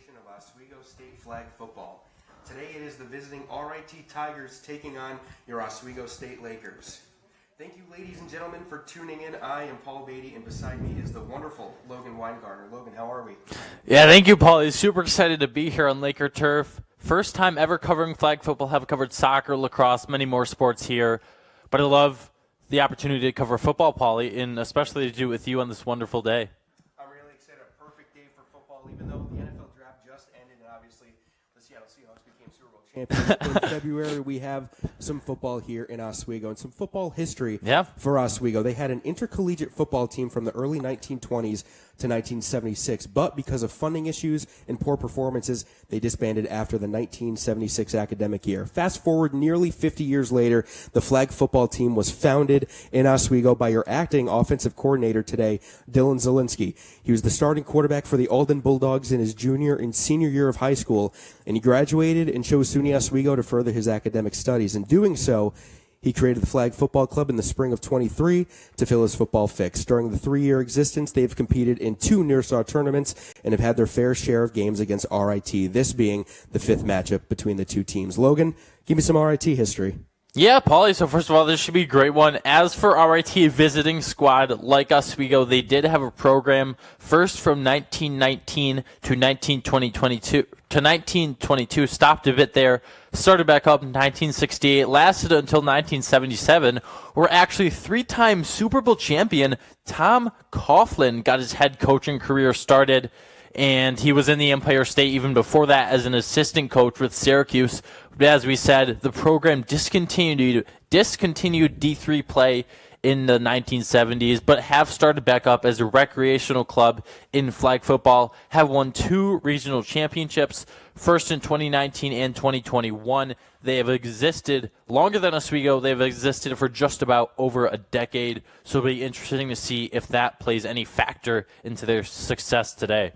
edition of Oswego State Flag Football. Today it is the visiting RIT Tigers taking on your Oswego State Lakers. Thank you, ladies and gentlemen, for tuning in. I am Paul Beatty, and beside me is the wonderful Logan Weingartner. Logan, how are we? Yeah, thank you, Paul. He's super excited to be here on Laker Turf. First time ever covering flag football. Have covered soccer, lacrosse, many more sports here. But I love the opportunity to cover football, Paulie, and especially to do it with you on this wonderful day. I'm really excited. A perfect day for football, even though the NFL draft just ended, and obviously the Seattle Seahawks became Super Bowl champions. In February, we have some football here in Oswego and some football history for Oswego. They had an intercollegiate football team from the early 1920s to 1976, but because of funding issues and poor performances, they disbanded after the 1976 academic year. Fast forward nearly 50 years later, the flag football team was founded in Oswego by your acting offensive coordinator today, Dylan Zielinski. He was the starting quarterback for the Alden Bulldogs in his junior and senior year of high school, and he graduated and chose SUNY Oswego to further his academic studies. In doing so, he created the Flag Football Club in the spring of 23 to fill his football fix. During the 3-year existence, they've competed in 2 Nearsaw tournaments and have had their fair share of games against RIT, this being the 5th matchup between the two teams. Logan, give me some RIT history. Yeah, Paulie, so first of all, this should be a great one. As for RIT visiting squad, like Oswego, they did have a program first from 1919 to 1922, stopped a bit there, started back up in 1968, lasted until 1977, where actually 3-time Super Bowl champion Tom Coughlin got his head coaching career started. And he was in the Empire State even before that as an assistant coach with Syracuse. But as we said, the program discontinued D3 play in the 1970s, but have started back up as a recreational club in flag football, have won 2 regional championships, first in 2019 and 2021. They have existed longer than Oswego. They've existed for just about over a decade, so it'll be interesting to see if that plays any factor into their success today.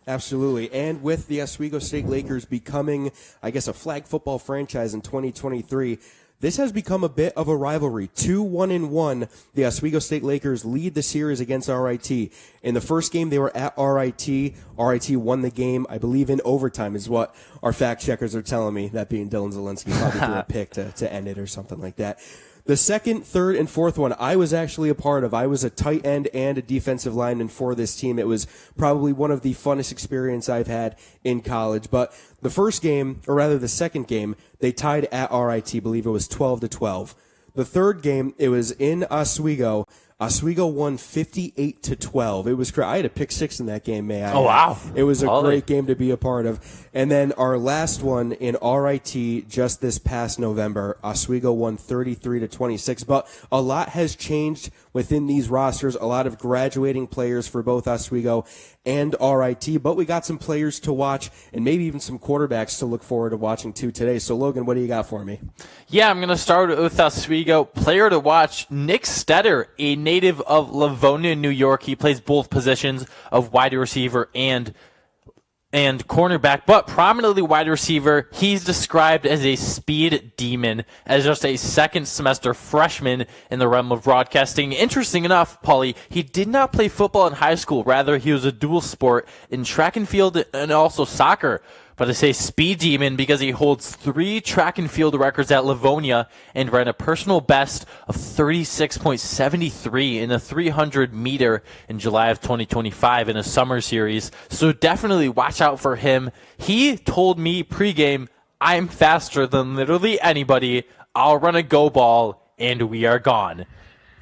Absolutely. And with the Oswego State Lakers becoming, I guess, a flag football franchise in 2023, this has become a bit of a rivalry. 2-1-1, the Oswego State Lakers lead the series against RIT. In the first game, they were at RIT. RIT won the game, I believe, in overtime is what our fact checkers are telling me, that being Dylan Zielinski probably threw a pick to end it or something like that. The second, third, and fourth one I was actually a part of. I was a tight end and a defensive lineman for this team. It was probably one of the funnest experiences I've had in college. But the first game, or rather the second game, they tied at RIT. I believe it was 12-12. The third game, it was in Oswego. Oswego won 58-12. It was I had a pick 6 in that game, may I add. Oh, wow. It was a great game to be a part of. And then our last one in RIT just this past November, Oswego won 33-26. But a lot has changed within these rosters, a lot of graduating players for both Oswego and RIT. But we got some players to watch and maybe even some quarterbacks to look forward to watching too today. So, Logan, what do you got for me? Yeah, I'm going to start with Oswego. Player to watch, Nick Stetter, a native of Livonia, New York. He plays both positions of wide receiver and cornerback, but prominently wide receiver. He's described as a speed demon, as just a second semester freshman in the realm of broadcasting. Interesting enough, Paulie, he did not play football in high school. Rather, he was a dual sport in track and field and also soccer. But I say speed demon because he holds 3 track and field records at Livonia and ran a personal best of 36.73 in the 300-meter in July of 2025 in a summer series. So definitely watch out for him. He told me pregame, I'm faster than literally anybody. I'll run a go ball, and we are gone.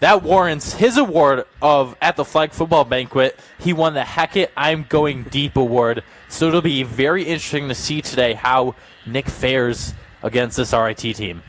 That warrants his award of at the flag football banquet. He won the Hackett I'm Going Deep award. So it'll be very interesting to see today how Nick fares against this RIT team.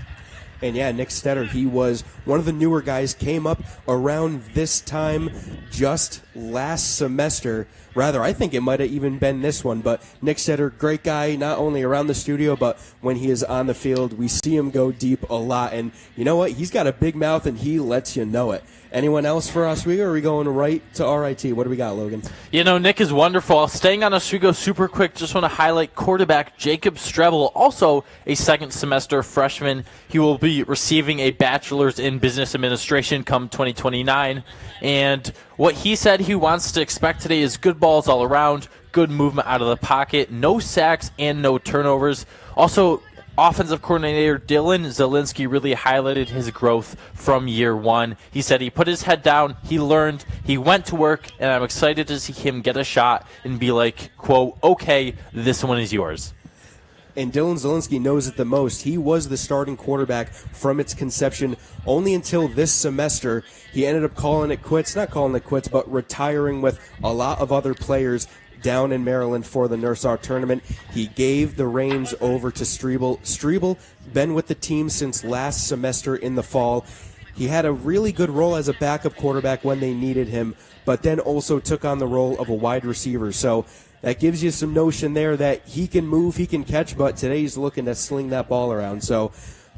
And yeah, Nick Stetter, he was one of the newer guys, came up around this time just last semester. Rather, I think it might have even been this one. But Nick Stetter, great guy, not only around the studio, but when he is on the field, we see him go deep a lot. And you know what? He's got a big mouth, and he lets you know it. Anyone else for Oswego, or are we going right to RIT? What do we got, Logan? You know, Nick is wonderful. Staying on Oswego super quick, just want to highlight quarterback Jacob Strebel, also a second semester freshman. He will be be receiving a bachelor's in business administration come 2029. And what he said he wants to expect today is good balls all around, good movement out of the pocket, no sacks and no turnovers. Also, offensive coordinator Dylan Zielinski really highlighted his growth from year one. He said he put his head down, he learned, he went to work, and I'm excited to see him get a shot and be like, quote, okay, this one is yours. And Dylan Zielinski knows it the most. He was the starting quarterback from its conception only until this semester. He ended up calling it quits, not calling it quits, but retiring with a lot of other players down in Maryland for the Nursar tournament. He gave the reins over to Strebel. Strebel, been with the team since last semester in the fall. He had a really good role as a backup quarterback when they needed him, but then also took on the role of a wide receiver. So that gives you some notion there that he can move, he can catch, but today he's looking to sling that ball around. So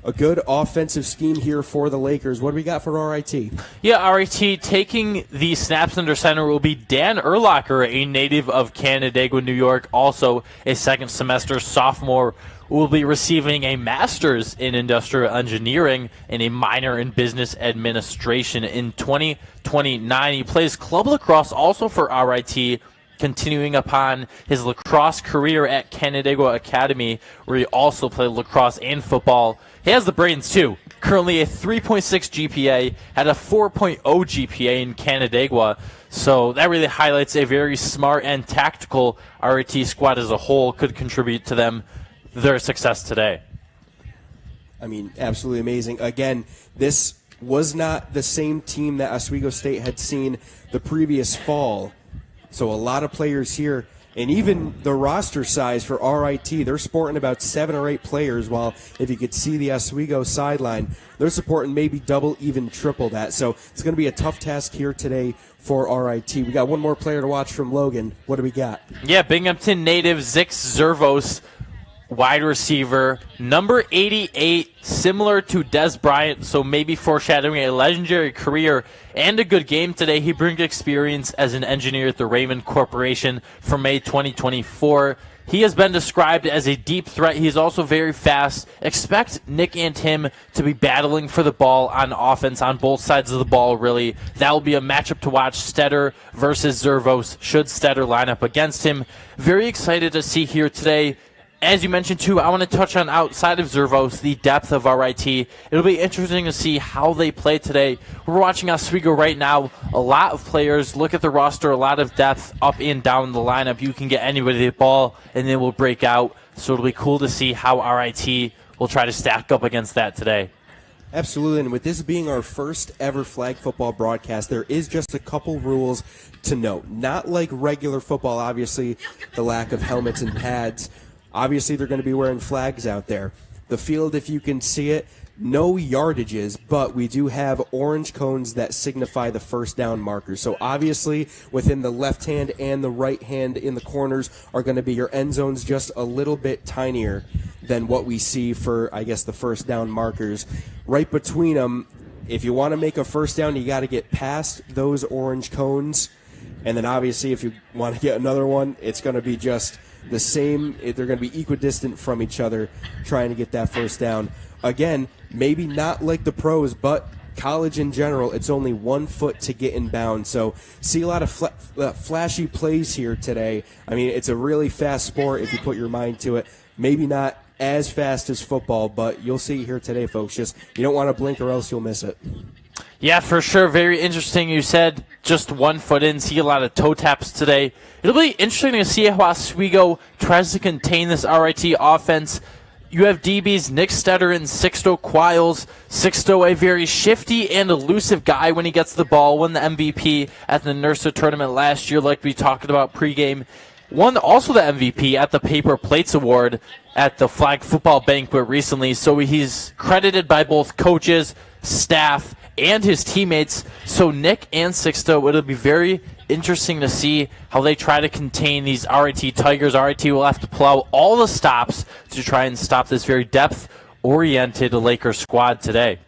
a good offensive scheme here for the Lakers. What do we got for RIT? Yeah, RIT taking the snaps under center will be Dan Urlacher, a native of Canandaigua, New York, also a second semester sophomore, will be receiving a master's in industrial engineering and a minor in business administration in 2029. He plays club lacrosse also for RIT, continuing upon his lacrosse career at Canandaigua Academy, where he also played lacrosse and football. He has the brains, too. Currently a 3.6 GPA, had a 4.0 GPA in Canandaigua. So that really highlights a very smart and tactical RIT squad as a whole, could contribute to their success today. I mean, absolutely amazing. Again, this was not the same team that Oswego State had seen the previous fall. So a lot of players here, and even the roster size for RIT, they're sporting about 7 or 8 players, while if you could see the Oswego sideline, they're supporting maybe double, even triple that. So it's going to be a tough task here today for RIT. We got one more player to watch from Logan. What do we got? Yeah, Binghamton native Zix Zervos, wide receiver, number 88, similar to Des Bryant, so maybe foreshadowing a legendary career and a good game today. He brings experience as an engineer at the Raymond Corporation from May 2024. He has been described as a deep threat. He's also very fast. Expect Nick and him to be battling for the ball on offense on both sides of the ball, really. That will be a matchup to watch, Stetter versus Zervos, should Stetter line up against him. Very excited to see here today. As you mentioned, too, I want to touch on outside of Zervos, the depth of RIT. It'll be interesting to see how they play today. We're watching Oswego right now. A lot of players. Look at the roster, a lot of depth up and down the lineup. You can get anybody the ball, and they will break out. So it'll be cool to see how RIT will try to stack up against that today. Absolutely, and with this being our first ever flag football broadcast, there is just a couple rules to note. Not like regular football, obviously, the lack of helmets and pads. Obviously, they're going to be wearing flags out there. The field, if you can see it, no yardages, but we do have orange cones that signify the first down markers. So obviously, within the left hand and the right hand in the corners are going to be your end zones, just a little bit tinier than what we see for, I guess, the first down markers. Right between them, if you want to make a first down, you got to get past those orange cones. And then obviously, if you want to get another one, it's going to be just the same. They're going to be equidistant from each other trying to get that first down. Again, maybe not like the pros, but college in general, it's only 1 foot to get in bounds. So see a lot of flashy plays here today. I mean, it's a really fast sport if you put your mind to it. Maybe not as fast as football, but you'll see here today, folks. Just you don't want to blink or else you'll miss it. Yeah, for sure. Very interesting. You said just 1 foot in. See a lot of toe taps today. It'll be interesting to see how Oswego tries to contain this RIT offense. You have DBs Nick Stetter and Sixto Quiles. Sixto, a very shifty and elusive guy when he gets the ball. Won the MVP at the Nursar tournament last year, like we talked about pregame. Won also the MVP at the Paper Plates Award at the flag football banquet recently. So he's credited by both coaches, staff, and his teammates. So Nick and Sixto, it'll be very interesting to see how they try to contain these RIT Tigers. RIT will have to pull out all the stops to try and stop this very depth-oriented Lakers squad today.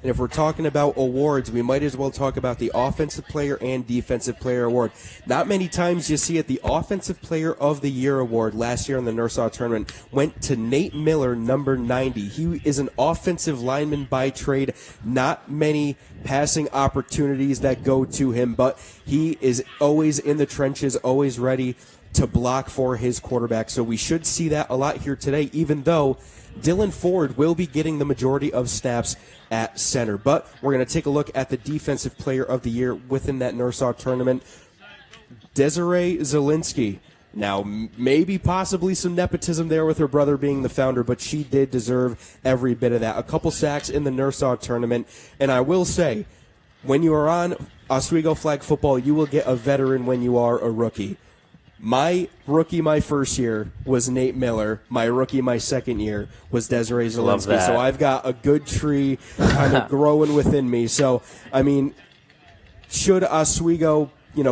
And if we're talking about awards, we might as well talk about the Offensive Player and Defensive Player Award. Not many times you see it. The Offensive Player of the Year award last year in the Narsau tournament went to Nate Miller, number 90. He is an offensive lineman by trade. Not many passing opportunities that go to him, but he is always in the trenches, always ready to block for his quarterback. So we should see that a lot here today, even though Dylan Ford will be getting the majority of snaps at center. But we're going to take a look at the Defensive Player of the Year within that Narsau tournament. Desiree Zielinski. Now, maybe possibly some nepotism there with her brother being the founder, but she did deserve every bit of that. A couple sacks in the Narsau tournament. And I will say, when you are on Oswego flag football, you will get a veteran when you are a rookie. My rookie my first year was Nate Miller. My rookie my second year was Desiree Zielinski. So I've got a good tree kind of growing within me. So, I mean, should Oswego,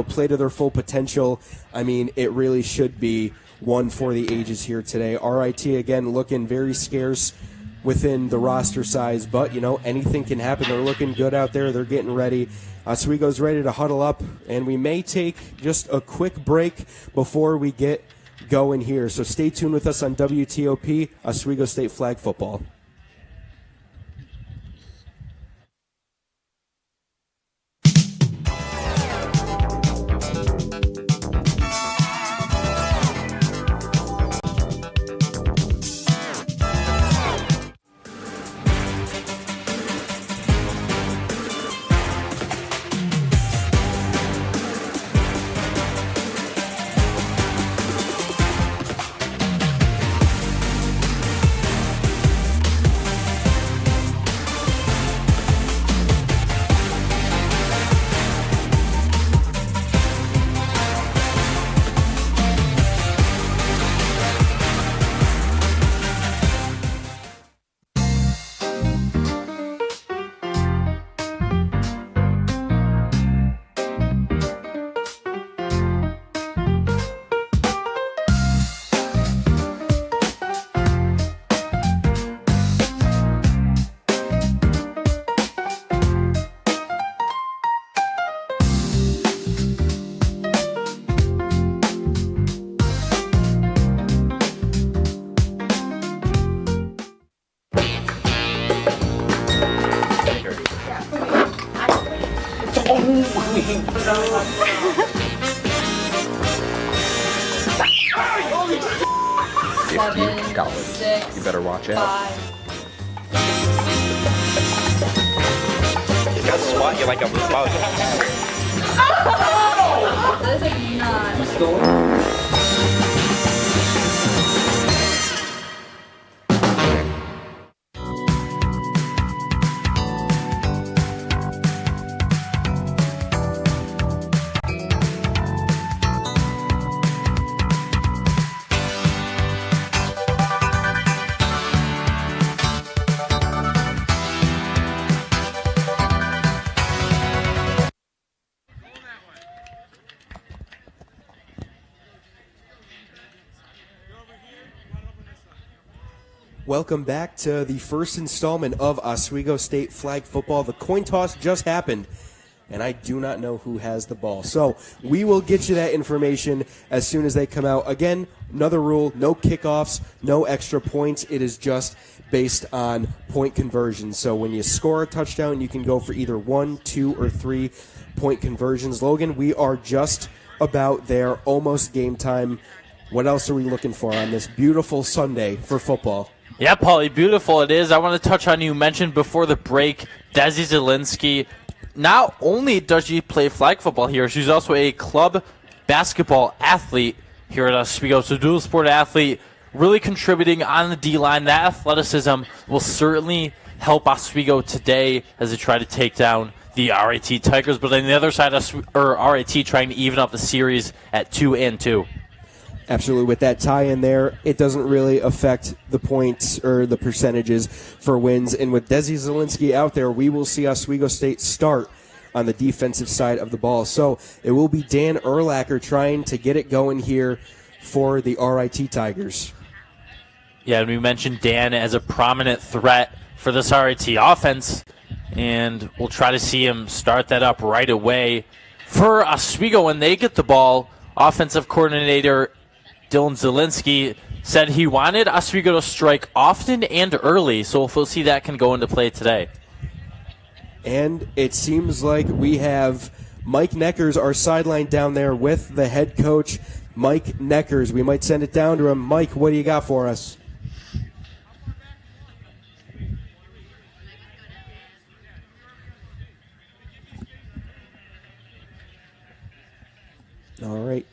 play to their full potential, I mean, it really should be one for the ages here today. RIT, again, looking very scarce within the roster size, but, anything can happen. They're looking good out there. They're getting ready. Oswego's ready to huddle up, and we may take just a quick break before we get going here. So stay tuned with us on WTOP, Oswego State Flag Football. If you got it, you better watch out. He's gonna swat you like a bug. That is not. Welcome back to the first installment of Oswego State Flag Football. The coin toss just happened, and I do not know who has the ball. So we will get you that information as soon as they come out. Again, another rule, no kickoffs, no extra points. It is just based on point conversions. So when you score a touchdown, you can go for either 1, 2, or 3 point conversions. Logan, we are just about there, almost game time. What else are we looking for on this beautiful Sunday for football? Yeah, Paulie, beautiful it is. I want to touch on, you mentioned before the break, Desi Zielinski. Not only does she play flag football here, she's also a club basketball athlete here at Oswego. So dual sport athlete, really contributing on the D-line. That athleticism will certainly help Oswego today as they try to take down the RIT Tigers. But on the other side, RIT trying to even up the series at 2-2. Absolutely. With that tie in there, it doesn't really affect the points or the percentages for wins. And with Desi Zielinski out there, we will see Oswego State start on the defensive side of the ball. So it will be Dan Urlacher trying to get it going here for the RIT Tigers. Yeah, and we mentioned Dan as a prominent threat for this RIT offense. And we'll try to see him start that up right away. For Oswego, when they get the ball, offensive coordinator Dylan Zielinski said he wanted Oswego to strike often and early, so we'll see that can go into play today. And it seems like we have Mike Neckers, our sideline down there with the head coach, Mike Neckers. We might send it down to him. Mike, what do you got for us? All right.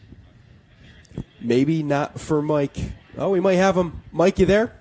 Maybe not for Mike. Oh, we might have him. Mike, you there?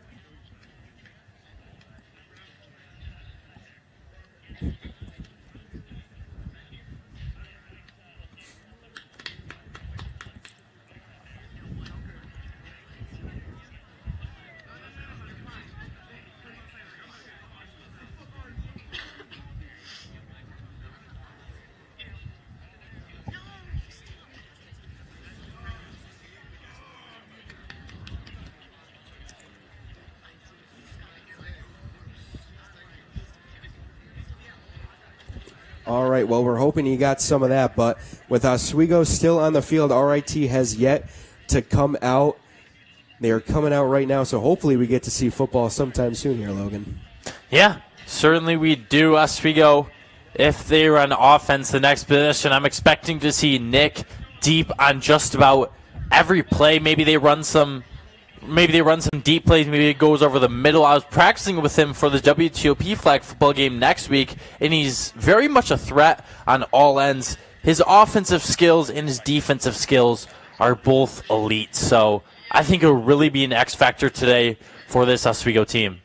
All right, well, we're hoping you got some of that, but with Oswego still on the field, RIT has yet to come out. They are coming out right now, so hopefully we get to see football sometime soon here, Logan. Yeah, certainly we do. Oswego, if they run offense the next position, I'm expecting to see Nick deep on just about every play. Maybe they run some deep plays. Maybe it goes over the middle. I was practicing with him for the WTOP flag football game next week, and he's very much a threat on all ends. His offensive skills and his defensive skills are both elite. So I think it'll really be an X factor today for this Oswego team.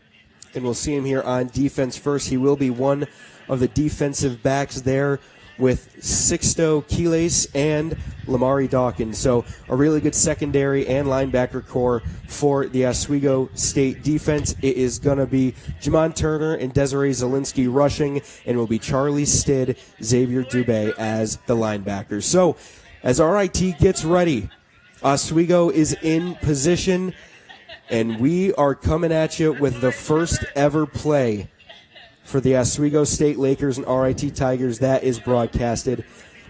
And we'll see him here on defense first. He will be one of the defensive backs there with Sixto Quiles and Lamari Dawkins. So a really good secondary and linebacker core for the Oswego State defense. It is going to be Jamon Turner and Desiree Zielinski rushing, and will be Charlie Stid, Xavier Dubé as the linebackers. So as RIT gets ready, Oswego is in position, and we are coming at you with the first ever play for the Oswego State Lakers and RIT Tigers. That is broadcasted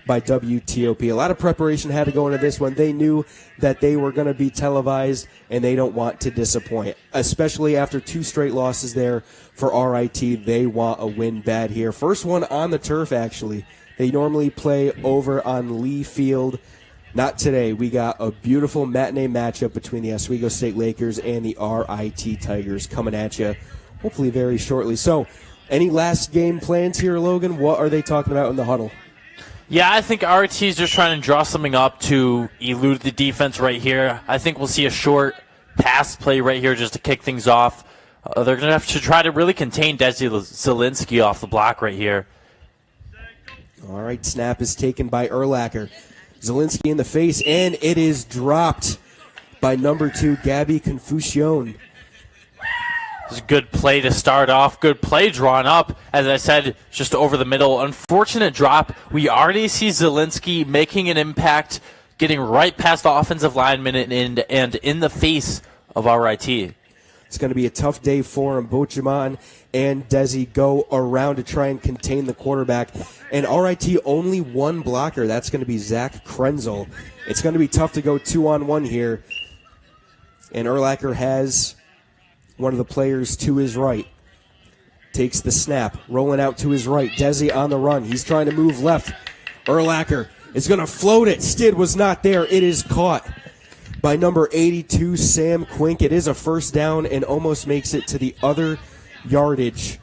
by WTOP. A lot of preparation had to go into this one. They knew that they were going to be televised, and they don't want to disappoint, especially after 2 straight losses there for RIT. They want a win bad here. First one on the turf, actually. They normally play over on Lee Field. Not today. We got a beautiful matinee matchup between the Oswego State Lakers and the RIT Tigers coming at you hopefully very shortly. So, any last game plans here, Logan? What are they talking about in the huddle? Yeah, I think RIT is just trying to draw something up to elude the defense right here. I think we'll see a short pass play right here just to kick things off. They're going to have to try to really contain Desi Zielinski off the block right here. All right, snap is taken by Urlacher. Zielinski in the face, and it is dropped by number 2, Gabby Confucione. It's a good play to start off. Good play drawn up. As I said, just over the middle. Unfortunate drop. We already see Zielinski making an impact, getting right past the offensive lineman and in the face of RIT. It's going to be a tough day for him. Both Jamon and Desi go around to try and contain the quarterback. And RIT only one blocker. That's going to be Zach Krenzel. It's going to be tough to go 2-on-1 here. And Urlacher has one of the players to his right. Takes the snap, rolling out to his right. Desi on the run. He's trying to move left. Urlacher is going to float it. Stid was not there. It is caught by number 82, Sam Quink. It is a first down and almost makes it to the other yardage.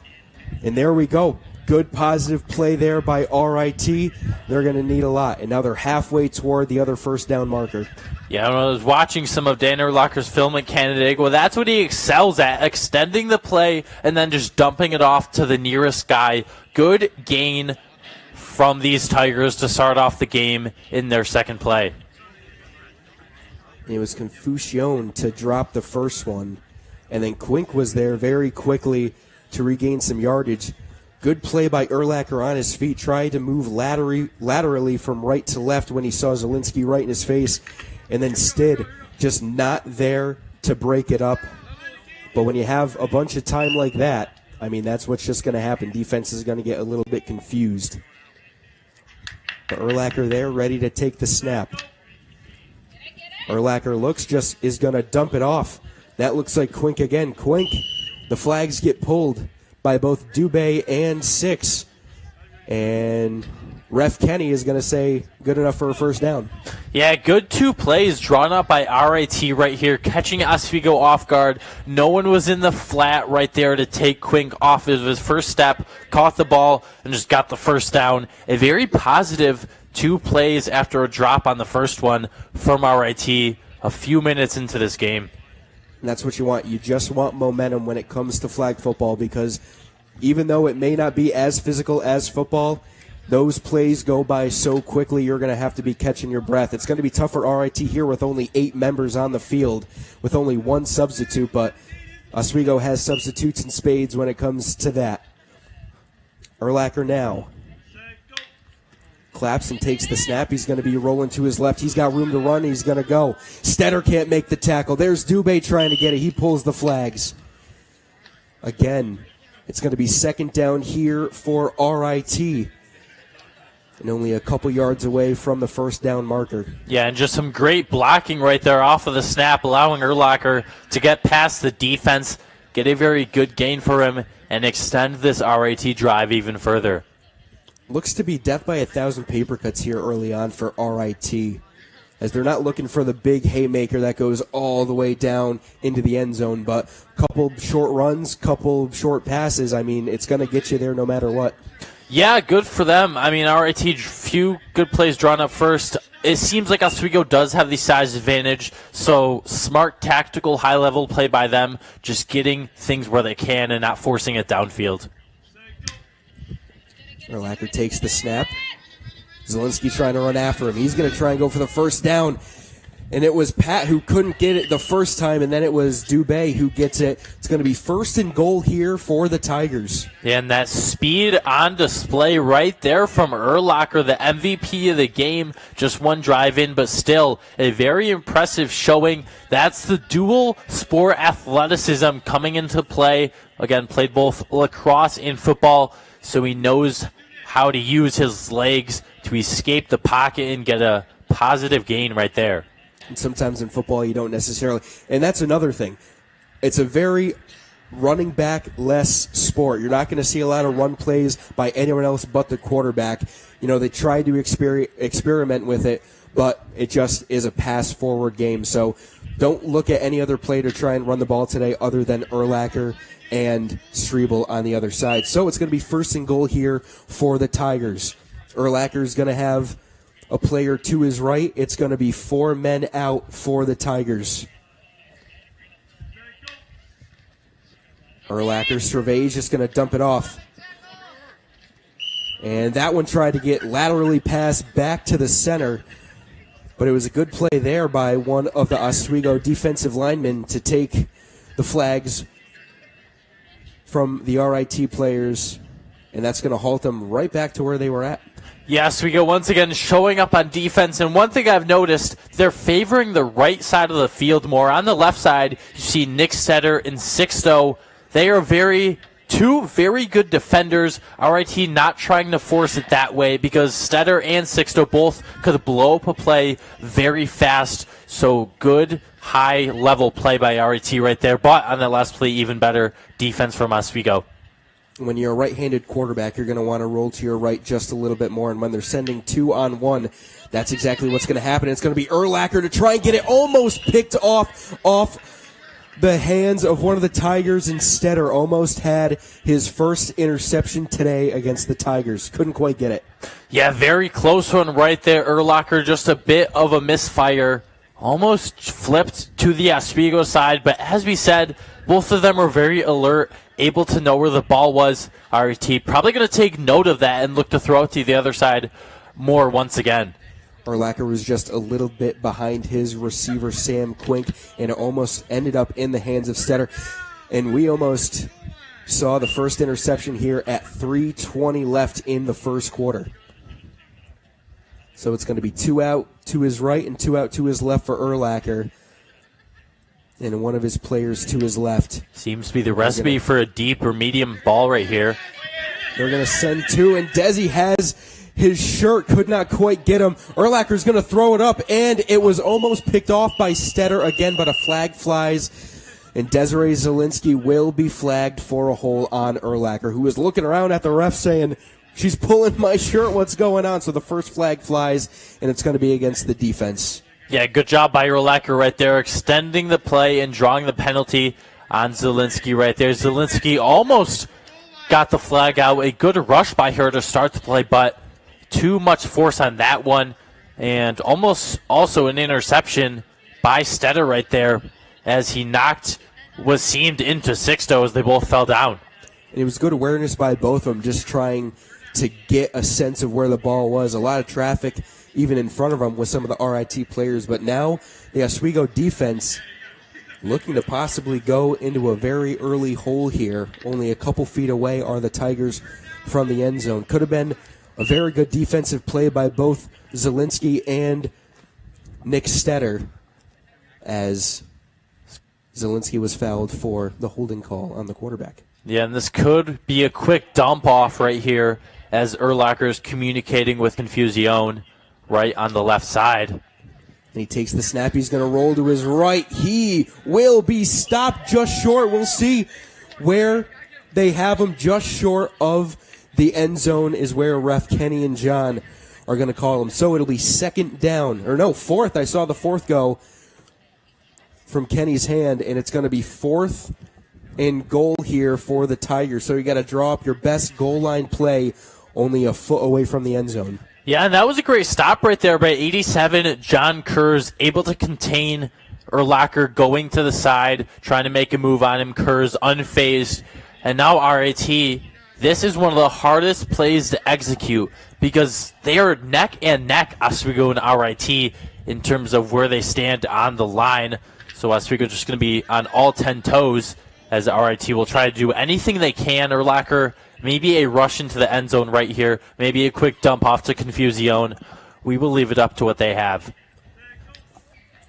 And there we go. Good positive play there by RIT. They're going to need a lot. And now they're halfway toward the other first down marker. Yeah, I was watching some of Dan Urlacher's film at Canandaigua. That's what he excels at, extending the play and then just dumping it off to the nearest guy. Good gain from these Tigers to start off the game in their second play. It was Confucione to drop the first one. And then Quink was there very quickly to regain some yardage. Good play by Urlacher on his feet. Tried to move laterally from right to left when he saw Zielinski right in his face. And then Stid just not there to break it up. But when you have a bunch of time like that, I mean, that's what's just going to happen. Defense is going to get a little bit confused. But Urlacher there, ready to take the snap. Urlacher looks, just is going to dump it off. That looks like Quink again. Quink, the flags get pulled by both Dubé and Six. And Ref Kenny is going to say good enough for a first down. Yeah, good 2 plays drawn up by RIT right here, catching Oswego off guard. No one was in the flat right there to take Quink off of his first step, caught the ball, and just got the first down. A very positive 2 plays after a drop on the first one from RIT a few minutes into this game. And that's what you want. You just want momentum when it comes to flag football, because even though it may not be as physical as football, those plays go by so quickly you're going to have to be catching your breath. It's going to be tough for RIT here with only 8 members on the field, with only 1 substitute, but Oswego has substitutes in spades when it comes to that. Urlacher now claps and takes the snap. He's going to be rolling to his left. He's got room to run. He's going to go. Stetter can't make the tackle. There's Dubé trying to get it. He pulls the flags. Again, it's going to be second down here for RIT. And only a couple yards away from the first down marker. Yeah, and just some great blocking right there off of the snap, allowing Urlacher to get past the defense, get a very good gain for him, and extend this RIT drive even further. Looks to be death by 1,000 paper cuts here early on for RIT, as they're not looking for the big haymaker that goes all the way down into the end zone, but couple short runs, couple short passes. I mean, it's going to get you there no matter what. Yeah, good for them. I mean, RIT, few good plays drawn up first. It seems like Oswego does have the size advantage, so smart, tactical, high-level play by them, just getting things where they can and not forcing it downfield. Urlacher takes the snap. Zielinski trying to run after him. He's going to try and go for the first down. And it was Pat who couldn't get it the first time, and then it was Dubé who gets it. It's going to be first and goal here for the Tigers. Yeah, and that speed on display right there from Urlacher, the MVP of the game. Just one drive in, but still a very impressive showing. That's the dual sport athleticism coming into play. Again, played both lacrosse and football, so he knows how to use his legs to escape the pocket and get a positive gain right there. And sometimes in football you don't necessarily. And that's another thing. It's a very running back less sport. You're not going to see a lot of run plays by anyone else but the quarterback. You know, they try to experiment with it, but it just is a pass forward game. So don't look at any other play to try and run the ball today other than Urlacher and Strebel on the other side. So it's going to be first and goal here for the Tigers. Urlacher is going to have a player to his right. It's going to be 4 men out for the Tigers. Urlacher, Cervage just going to dump it off. And that one tried to get laterally passed back to the center. But it was a good play there by one of the Oswego defensive linemen to take the flags from the RIT players. And that's going to halt them right back to where they were at. Yes, we go once again showing up on defense, and one thing I've noticed, they're favoring the right side of the field more. On the left side, you see Nick Stetter and Sixto. They are two very good defenders. RIT not trying to force it that way because Stetter and Sixto both could blow up a play very fast. So good high-level play by RIT right there, but on that last play, even better defense from Oswego. When you're a right-handed quarterback, you're going to want to roll to your right just a little bit more. And when they're sending 2-on-1, that's exactly what's going to happen. It's going to be Urlacher to try and get it almost picked off the hands of one of the Tigers. And Stetter almost had his first interception today against the Tigers. Couldn't quite get it. Yeah, very close one right there. Urlacher, just a bit of a misfire. Almost flipped to the Oswego side. But as we said, both of them were very alert, able to know where the ball was. RIT probably going to take note of that and look to throw it to the other side more once again. Urlacher was just a little bit behind his receiver, Sam Quink, and it almost ended up in the hands of Stetter. And we almost saw the first interception here at 3:20 left in the first quarter. So it's going to be 2 out to his right and 2 out to his left for Urlacher. And one of his players to his left. Seems to be the recipe for a deep or medium ball right here. They're going to send two, and Desi has his shirt, could not quite get him. Urlacher's going to throw it up, and it was almost picked off by Stetter again, but a flag flies, and Desiree Zielinski will be flagged for a hole on Urlacher, who is looking around at the ref saying, she's pulling my shirt, what's going on? So the first flag flies, and it's going to be against the defense. Yeah, good job by Urlacher right there, extending the play and drawing the penalty on Zielinski right there. Zielinski almost got the flag out. A good rush by her to start the play, but too much force on that one. And almost also an interception by Stetter right there as he was seamed into Sixto as they both fell down. And it was good awareness by both of them, just trying to get a sense of where the ball was. A lot of traffic even in front of them with some of the RIT players. But now the Oswego defense looking to possibly go into a very early hole here. Only a couple feet away are the Tigers from the end zone. Could have been a very good defensive play by both Zielinski and Nick Stetter as Zielinski was fouled for the holding call on the quarterback. Yeah, and this could be a quick dump off right here as Urlacher is communicating with Confusion right on the left side. And he takes the snap. He's going to roll to his right. He will be stopped just short. We'll see where they have him. Just short of the end zone is where ref Kenny and John are going to call him. So it'll be second down. Or no, fourth. I saw the fourth go from Kenny's hand, and it's going to be fourth and goal here for the Tigers. So you got to draw up your best goal line play only a foot away from the end zone. Yeah, and that was a great stop right there by 87. John Kurz able to contain Urlacher going to the side, trying to make a move on him. Kurz unfazed. And now RIT, this is one of the hardest plays to execute because they are neck and neck, Oswego and RIT, in terms of where they stand on the line. So Oswego just going to be on all 10 toes as RIT will try to do anything they can. Urlacher, maybe a rush into the end zone right here. Maybe a quick dump off to Confusion. We will leave it up to what they have.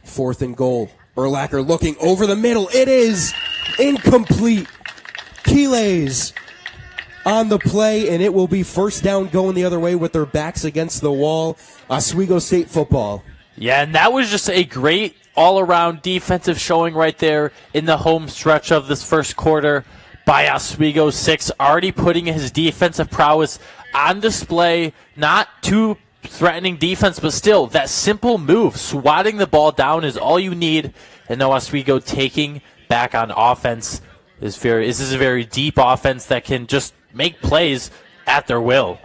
Fourth and goal. Urlacher looking over the middle. It is incomplete. Keelays on the play, and it will be first down going the other way with their backs against the wall. Oswego State football. Yeah, and that was just a great all-around defensive showing right there in the home stretch of this first quarter by Oswego 6, already putting his defensive prowess on display. Not too threatening defense, but still, that simple move, swatting the ball down is all you need. And now Oswego taking back on offense. This is a very deep offense that can just make plays at their will.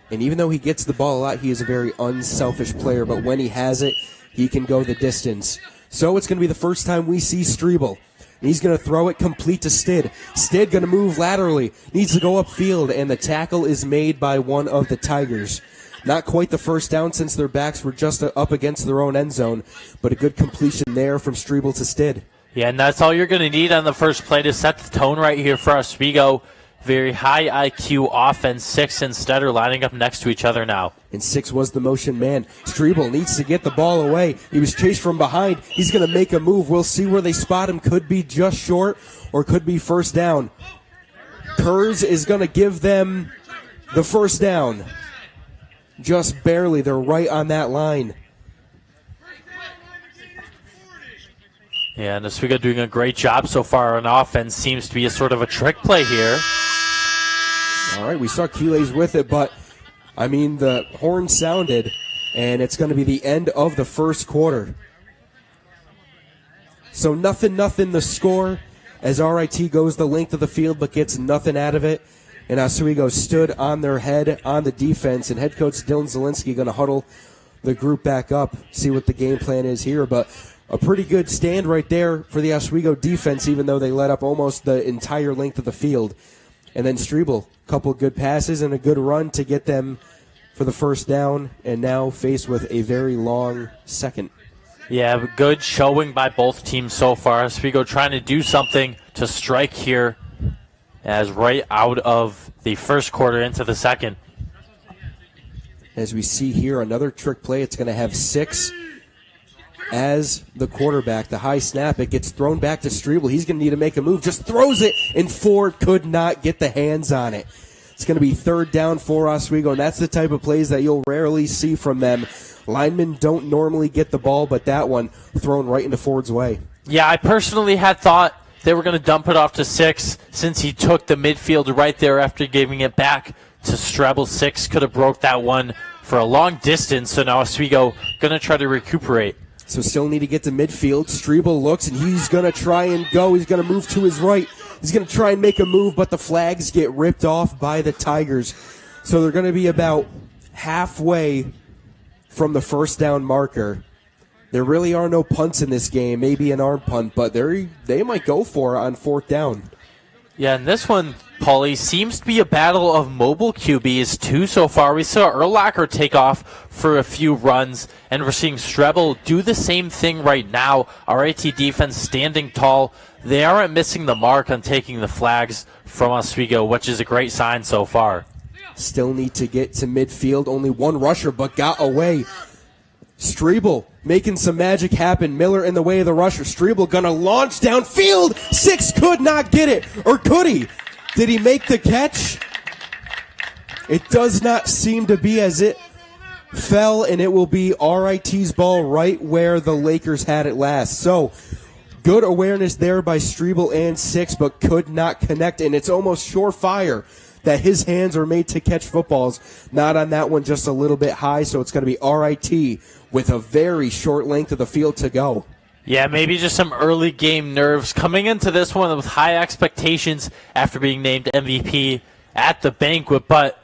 And even though he gets the ball a lot, he is a very unselfish player. But when he has it, he can go the distance. So it's going to be the first time we see Strebel. He's going to throw it complete to Stid. Stid going to move laterally. Needs to go upfield, and the tackle is made by one of the Tigers. Not quite the first down since their backs were just up against their own end zone, but a good completion there from Strebel to Stid. Yeah, and that's all you're going to need on the first play to set the tone right here for Oswego. Very high IQ offense. Six and Stetter lining up next to each other now. And 6 was the motion man. Strebel needs to get the ball away. He was chased from behind. He's going to make a move. We'll see where they spot him. Could be just short or could be first down. Kurz is going to give them the first down. Just barely. They're right on that line. Yeah, and Oswego doing a great job so far on offense. Seems to be a sort of a trick play here. All right, we saw Keelays with it, but, I mean, the horn sounded, and it's going to be the end of the first quarter. So nothing the score as RIT goes the length of the field but gets nothing out of it. And Oswego stood on their head on the defense, and head coach Dylan Zielinski going to huddle the group back up, see what the game plan is here. But a pretty good stand right there for the Oswego defense, even though they let up almost the entire length of the field. And then Strebel, a couple of good passes and a good run to get them for the first down, and now faced with a very long second. Yeah, good showing by both teams so far. Oswego trying to do something to strike here as right out of the first quarter into the second. As we see here, another trick play. It's going to have 6 as the quarterback. The high snap, it gets thrown back to Strebel. He's going to need to make a move. Just throws it, and Ford could not get the hands on it. It's going to be third down for Oswego, and that's the type of plays that you'll rarely see from them. Linemen don't normally get the ball, but that one thrown right into Ford's way. Yeah, I personally had thought they were going to dump it off to 6 since he took the midfield right there after giving it back to Strebel. 6 could have broke that one for a long distance, so now Oswego going to try to recuperate. So still need to get to midfield. Strebel looks, and he's going to try and go. He's going to move to his right. He's going to try and make a move, but the flags get ripped off by the Tigers. So they're going to be about halfway from the first down marker. There really are no punts in this game, maybe an arm punt, but they might go for it on fourth down. Yeah, and this one, Paulie, seems to be a battle of mobile QBs too so far. We saw Urlacher take off for a few runs, and we're seeing Strebel do the same thing right now. RIT defense standing tall. They aren't missing the mark on taking the flags from Oswego, which is a great sign so far. Still need to get to midfield. Only one rusher, but got away. Strebel making some magic happen. Miller in the way of the rusher. Strebel gonna launch downfield. 6 could not get it. Or could he? Did he make the catch? It does not seem to be, as it fell, and it will be RIT's ball right where the Lakers had it last. So good awareness there by Strebel and 6, but could not connect, and it's almost surefire that his hands are made to catch footballs. Not on that one, just a little bit high, so it's going to be RIT with a very short length of the field to go. Yeah, maybe just some early game nerves coming into this one with high expectations after being named MVP at the banquet, but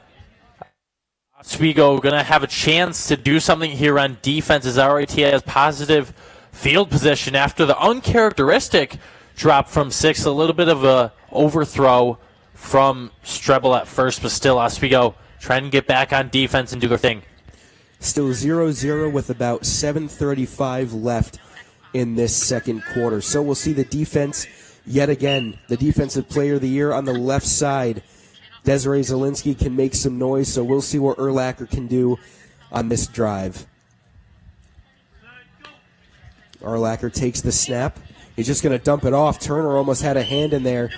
Oswego going to have a chance to do something here on defense as RIT has positive field position after the uncharacteristic drop from 6, a little bit of a overthrow from Strebel at first, but still Oswego trying to get back on defense and do their thing. Still 0-0 with about 7:35 left in this second quarter. So we'll see the defense yet again. The defensive player of the year on the left side. Desiree Zielinski can make some noise, so we'll see what Urlacher can do on this drive. Urlacher takes the snap. He's just going to dump it off. Turner almost had a hand in there.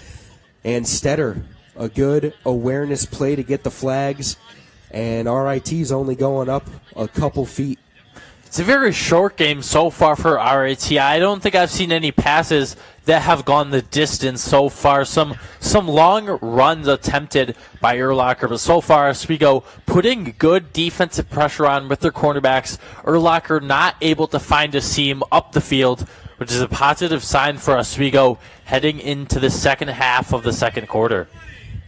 And Stetter, a good awareness play to get the flags. And RIT's only going up a couple feet. It's a very short game so far for RIT. I don't think I've seen any passes that have gone the distance so far. Some long runs attempted by Urlacher, but so far Oswego putting good defensive pressure on with their cornerbacks. Urlacher not able to find a seam up the field, which is a positive sign for Oswego heading into the second half of the second quarter.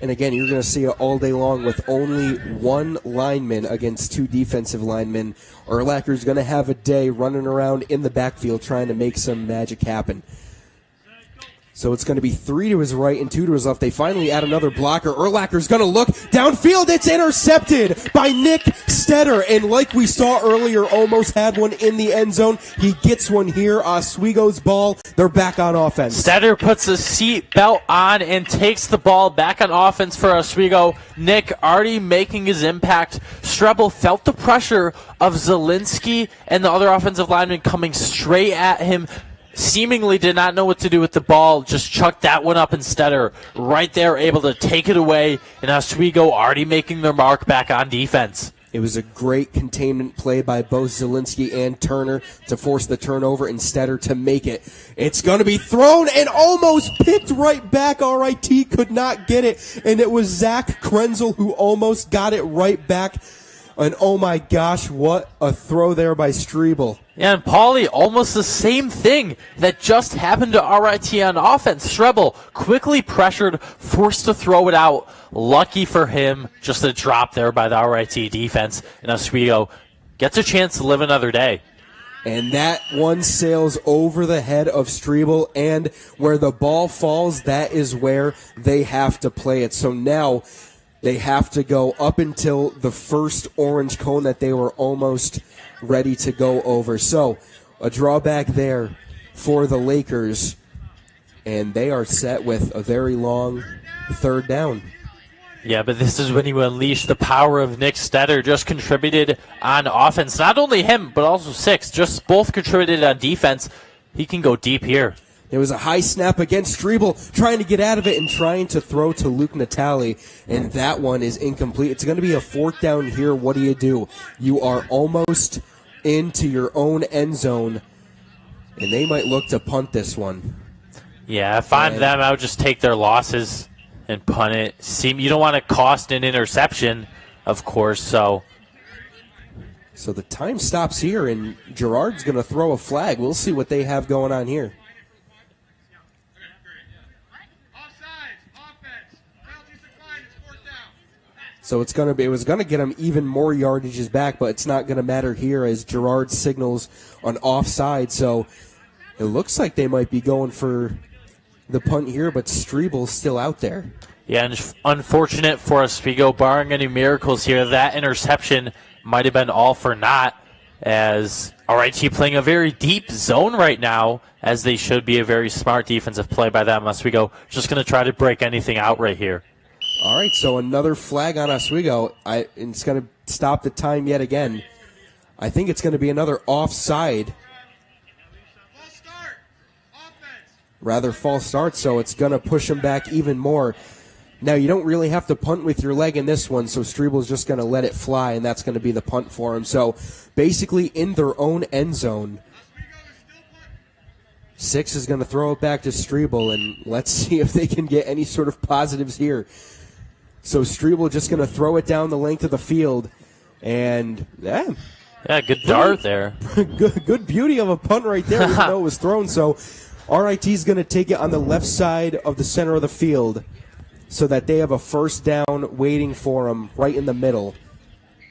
And again, you're going to see it all day long with only one lineman against 2 defensive linemen. Urlacher's going to have a day running around in the backfield trying to make some magic happen. So it's going to be 3 to his right and 2 to his left. They finally add another blocker. Urlacher's going to look downfield. It's intercepted by Nick Stetter. And like we saw earlier, almost had one in the end zone. He gets one here. Oswego's ball. They're back on offense. Stetter puts a seat belt on and takes the ball back on offense for Oswego. Nick already making his impact. Strebel felt the pressure of Zielinski and the other offensive lineman coming straight at him. Seemingly did not know what to do with the ball, just chucked that one up, and Stetter right there able to take it away, and Oswego already making their mark back on defense. It was a great containment play by both Zielinski and Turner to force the turnover and Stetter to make it. It's going to be thrown and almost picked right back. RIT could not get it, and it was Zach Krenzel who almost got it right back. And oh my gosh, what a throw there by Strebel. Yeah, and Paulie, almost the same thing that just happened to RIT on offense. Strebel quickly pressured, forced to throw it out. Lucky for him, just a drop there by the RIT defense. And Oswego gets a chance to live another day. And that one sails over the head of Strebel, and where the ball falls, that is where they have to play it. So now they have to go up until the first orange cone that they were almost ready to go over. So a drawback there for the Lakers, and they are set with a very long third down. Yeah, but this is when you unleash the power of Nick Stetter. Just contributed on offense. Not only him, but also Six. Just both contributed on defense. He can go deep here. There was a high snap against Strebel, trying to get out of it and trying to throw to Luke Natali, and that one is incomplete. It's going to be a fourth down here. What do? You are almost into your own end zone, and they might look to punt this one. Yeah, if I'm them, I would just take their losses and punt it. You don't want to cost an interception, of course, so the time stops here, and Gerard's going to throw a flag. We'll see what they have going on here. So it was going to get him even more yardages back, but it's not going to matter here as Gerard signals on offside. So it looks like they might be going for the punt here, but Strebel's still out there. Yeah, and unfortunate for Oswego, barring any miracles here, that interception might have been all for naught, as RIT playing a very deep zone right now, as they should be. A very smart defensive play by them. Oswego just going to try to break anything out right here. All right, so another flag on Oswego. It's going to stop the time yet again. I think it's going to be another offside. Rather false start, so it's going to push him back even more. Now, you don't really have to punt with your leg in this one, so Strebel's just going to let it fly, and that's going to be the punt for him. So basically in their own end zone, Six is going to throw it back to Strebel, and let's see if they can get any sort of positives here. So Strebel just going to throw it down the length of the field, and yeah, good dart there. good beauty of a punt right there, even though it was thrown. So RIT is going to take it on the left side of the center of the field so that they have a first down waiting for them right in the middle.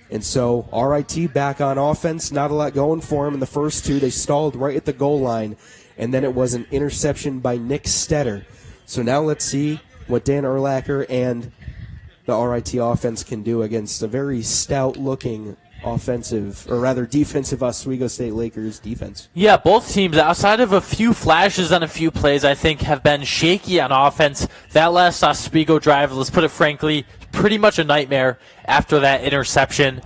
And so RIT back on offense, not a lot going for them in the first two. They stalled right at the goal line, and then it was an interception by Nick Stetter. So now let's see what Dan Urlacher and the RIT offense can do against a very stout-looking defensive Oswego State Lakers defense. Yeah, both teams, outside of a few flashes on a few plays, I think have been shaky on offense. That last Oswego drive, let's put it frankly, pretty much a nightmare after that interception.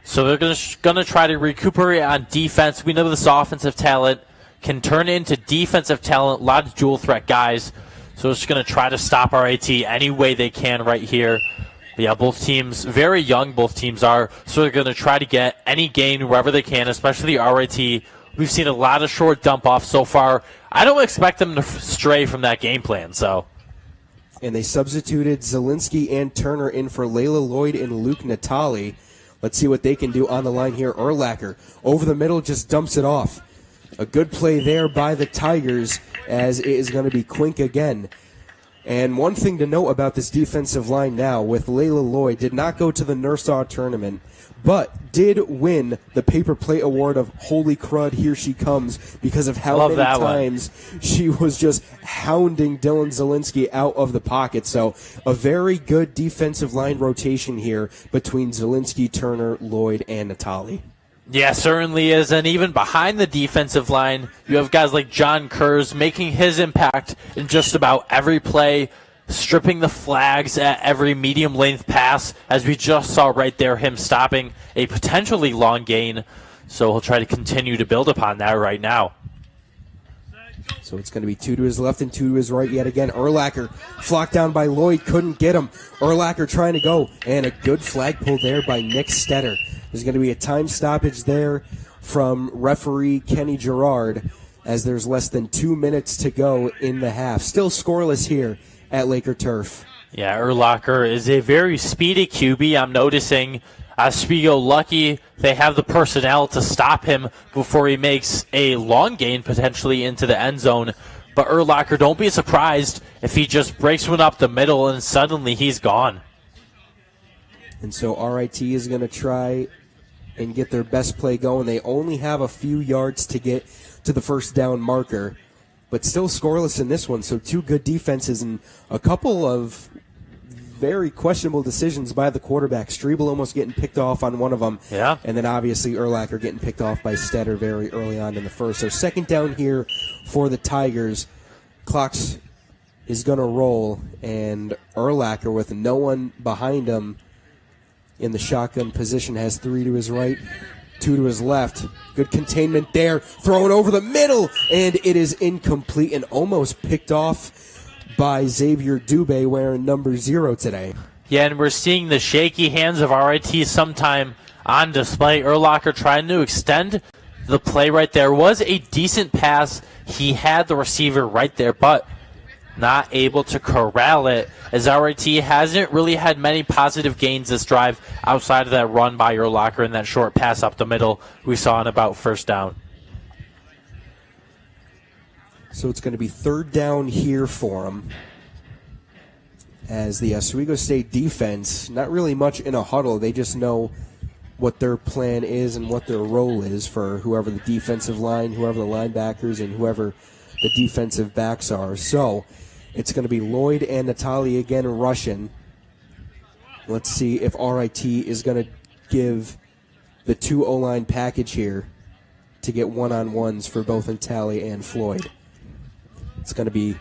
So they're going to try to recuperate on defense. We know this offensive talent can turn into defensive talent, a lot of dual threat guys. So it's going to try to stop RIT any way they can right here. Yeah, both teams, very young both teams are, so they're going to try to get any gain wherever they can, especially RIT. We've seen a lot of short dump-offs so far. I don't expect them to stray from that game plan. And they substituted Zielinski and Turner in for Layla Lloyd and Luke Natali. Let's see what they can do on the line here. Urlacher over the middle, just dumps it off. A good play there by the Tigers, as it is going to be Quink again. And one thing to note about this defensive line now with Layla Lloyd, did not go to the Nursaw tournament, but did win the paper plate award of Holy Crud, Here She Comes, because of how many times she was just hounding Dylan Zielinski out of the pocket. So a very good defensive line rotation here between Zielinski, Turner, Lloyd, and Natali. Yeah, certainly is. And even behind the defensive line, you have guys like John Kurz making his impact in just about every play, stripping the flags at every medium-length pass, as we just saw right there, him stopping a potentially long gain. So he'll try to continue to build upon that right now. So it's going to be 2 to his left and 2 to his right yet again. Urlacher flocked down by Lloyd, couldn't get him. Urlacher trying to go, and a good flag pull there by Nick Stetter. There's going to be a time stoppage there from referee Kenny Gerard, as there's less than 2 minutes to go in the half. Still scoreless here at Laker Turf. Yeah, Urlacher is a very speedy QB. I'm noticing Oswego lucky they have the personnel to stop him before he makes a long gain potentially into the end zone. But Urlacher, don't be surprised if he just breaks one up the middle and suddenly he's gone. And so RIT is going to try and get their best play going. They only have a few yards to get to the first down marker, but still scoreless in this one. So two good defenses and a couple of very questionable decisions by the quarterback. Strebel almost getting picked off on one of them. Yeah. And then obviously Urlacher getting picked off by Stetter very early on in the first. So second down here for the Tigers. Clock's is going to roll, and Urlacher, with no one behind him in the shotgun position, has 3 to his right, 2 to his left. Good containment there. Thrown over the middle, and it is incomplete and almost picked off by Xavier Dubé, wearing number 0 today. Yeah, and we're seeing the shaky hands of RIT sometime on display. Urlacher trying to extend the play right there. Was a decent pass. He had the receiver right there, but not able to corral it, as RIT hasn't really had many positive gains this drive outside of that run by Urlacher and that short pass up the middle we saw on about first down. So it's going to be 3rd down here for him, as the Oswego State defense, not really much in a huddle. They just know what their plan is and what their role is for whoever the defensive line, whoever the linebackers, and whoever the defensive backs are. So it's going to be Lloyd and Natali again rushing. Let's see if RIT is going to give the 2 O-line package here to get one-on-ones for both Natali and Floyd. It's going to be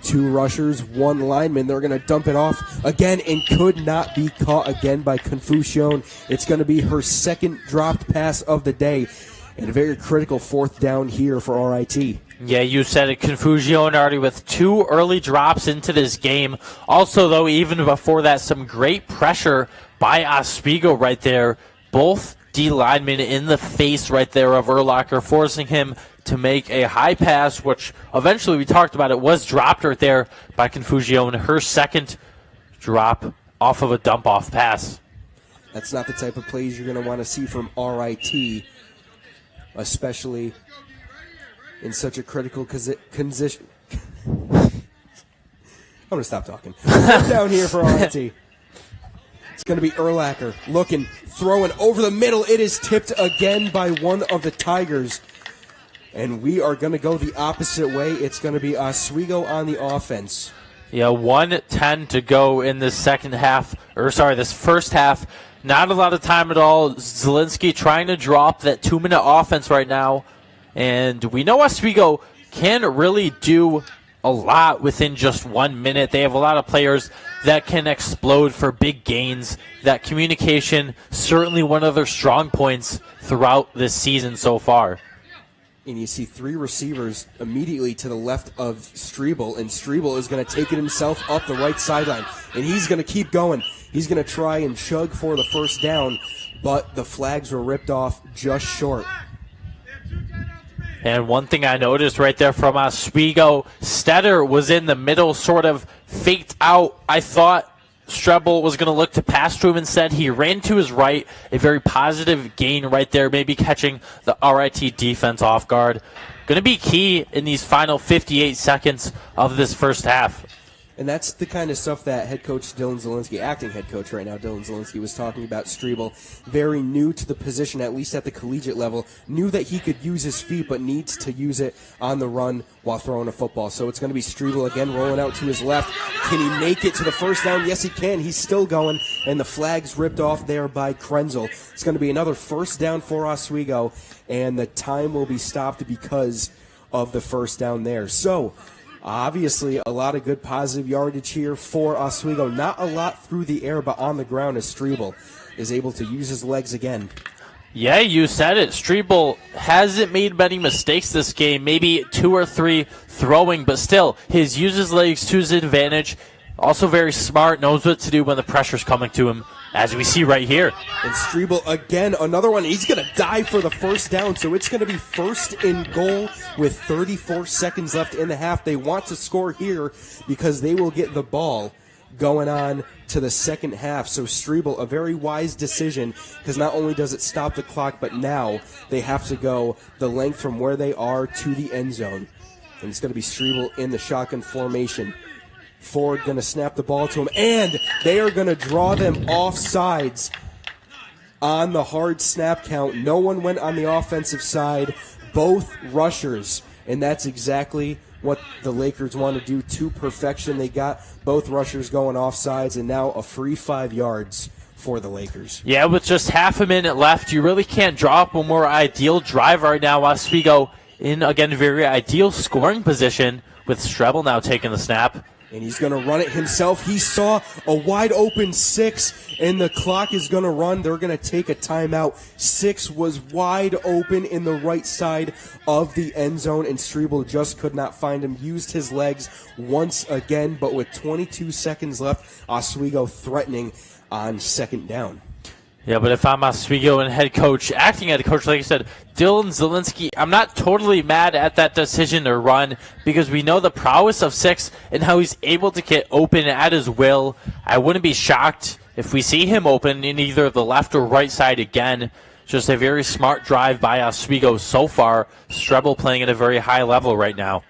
2 rushers, 1 lineman. They're going to dump it off again and could not be caught again by Confucion. It's going to be her 2nd dropped pass of the day, and a very critical 4th down here for RIT. Yeah, you said it. Confusion already with 2 early drops into this game. Also, though, even before that, some great pressure by Oswego right there. Both D linemen in the face right there of Urlacher, forcing him to make a high pass, which eventually we talked about. It was dropped right there by Confusion. Her 2nd drop off of a dump-off pass. That's not the type of plays you're going to want to see from RIT, especially in such a critical condition. I'm going to stop talking. Down here for RIT. It's going to be Urlacher looking, throwing over the middle. It is tipped again by one of the Tigers. And we are going to go the opposite way. It's going to be Oswego on the offense. Yeah, 1:10 to go in this this first half. Not a lot of time at all. Zielinski trying to drop that 2-minute offense right now. And we know Oswego can really do a lot within just 1 minute. They have a lot of players that can explode for big gains. That communication, certainly one of their strong points throughout this season so far. And you see 3 receivers immediately to the left of Strebel, and Strebel is going to take it himself up the right sideline. And he's going to keep going. He's going to try and chug for the 1st down, but the flags were ripped off just short. And one thing I noticed right there from Oswego, Stetter was in the middle, sort of faked out. I thought Strebel was going to look to pass to him instead. He ran to his right, a very positive gain right there, maybe catching the RIT defense off guard. Going to be key in these final 58 seconds of this first half. And that's the kind of stuff that head coach Dylan Zielinski, acting head coach right now, Dylan Zielinski, was talking about. Strebel, very new to the position, at least at the collegiate level, knew that he could use his feet, but needs to use it on the run while throwing a football. So it's going to be Strebel again rolling out to his left. Can he make it to the 1st down? Yes, he can. He's still going, and the flag's ripped off there by Krenzel. It's going to be another 1st down for Oswego, and the time will be stopped because of the 1st down there. So obviously, a lot of good positive yardage here for Oswego. Not a lot through the air, but on the ground as Strebel is able to use his legs again. Yeah, you said it. Strebel hasn't made many mistakes this game, maybe 2 or 3 throwing, but still, he uses legs to his advantage. Also very smart, knows what to do when the pressure's coming to him, as we see right here. And Strebel again, another one. He's going to dive for the 1st down, so it's going to be 1st and goal with 34 seconds left in the half. They want to score here because they will get the ball going on to the 2nd half. So Strebel, a very wise decision, because not only does it stop the clock, but now they have to go the length from where they are to the end zone. And it's going to be Strebel in the shotgun formation. Ford going to snap the ball to him, and they are going to draw them off sides on the hard snap count. No one went on the offensive side, both rushers, and that's exactly what the Lakers want to do to perfection. They got both rushers going off sides, and now a free 5 yards for the Lakers. Yeah, with just half a minute left, you really can't draw up a more ideal drive right now. Oswego in, again, very ideal scoring position with Strebel now taking the snap. And he's going to run it himself. He saw a wide open 6, and the clock is going to run. They're going to take a timeout. 6 was wide open in the right side of the end zone, and Strebel just could not find him. Used his legs once again, but with 22 seconds left, Oswego threatening on second down. Yeah, but if I'm Oswego and acting head coach, like you said, Dylan Zielinski, I'm not totally mad at that decision to run because we know the prowess of 6 and how he's able to get open at his will. I wouldn't be shocked if we see him open in either the left or right side again. Just a very smart drive by Oswego so far. Strebel playing at a very high level right now.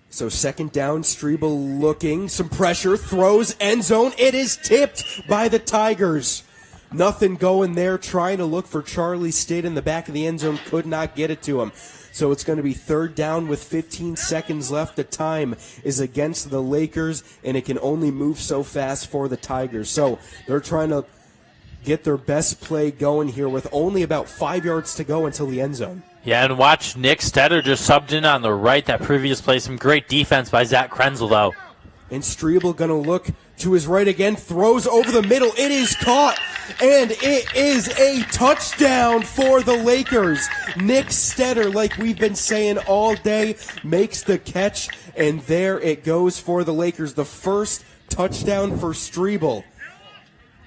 So second down, Strebel looking, some pressure, throws, end zone. It is tipped by the Tigers. Nothing going there, trying to look for Charlie. Stayed in the back of the end zone, could not get it to him. So it's going to be third down with 15 seconds left. The time is against the Lakers, and it can only move so fast for the Tigers. So they're trying to get their best play going here with only about 5 yards to go until the end zone. Yeah, and watch Nick Stetter just subbed in on the right that previous play. Some great defense by Zach Krenzel, though. And Strebel going to look to his right again, throws over the middle. It is caught, and it is a touchdown for the Lakers. Nick Stetter, like we've been saying all day, makes the catch, and there it goes for the Lakers. The first touchdown for Strebel.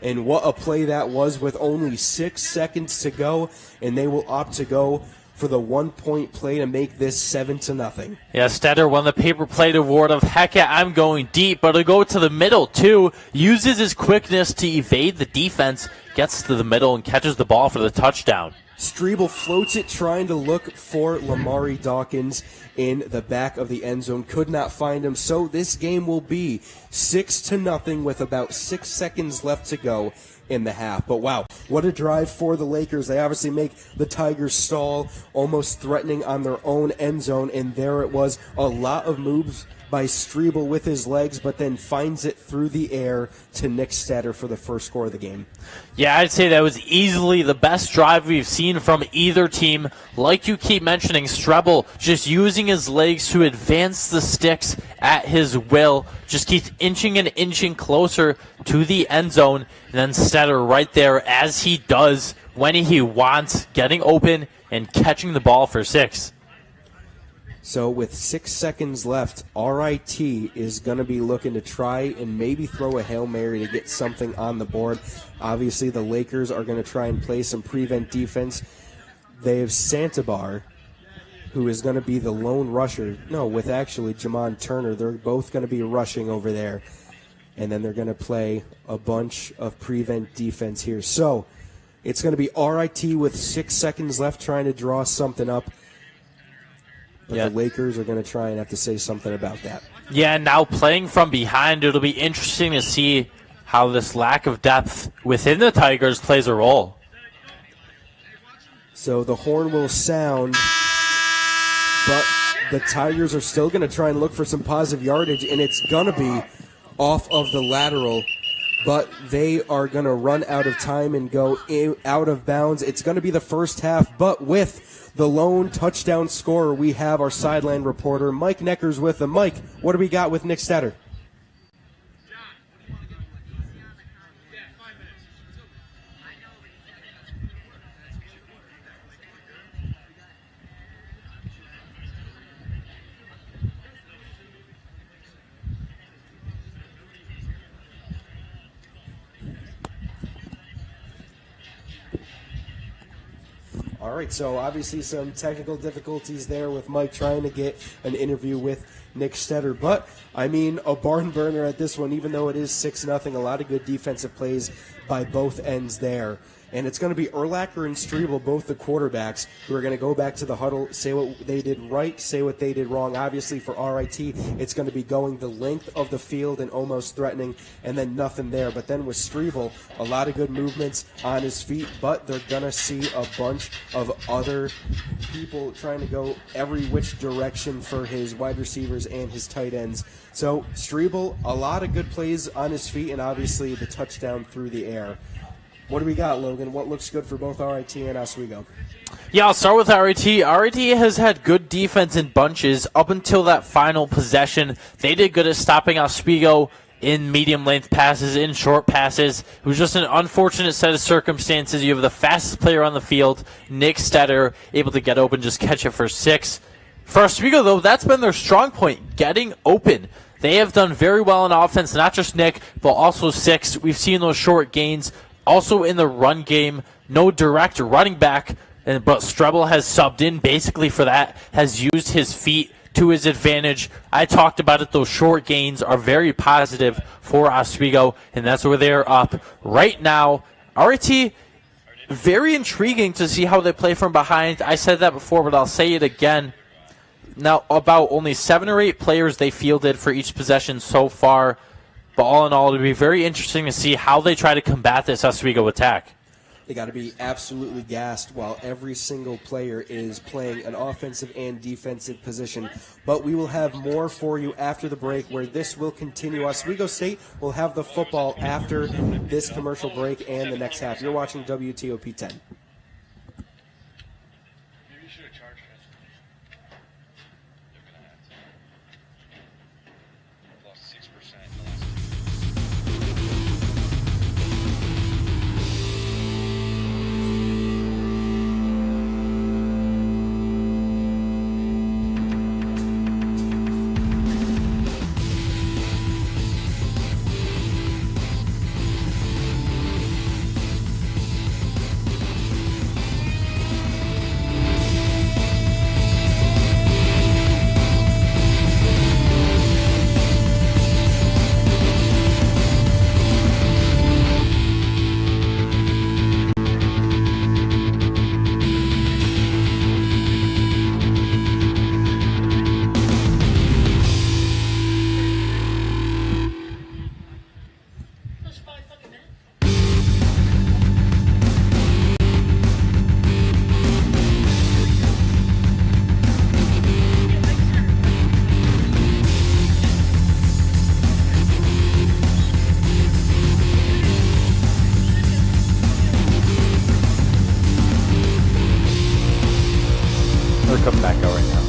And what a play that was with only 6 seconds to go, and they will opt to go for the 1-point play to make this 7-0. Yeah, Stetter won the paper plate award of heck yeah, I'm going deep, but to go to the middle too, uses his quickness to evade the defense, gets to the middle and catches the ball for the touchdown. Strebel floats it, trying to look for Lamari Dawkins in the back of the end zone. Could not find him, so this game will be 6-0 with about 6 seconds left to go in the half. But wow, what a drive for the Lakers. They obviously make the Tigers stall, almost threatening on their own end zone, and there it was. A lot of moves by Strebel with his legs, but then finds it through the air to Nick Stetter for the first score of the game. Yeah, I'd say that was easily the best drive we've seen from either team. Like you keep mentioning, Strebel just using his legs to advance the sticks at his will. Just keeps inching and inching closer to the end zone. And then Stetter right there, as he does when he wants, getting open and catching the ball for 6. So with 6 seconds left, RIT is going to be looking to try and maybe throw a Hail Mary to get something on the board. Obviously, the Lakers are going to try and play some prevent defense. They have Santabar, who is going to be the lone rusher. No, with actually Jamon Turner. They're both going to be rushing over there. And then they're going to play a bunch of prevent defense here. So it's going to be RIT with 6 seconds left trying to draw something up. But the Lakers are going to try and have to say something about that. Yeah, now playing from behind, it'll be interesting to see how this lack of depth within the Tigers plays a role. So the horn will sound, but the Tigers are still going to try and look for some positive yardage, and it's going to be off of the lateral. But they are going to run out of time and go out of bounds. It's going to be the first half, but with the lone touchdown scorer, we have our sideline reporter, Mike Neckers, with them. Mike, what do we got with Nick Stetter? All right, so obviously some technical difficulties there with Mike trying to get an interview with Nick Stetter. But, I mean, a barn burner at this one, even though it is 6-0. A lot of good defensive plays by both ends there. And it's going to be Urlacher and Strebel, both the quarterbacks, who are going to go back to the huddle, say what they did right, say what they did wrong. Obviously, for RIT, it's going to be going the length of the field and almost threatening, and then nothing there. But then with Strebel, a lot of good movements on his feet, but they're going to see a bunch of other people trying to go every which direction for his wide receivers and his tight ends. So Strebel, a lot of good plays on his feet, and obviously the touchdown through the air. What do we got, Logan? What looks good for both RIT and Oswego? Yeah, I'll start with RIT. RIT has had good defense in bunches up until that final possession. They did good at stopping Oswego in medium-length passes, in short passes. It was just an unfortunate set of circumstances. You have the fastest player on the field, Nick Stetter, able to get open, just catch it for 6. For Oswego, though, that's been their strong point, getting open. They have done very well on offense, not just Nick, but also 6. We've seen those short gains. Also in the run game, no direct running back, but Strebel has subbed in basically for that, has used his feet to his advantage. I talked about it. Those short gains are very positive for Oswego, and that's where they're up right now. RIT, very intriguing to see how they play from behind. I said that before, but I'll say it again. Now, about only 7 or 8 players they fielded for each possession so far. But all in all, it'll be very interesting to see how they try to combat this Oswego attack. They got to be absolutely gassed while every single player is playing an offensive and defensive position. But we will have more for you after the break, where this will continue. Oswego State will have the football after this commercial break and the next half. You're watching WTOP 10. They're coming back out right now.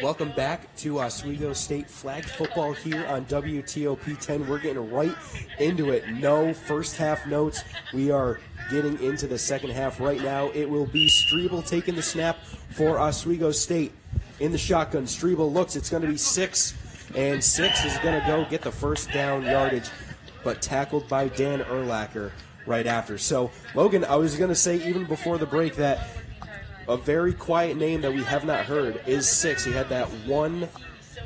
Welcome back to Oswego State flag football here on WTOP 10. We're getting right into it. No first half notes. We are getting into the second half right now. It will be Strebel taking the snap for Oswego State in the shotgun. Strebel looks. It's going to be 6, and 6 is going to go get the first down yardage, but tackled by Dan Urlacher right after. So, Logan, I was going to say even before the break that a very quiet name that we have not heard is 6. He had that one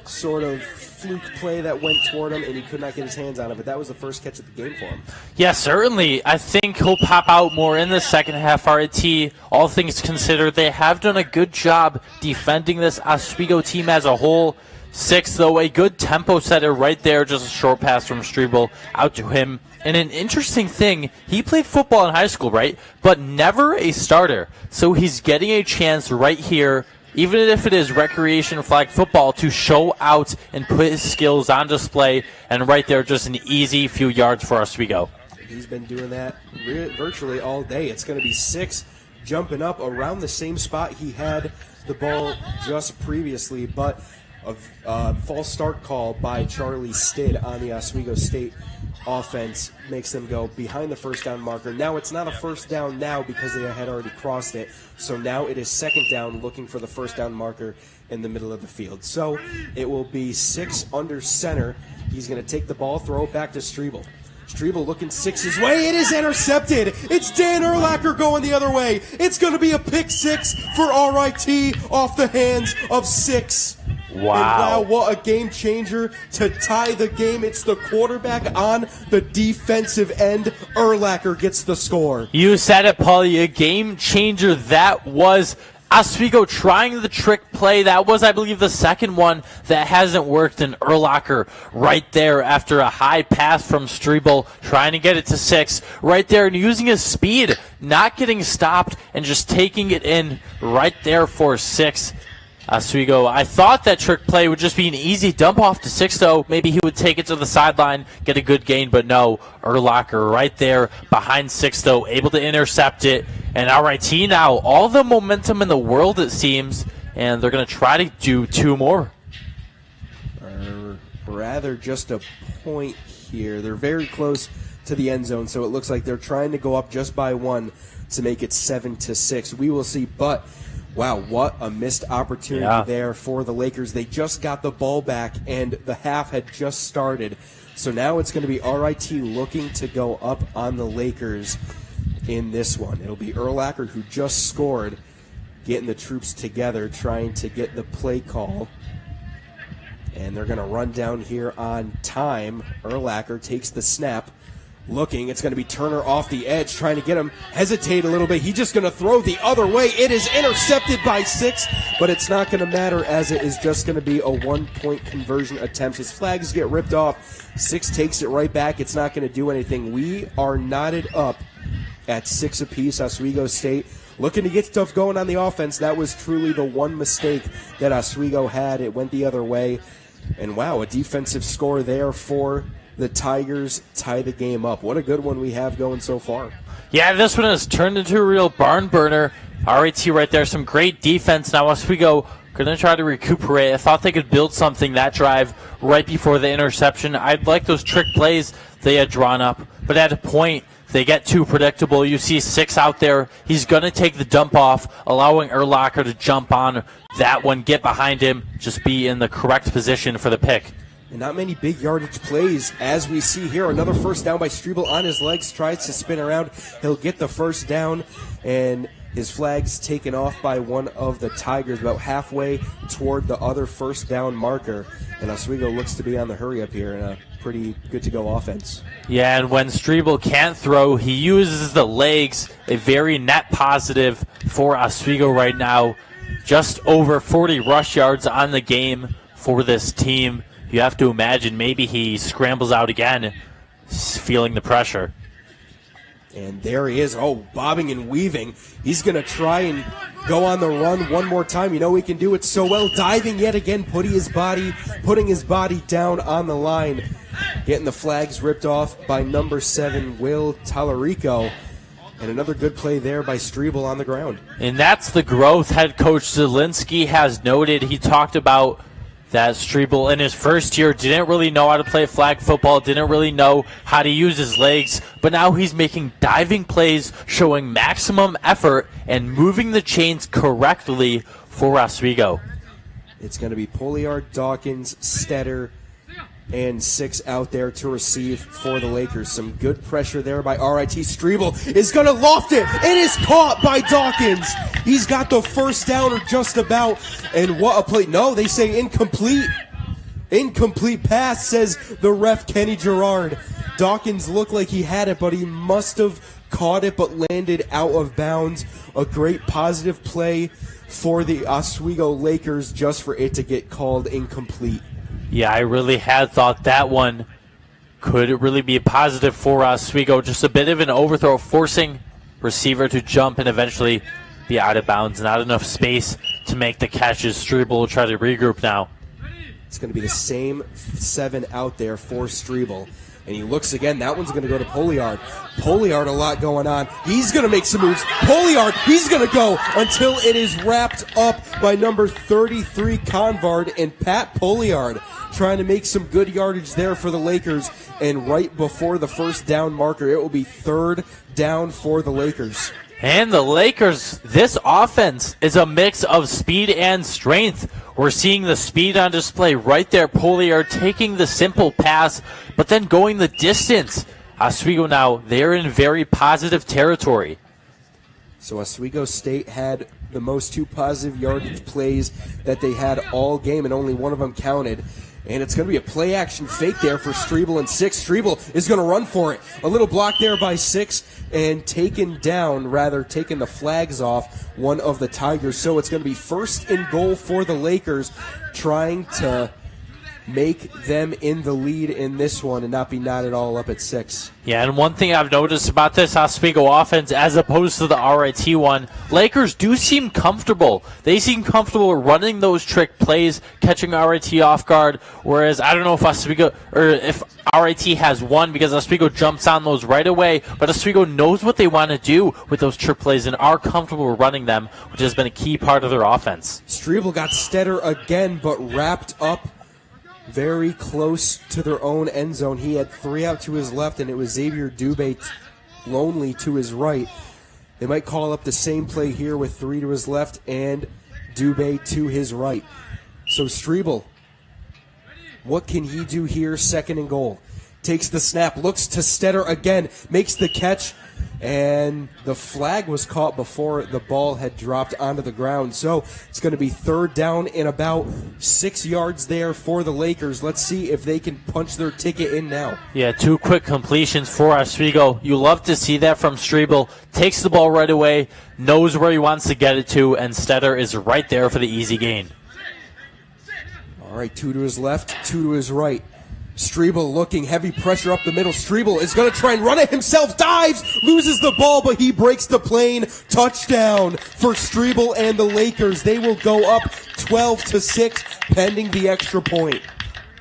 sort of fluke play that went toward him, and he could not get his hands on it, but that was the first catch of the game for him. Yeah, certainly. I think he'll pop out more in the second half. RIT, all things considered, they have done a good job defending this Oswego team as a whole. 6, though, a good tempo setter right there, just a short pass from Strebel out to him. And an interesting thing, he played football in high school, right? But never a starter. So he's getting a chance right here, even if it is recreation flag football, to show out and put his skills on display. And right there, just an easy few yards for Oswego. He's been doing that virtually all day. It's going to be 6 jumping up around the same spot he had the ball just previously, but a false start call by Charlie Stid on the Oswego State offense makes them go behind the first down marker. Now it's not a first down now because they had already crossed it. So now it is second down, looking for the first down marker in the middle of the field. So it will be 6 under center. He's going to take the ball, throw it back to Strebel. Strebel looking 6's way. It is intercepted. It's Dan Urlacher going the other way. It's going to be a pick 6 for RIT off the hands of 6. Wow. And wow, what a game changer to tie the game. It's the quarterback on the defensive end. Urlacher gets the score. You said it, Paulie, a game changer. That was Oswego trying the trick play. That was, I believe, the second one that hasn't worked. And Urlacher right there after a high pass from Strebel, trying to get it to 6. Right there and using his speed, not getting stopped, and just taking it in right there for 6. Oswego, I thought that trick play would just be an easy dump off to 6, though. Maybe he would take it to the sideline, get a good gain, but no. Urlacher right there behind 6, though, able to intercept it. And RIT now, all the momentum in the world, it seems, and they're going to try to do 2 more. Or rather just a point here. They're very close to the end zone, so it looks like they're trying to go up just by 1 to make it 7-6. We will see, but wow, what a missed opportunity there for the Lakers. They just got the ball back, and the half had just started. So now it's going to be RIT looking to go up on the Lakers in this one. It'll be Urlacher, who just scored, getting the troops together, trying to get the play call. And they're going to run down here on time. Urlacher takes the snap. Looking, it's going to be Turner off the edge, trying to get him hesitate a little bit. He's just going to throw the other way. It is intercepted by 6, but it's not going to matter as it is just going to be a 1-point conversion attempt. His flags get ripped off. 6 takes it right back. It's not going to do anything. We are knotted up at 6 apiece. Oswego State looking to get stuff going on the offense. That was truly the one mistake that Oswego had. It went the other way. And wow, a defensive score there for the Tigers, tie the game up. What a good one we have going so far. Yeah, this one has turned into a real barn burner. RIT right there, some great defense. Now Oswego going to try to recuperate. I thought they could build something that drive right before the interception. I'd like those trick plays they had drawn up, but at a point, they get too predictable. You see 6 out there. He's going to take the dump off, allowing Urlacher to jump on that one, get behind him, just be in the correct position for the pick. And not many big yardage plays as we see here. Another first down by Strebel on his legs, tries to spin around. He'll get the first down, and his flag's taken off by one of the Tigers about halfway toward the other first down marker. And Oswego looks to be on the hurry up here in a pretty good-to-go offense. Yeah, and when Strebel can't throw, he uses the legs, a very net positive for Oswego right now. Just over 40 rush yards on the game for this team. You have to imagine maybe he scrambles out again, feeling the pressure. And there he is, bobbing and weaving. He's going to try and go on the run one more time. You know he can do it so well. Diving yet again, putting his body down on the line. Getting the flags ripped off by number 7, Will Tallarico. And another good play there by Strebel on the ground. And that's the growth head coach Zielinski has noted. He talked about that Strebel in his first year didn't really know how to play flag football, didn't really know how to use his legs, but now he's making diving plays, showing maximum effort, and moving the chains correctly for Oswego. It's going to be Poliard, Dawkins, Stetter, and 6 out there to receive for the Lakers. Some good pressure there by RIT. Strebel is going to loft it. It is caught by Dawkins. He's got the first down or just about. And what a play. No, they say incomplete. Incomplete pass, says the ref, Kenny Gerard. Dawkins looked like he had it, but he must have caught it but landed out of bounds. A great positive play for the Oswego Lakers just for it to get called incomplete. Yeah, I really had thought that one could really be a positive for Oswego. Just a bit of an overthrow, forcing receiver to jump and eventually be out of bounds. Not enough space to make the catches. Strebel will try to regroup now. It's going to be the same 7 out there for Strebel. And he looks again. That one's going to go to Poliard. Poliard, a lot going on. He's going to make some moves. Poliard, he's going to go until it is wrapped up by number 33, Convard, and Pat Poliard trying to make some good yardage there for the Lakers. And right before the first down marker, it will be 3rd down for the Lakers. And the Lakers, this offense is a mix of speed and strength. We're seeing the speed on display right there. Poliard taking the simple pass, but then going the distance. Oswego now, they're in very positive territory. So Oswego State had the most 2 positive yardage plays that they had all game, and only one of them counted. And it's going to be a play-action fake there for Strebel and 6. Strebel is going to run for it. A little block there by 6 and taken the flags off one of the Tigers. So it's going to be 1st and goal for the Lakers, trying to make them in the lead in this one and not be knotted all up at 6. Yeah, and one thing I've noticed about this Oswego offense as opposed to the RIT one, Lakers do seem comfortable. They seem comfortable running those trick plays, catching RIT off guard, whereas I don't know if Oswego or if RIT has won because Oswego jumps on those right away, but Oswego knows what they want to do with those trick plays and are comfortable running them, which has been a key part of their offense. Strebel got Stetter again, but wrapped up very close to their own end zone. He had 3 out to his left, and it was Xavier Dubé lonely to his right. They might call up the same play here with 3 to his left and Dubé to his right. So Strebel, what can he do here? 2nd and goal. Takes the snap, looks to Stetter again, makes the catch, and the flag was caught before the ball had dropped onto the ground. So it's going to be 3rd down and about 6 yards there for the Lakers. Let's see if they can punch their ticket in now. Yeah, 2 quick completions for Oswego. You love to see that from Strebel. Takes the ball right away, knows where he wants to get it to, and Stetter is right there for the easy gain. All right, 2 to his left, 2 to his right. Strebel looking, heavy pressure up the middle. Strebel is going to try and run it himself, dives, loses the ball, but he breaks the plane. Touchdown for Strebel and the Lakers. They will go up 12-6, pending the extra point.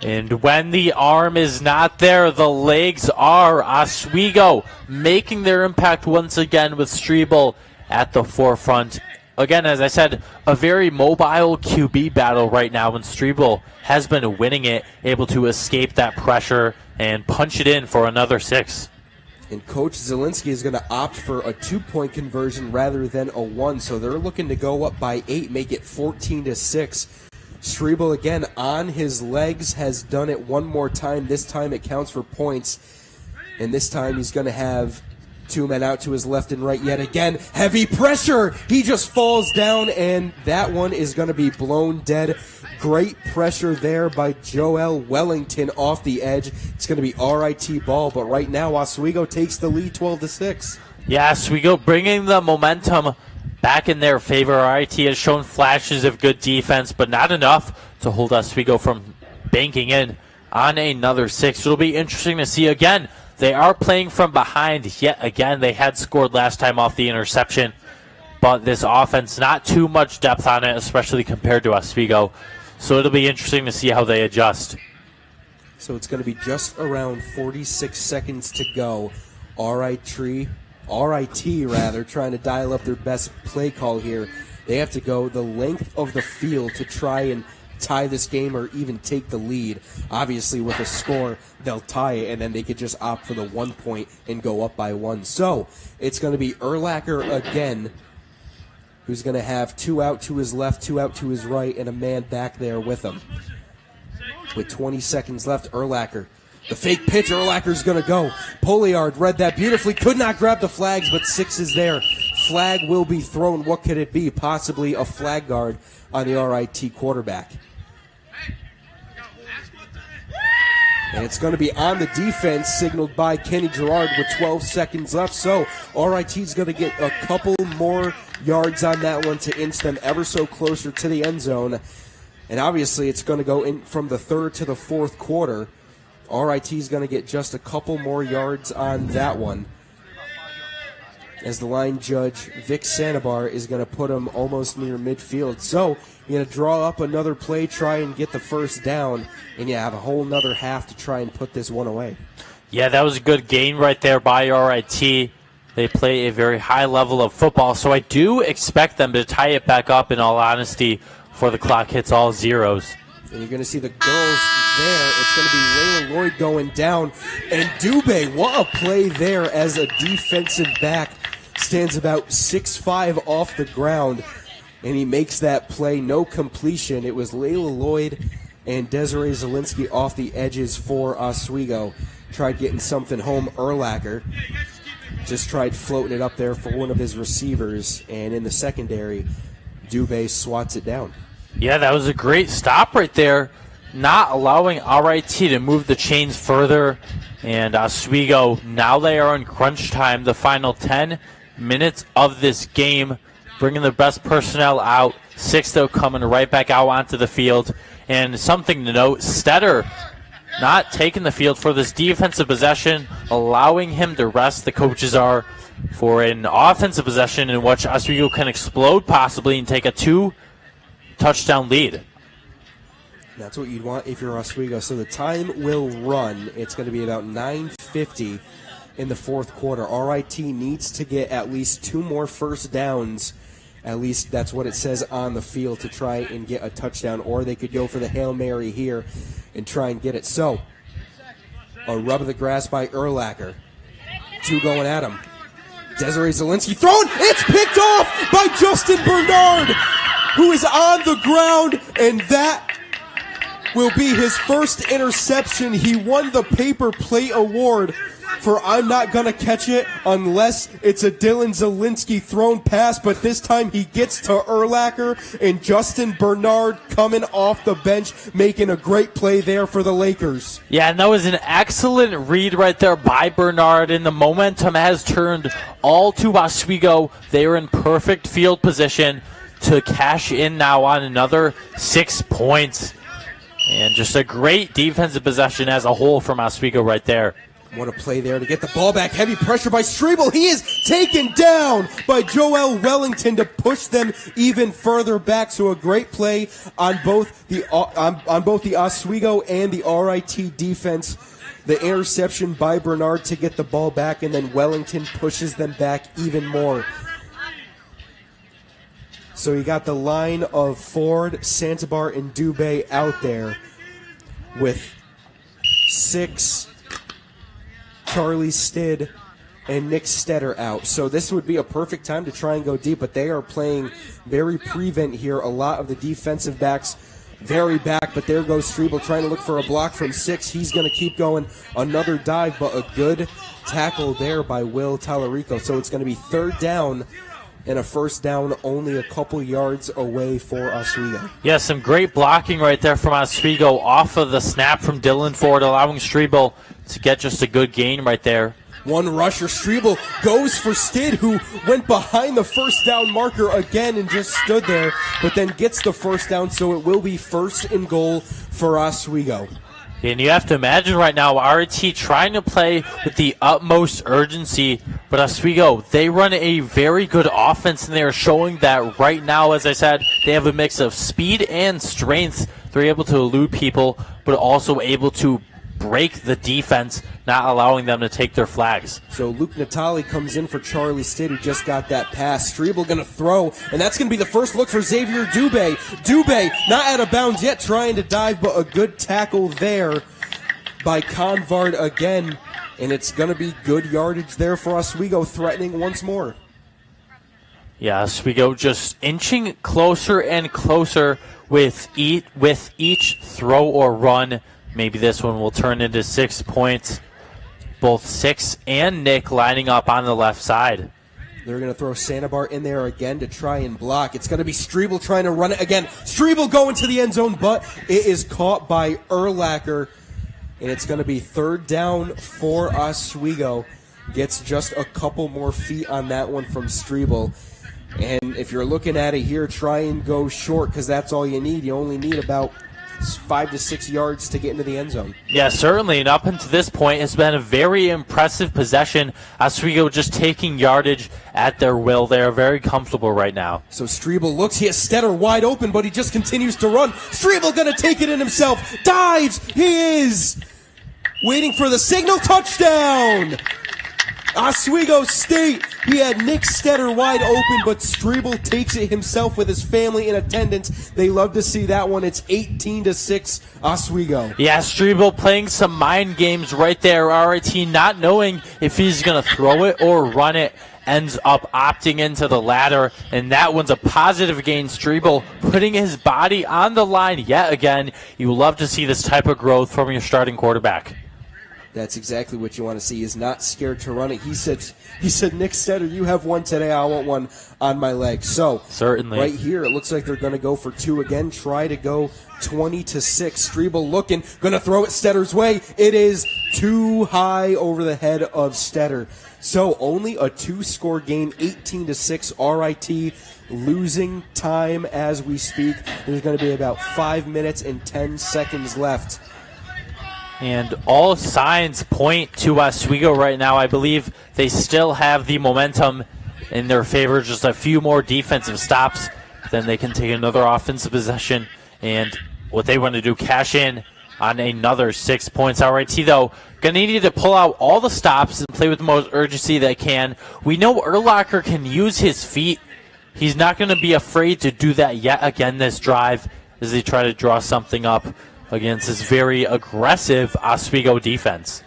And when the arm is not there, the legs are. Oswego making their impact once again with Strebel at the forefront. Again, as I said, a very mobile QB battle right now, and Strebel has been winning it, able to escape that pressure and punch it in for another 6. And Coach Zielinski is going to opt for a 2-point conversion rather than a 1, so they're looking to go up by 8, make it 14-6. Strebel, again, on his legs, has done it one more time. This time it counts for points, and this time he's going to have 2 men out to his left and right yet again. Heavy pressure. He just falls down, and that one is going to be blown dead. Great pressure there by Joel Wellington off the edge. It's going to be RIT ball, but right now Oswego takes the lead 12-6. Yeah, Oswego bringing the momentum back in their favor. RIT has shown flashes of good defense, but not enough to hold Oswego from banking in on another 6. It'll be interesting to see again. They are playing from behind yet again. They had scored last time off the interception, but this offense, not too much depth on it, especially compared to Oswego. So it'll be interesting to see how they adjust. So it's going to be just around 46 seconds to go. RIT RIT rather, trying to dial up their best play call here. They have to go the length of the field to try and tie this game or even take the lead. Obviously, with a score, they'll tie it, and then they could just opt for the 1 point and go up by 1. So it's going to be Urlacher again, who's going to have 2 out to his left, 2 out to his right, and a man back there with him. With 20 seconds left, Urlacher. The fake pitch, Urlacher's going to go. Poliard read that beautifully, could not grab the flags, but 6 is there. Flag will be thrown. What could it be? Possibly a flag guard on the RIT quarterback. And it's going to be on the defense, signaled by Kenny Gerard with 12 seconds left. So RIT's going to get a couple more yards on that one to inch them ever so closer to the end zone. And obviously it's going to go in from the third to the fourth quarter. RIT's going to get just a couple more yards on that one, as the line judge, Vic Santabar, is going to put him almost near midfield. So you're going to draw up another play, try and get the first down, and you have a whole nother half to try and put this one away. Yeah, that was a good gain right there by RIT. They play a very high level of football, so I do expect them to tie it back up, in all honesty, before the clock hits all zeros. And you're going to see the girls there. It's going to be Layla Lloyd going down. And Dubé, what a play there as a defensive back. Stands about 6'5" off the ground, and he makes that play. No completion. It was Layla Lloyd and Desiree Zielinski off the edges for Oswego. Tried getting something home. Urlacher just tried floating it up there for one of his receivers, and in the secondary, Dubé swats it down. Yeah, that was a great stop right there, not allowing RIT to move the chains further. And Oswego, now they are in crunch time, the final 10 minutes of this game, bringing the best personnel out. Sixto coming right back out onto the field. And something to note, Stetter not taking the field for this defensive possession, allowing him to rest. The coaches are for an offensive possession in which Oswego can explode possibly and take a 2-touchdown lead. That's what you'd want if you're Oswego. So the time will run. It's going to be about 9:50 in the fourth quarter. RIT needs to get at least 2 more first downs. At least that's what it says on the field, to try and get a touchdown. Or they could go for the Hail Mary here and try and get it. So a rub of the grass by Urlacher. 2 going at him. Desiree Zielinski thrown. It's picked off by Justin Bernard, who is on the ground, and that will be his first interception. He won the paper plate award for I'm not going to catch it unless it's a Dylan Zielinski thrown pass, but this time he gets to Urlacher, and Justin Bernard coming off the bench making a great play there for the Lakers. Yeah, and that was an excellent read right there by Bernard, and the momentum has turned all to Oswego. They are in perfect field position to cash in now on another 6 points. And just a great defensive possession as a whole from Oswego right there. What a play there to get the ball back. Heavy pressure by Strebel. He is taken down by Joel Wellington to push them even further back. So a great play on both the Oswego and the RIT defense. The interception by Bernard to get the ball back, and then Wellington pushes them back even more. So you got the line of Ford, Santabar, and Dubé out there with 6, Charlie Stid, and Nick Stetter out. So this would be a perfect time to try and go deep, but they are playing very prevent here. A lot of the defensive backs very back, but there goes Strebel trying to look for a block from 6. He's going to keep going. Another dive, but a good tackle there by Will Tallarico. So it's going to be 3rd down and a first down only a couple yards away for Oswego. Yeah, some great blocking right there from Oswego off of the snap from Dylan Ford, allowing Strebel to get just a good gain right there. One rusher, Strebel goes for Stid, who went behind the first down marker again and just stood there, but then gets the first down, so it will be 1st and goal for Oswego. And you have to imagine right now, RIT trying to play with the utmost urgency, but Oswego, they run a very good offense, and they are showing that right now. As I said, they have a mix of speed and strength. They're able to elude people, but also able to break the defense, not allowing them to take their flags. So Luke Natali comes in for Charlie Stitt, who just got that pass. Strebel going to throw, and that's going to be the first look for Xavier Dubé. Dubé not out of bounds yet, trying to dive, but a good tackle there by Convard again. And it's going to be good yardage there for Oswego, threatening once more. Yeah, Oswego just inching closer and closer with each throw or run. Maybe this one will turn into 6 points. Both Six and Nick lining up on the left side. They're going to throw Santabar in there again to try and block. It's going to be Strebel trying to run it again. Strebel going to the end zone, but it is caught by Urlacher. And it's going to be third down for Oswego. Gets just a couple more feet on that one from Strebel. And if you're looking at it here, try and go short because that's all you need. You only need about 5 to 6 yards to get into the end zone. Yeah, certainly. And up until this point, it's been a very impressive possession. Oswego just taking yardage at their will. They are very comfortable right now. So Strebel looks. He has Stetter wide open, but he just continues to run. Strebel going to take it in himself. Dives. He is waiting for the signal. Touchdown! Oswego State. He had Nick Stetter wide open, but Strebel takes it himself with his family in attendance. They love to see that one. It's 18-6 Oswego. Yeah, Strebel playing some mind games right there. RIT not knowing if he's going to throw it or run it. Ends up opting into the latter, and that one's a positive gain. Strebel putting his body on the line yet again. You love to see this type of growth from your starting quarterback. That's exactly what you want to see. He's not scared to run it. He said, Nick Stetter, you have one today. I want one on my leg. So certainly right here, it looks like they're going to go for two again. Try to go 20-6. Strebel looking, going to throw it Stetter's way. It is too high over the head of Stetter. So only a 2-score game, 18-6. RIT losing time as we speak. There's going to be about 5 minutes and 10 seconds left. And all signs point to Oswego right now. I believe they still have the momentum in their favor. Just a few more defensive stops, then they can take another offensive possession. And what they want to do, cash in on another 6 points. RIT, though, going to need to pull out all the stops and play with the most urgency they can. We know Urlacher can use his feet. He's not going to be afraid to do that yet again this drive as they try to draw something up against this very aggressive Oswego defense.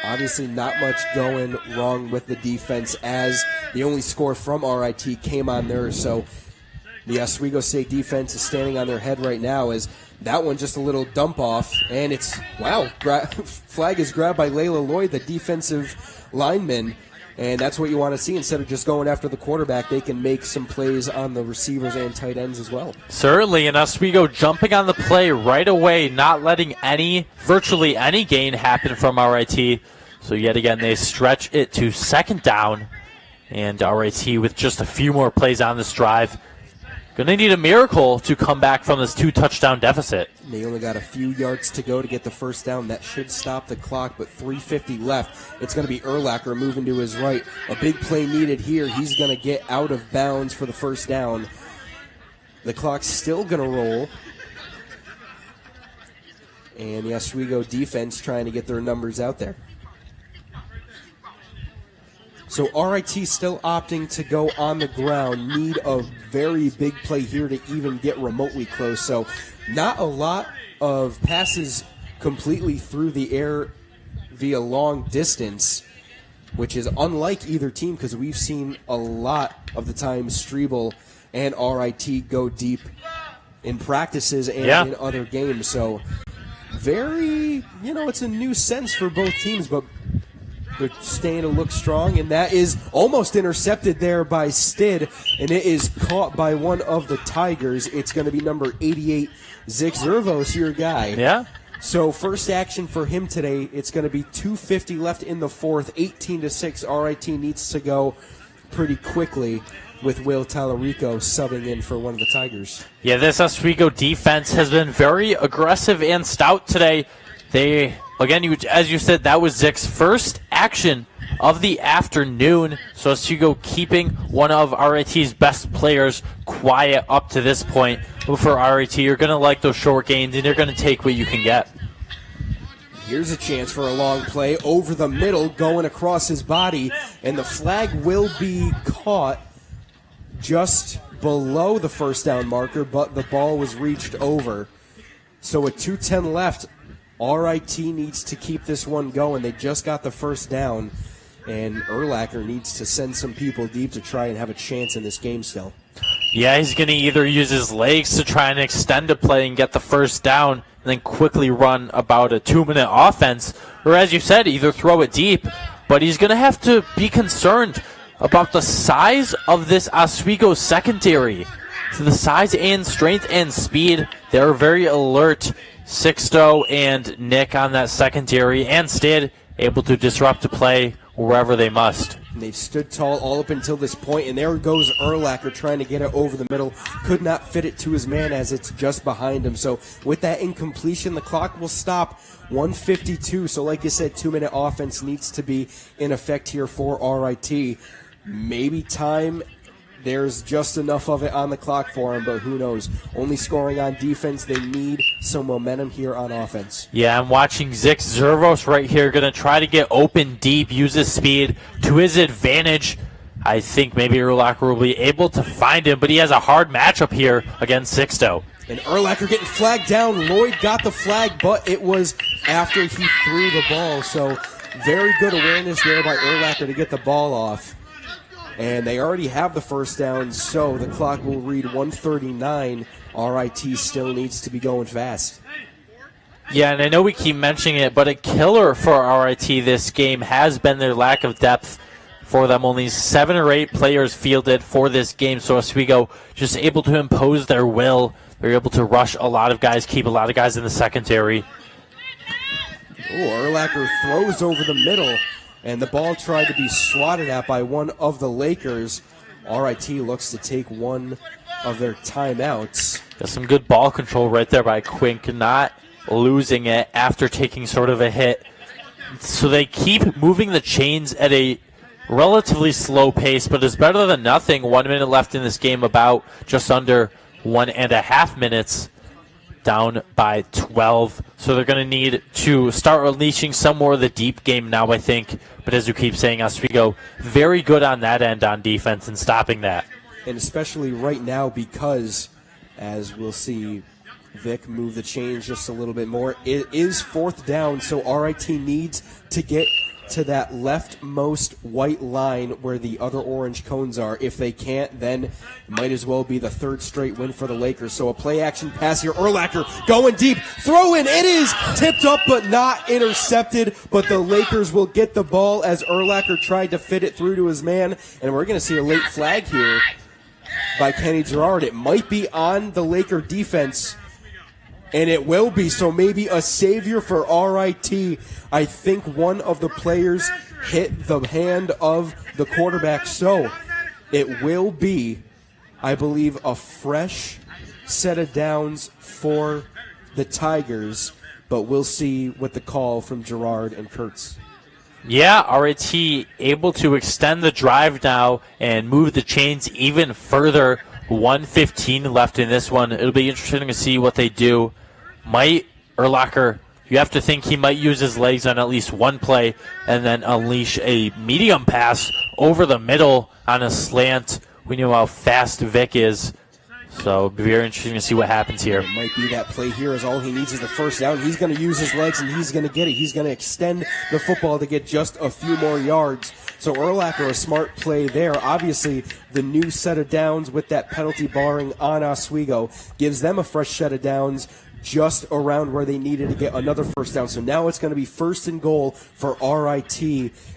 Obviously not much going wrong with the defense as the only score from RIT came on there. So the Oswego State defense is standing on their head right now as that one just a little dump off. And it's, wow, flag is grabbed by Layla Lloyd, the defensive lineman. And that's what you want to see. Instead of just going after the quarterback, they can make some plays on the receivers and tight ends as well. Certainly, and Oswego jumping on the play right away, not letting virtually any gain happen from RIT. So yet again, they stretch it to second down. And RIT with just a few more plays on this drive. Going to need a miracle to come back from this 2-touchdown deficit. They only got a few yards to go to get the first down. That should stop the clock, but 3:50 left. It's going to be Urlacher moving to his right. A big play needed here. He's going to get out of bounds for the first down. The clock's still going to roll. And the Oswego defense trying to get their numbers out there. So RIT still opting to go on the ground. Need a very big play here to even get remotely close. So not a lot of passes completely through the air via long distance, which is unlike either team because we've seen a lot of the time Strebel and RIT go deep in practices and in other games. So very, it's a new sense for both teams, but they're staying to look strong, and that is almost intercepted there by Stid, and it is caught by one of the Tigers. It's going to be number 88, Zix Zervos, your guy. Yeah. So first action for him today, it's going to be 2:50 left in the fourth, 18-6. RIT needs to go pretty quickly with Will Tallarico subbing in for one of the Tigers. Yeah, this Oswego defense has been very aggressive and stout today. Again, as you said, that was Zick's first action of the afternoon. So Oswego keeping one of RIT's best players quiet up to this point. But for RIT, you're going to like those short gains, and you're going to take what you can get. Here's a chance for a long play over the middle, going across his body, and the flag will be caught just below the first down marker, but the ball was reached over. So with 2:10 left, RIT needs to keep this one going. They just got the first down, and Urlacher needs to send some people deep to try and have a chance in this game still. Yeah, he's going to either use his legs to try and extend a play and get the first down and then quickly run about a 2-minute offense, or as you said, either throw it deep. But he's going to have to be concerned about the size of this Oswego secondary. So the size and strength and speed, they're very alert. Sixto and Nick on that secondary, and Stid able to disrupt the play wherever they must. And they've stood tall all up until this point, and there goes Urlacher trying to get it over the middle. Could not fit it to his man as it's just behind him. So with that incompletion, the clock will stop. 1:52. So like you said, 2-minute offense needs to be in effect here for RIT. Maybe time. There's just enough of it on the clock for him, but who knows? Only scoring on defense. They need some momentum here on offense. Yeah, I'm watching Zik Zervos right here. Going to try to get open deep, use his speed to his advantage. I think maybe Urlacher will be able to find him, but he has a hard matchup here against Sixto. And Urlacher getting flagged down. Lloyd got the flag, but it was after he threw the ball. So very good awareness there by Urlacher to get the ball off. And they already have the first down, so the clock will read 1:39. RIT still needs to be going fast. Yeah, and I know we keep mentioning it, but a killer for RIT this game has been their lack of depth for them. Only 7 or 8 players fielded for this game, so Oswego just able to impose their will. They're able to rush a lot of guys, keep a lot of guys in the secondary. Urlacher throws over the middle, and the ball tried to be swatted at by one of the Lakers. RIT looks to take one of their timeouts. Got some good ball control right there by Quink, not losing it after taking sort of a hit. So they keep moving the chains at a relatively slow pace, but it's better than nothing. 1 minute left in this game, about just under 1.5 minutes. Down by 12. So they're going to need to start unleashing some more of the deep game now, I think. But as you keep saying, Oswego, very good on that end on defense and stopping that. And especially right now because, as we'll see Vic move the chains just a little bit more, it is 4th down, so RIT needs to get to that leftmost white line where the other orange cones are. If they can't, then it might as well be the 3rd straight win for the Lakers. So a play-action pass here. Urlacher going deep. Throw in. It is tipped up but not intercepted. But the Lakers will get the ball as Urlacher tried to fit it through to his man. And we're going to see a late flag here by Kenny Gerard. It might be on the Laker defense. And it will be, so maybe a savior for RIT. I think one of the players hit the hand of the quarterback, so it will be, I believe, a fresh set of downs for the Tigers, but we'll see what the call from Gerard and Kurtz. Yeah, RIT able to extend the drive now and move the chains even further. 1:15 left in this one. It'll be interesting to see what they do. Might Urlacher, you have to think he might use his legs on at least one play and then unleash a medium pass over the middle on a slant. We know how fast Vic is, so it'll be very interesting to see what happens here. It might be that play here is all he needs is the first down. He's going to use his legs, and he's going to get it. He's going to extend the football to get just a few more yards. So Urlacher, a smart play there. Obviously, the new set of downs with that penalty barring on Oswego gives them a fresh set of downs just around where they needed to get another first down. So now it's going to be 1st and goal for RIT,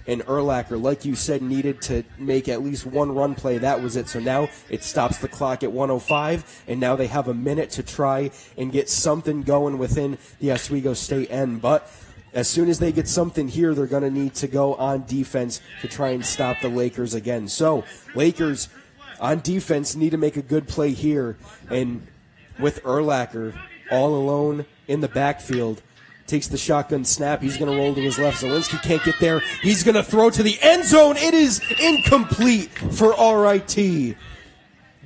and Urlacher, like you said, needed to make at least one run play. That was it. So now it stops the clock at 1:05, and now they have a minute to try and get something going within the Oswego State end. But as soon as they get something here, they're going to need to go on defense to try and stop the Lakers again. So Lakers on defense need to make a good play here, and with Urlacher all alone in the backfield, takes the shotgun snap. He's going to roll to his left. Zielinski can't get there. He's going to throw to the end zone. It is incomplete for RIT.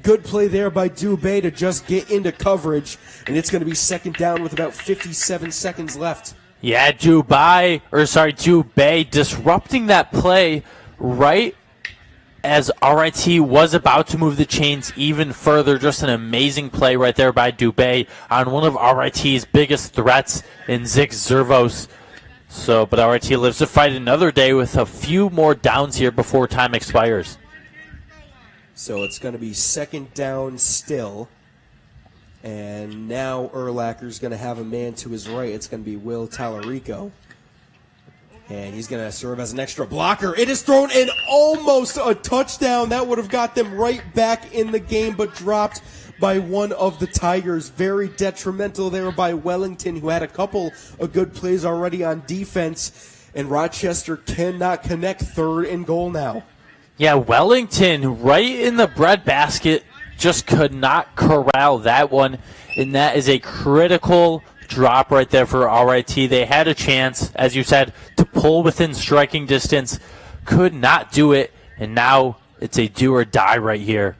Good play there by Dubé to just get into coverage, and it's going to be 2nd down with about 57 seconds left. Yeah, Dubay disrupting that play right as RIT was about to move the chains even further. Just an amazing play right there by Dubay on one of RIT's biggest threats in Zix Zervos. But RIT lives to fight another day with a few more downs here before time expires. So it's going to be second down still. And now Urlacher's going to have a man to his right. It's going to be Will Tallarico. And he's going to serve as an extra blocker. It is thrown in almost a touchdown. That would have got them right back in the game, but dropped by one of the Tigers. Very detrimental there by Wellington, who had a couple of good plays already on defense. And Rochester cannot connect. 3rd and goal now. Yeah, Wellington right in the breadbasket. Just could not corral that one, and that is a critical drop right there for RIT. They had a chance, as you said, to pull within striking distance, could not do it, and now it's a do or die right here.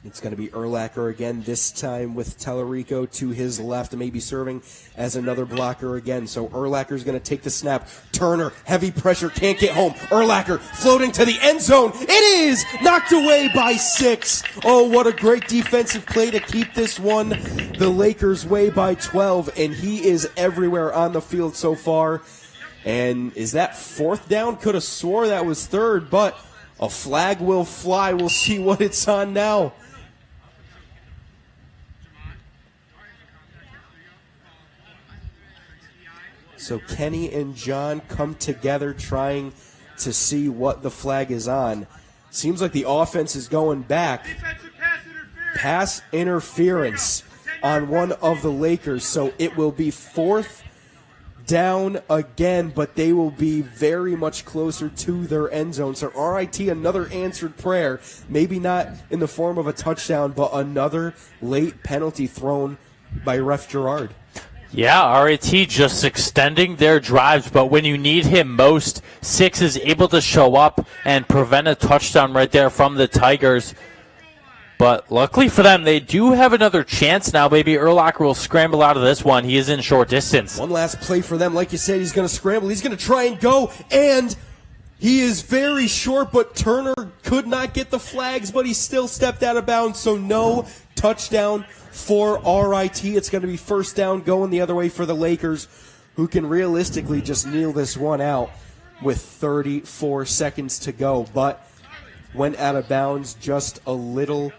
It's going to be Urlacher again, this time with Tallarico to his left, maybe serving as another blocker again. So Urlacher's going to take the snap. Turner, heavy pressure, can't get home. Urlacher floating to the end zone. It is knocked away by 6. Oh, what a great defensive play to keep this one the Lakers' way by 12. And he is everywhere on the field so far. And is that 4th down? Could have swore that was 3rd, but a flag will fly. We'll see what it's on now. So Kenny and John come together trying to see what the flag is on. Seems like the offense is going back. Pass interference on one of the Lakers. So it will be 4th down again, but they will be very much closer to their end zone. So RIT, another answered prayer. Maybe not in the form of a touchdown, but another late penalty thrown by Ref Gerard. Yeah, RIT just extending their drives, but when you need him most, 6 is able to show up and prevent a touchdown right there from the Tigers. But luckily for them, they do have another chance now. Maybe Urlacher will scramble out of this one. He is in short distance. One last play for them. Like you said, he's going to scramble. He's going to try and go, and he is very short, but Turner could not get the flags, but he still stepped out of bounds, so no touchdown for RIT. It's going to be 1st down going the other way for the Lakers, who can realistically just kneel this one out with 34 seconds to go, but went out of bounds just a little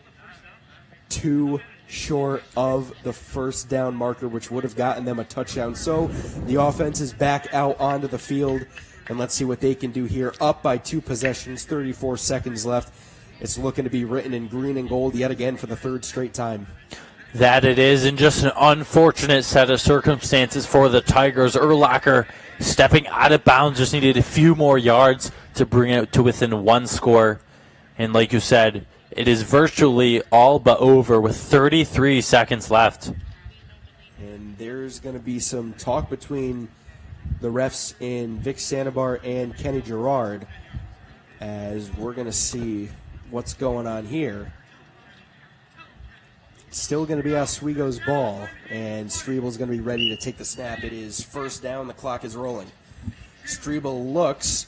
too short of the 1st down marker, which would have gotten them a touchdown. So the offense is back out onto the field, and let's see what they can do here. Up by 2 possessions, 34 seconds left. It's looking to be written in green and gold yet again for the 3rd straight time. That it is, and just an unfortunate set of circumstances for the Tigers. Urlacher stepping out of bounds, just needed a few more yards to bring it to within 1 score. And like you said, it is virtually all but over with 33 seconds left. And there's going to be some talk between the refs in Vic Santabar and Kenny Gerard, as we're going to see what's going on here. Still going to be Oswego's ball, and Strebel's going to be ready to take the snap. It is 1st down. The clock is rolling. Strebel looks.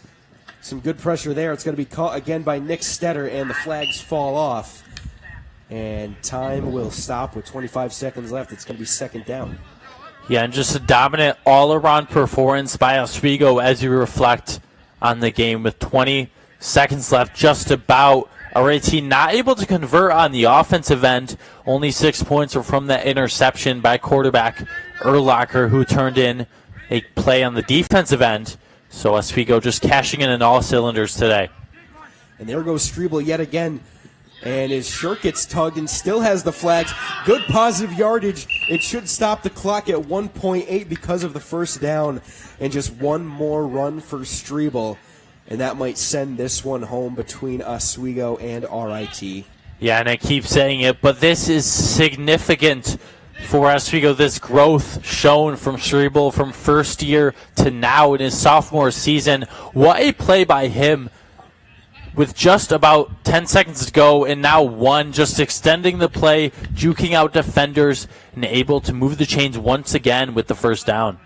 Some good pressure there. It's going to be caught again by Nick Stetter, and the flags fall off. And time will stop with 25 seconds left. It's going to be 2nd down. Yeah, and just a dominant all-around performance by Oswego as you reflect on the game with 20 seconds left, just about. RIT not able to convert on the offensive end. Only 6 points are from that interception by quarterback Urlacher, who turned in a play on the defensive end. So Oswego just cashing in all cylinders today. And there goes Strebel yet again. And his shirt gets tugged and still has the flags. Good positive yardage. It should stop the clock at 1.8 because of the 1st down. And just one more run for Strebel. And that might send this one home between Oswego and RIT. Yeah, and I keep saying it, but this is significant for Oswego. This growth shown from Strebel from 1st year to now in his sophomore season. What a play by him with just about 10 seconds to go, and now 1, just extending the play, juking out defenders, and able to move the chains once again with the 1st down.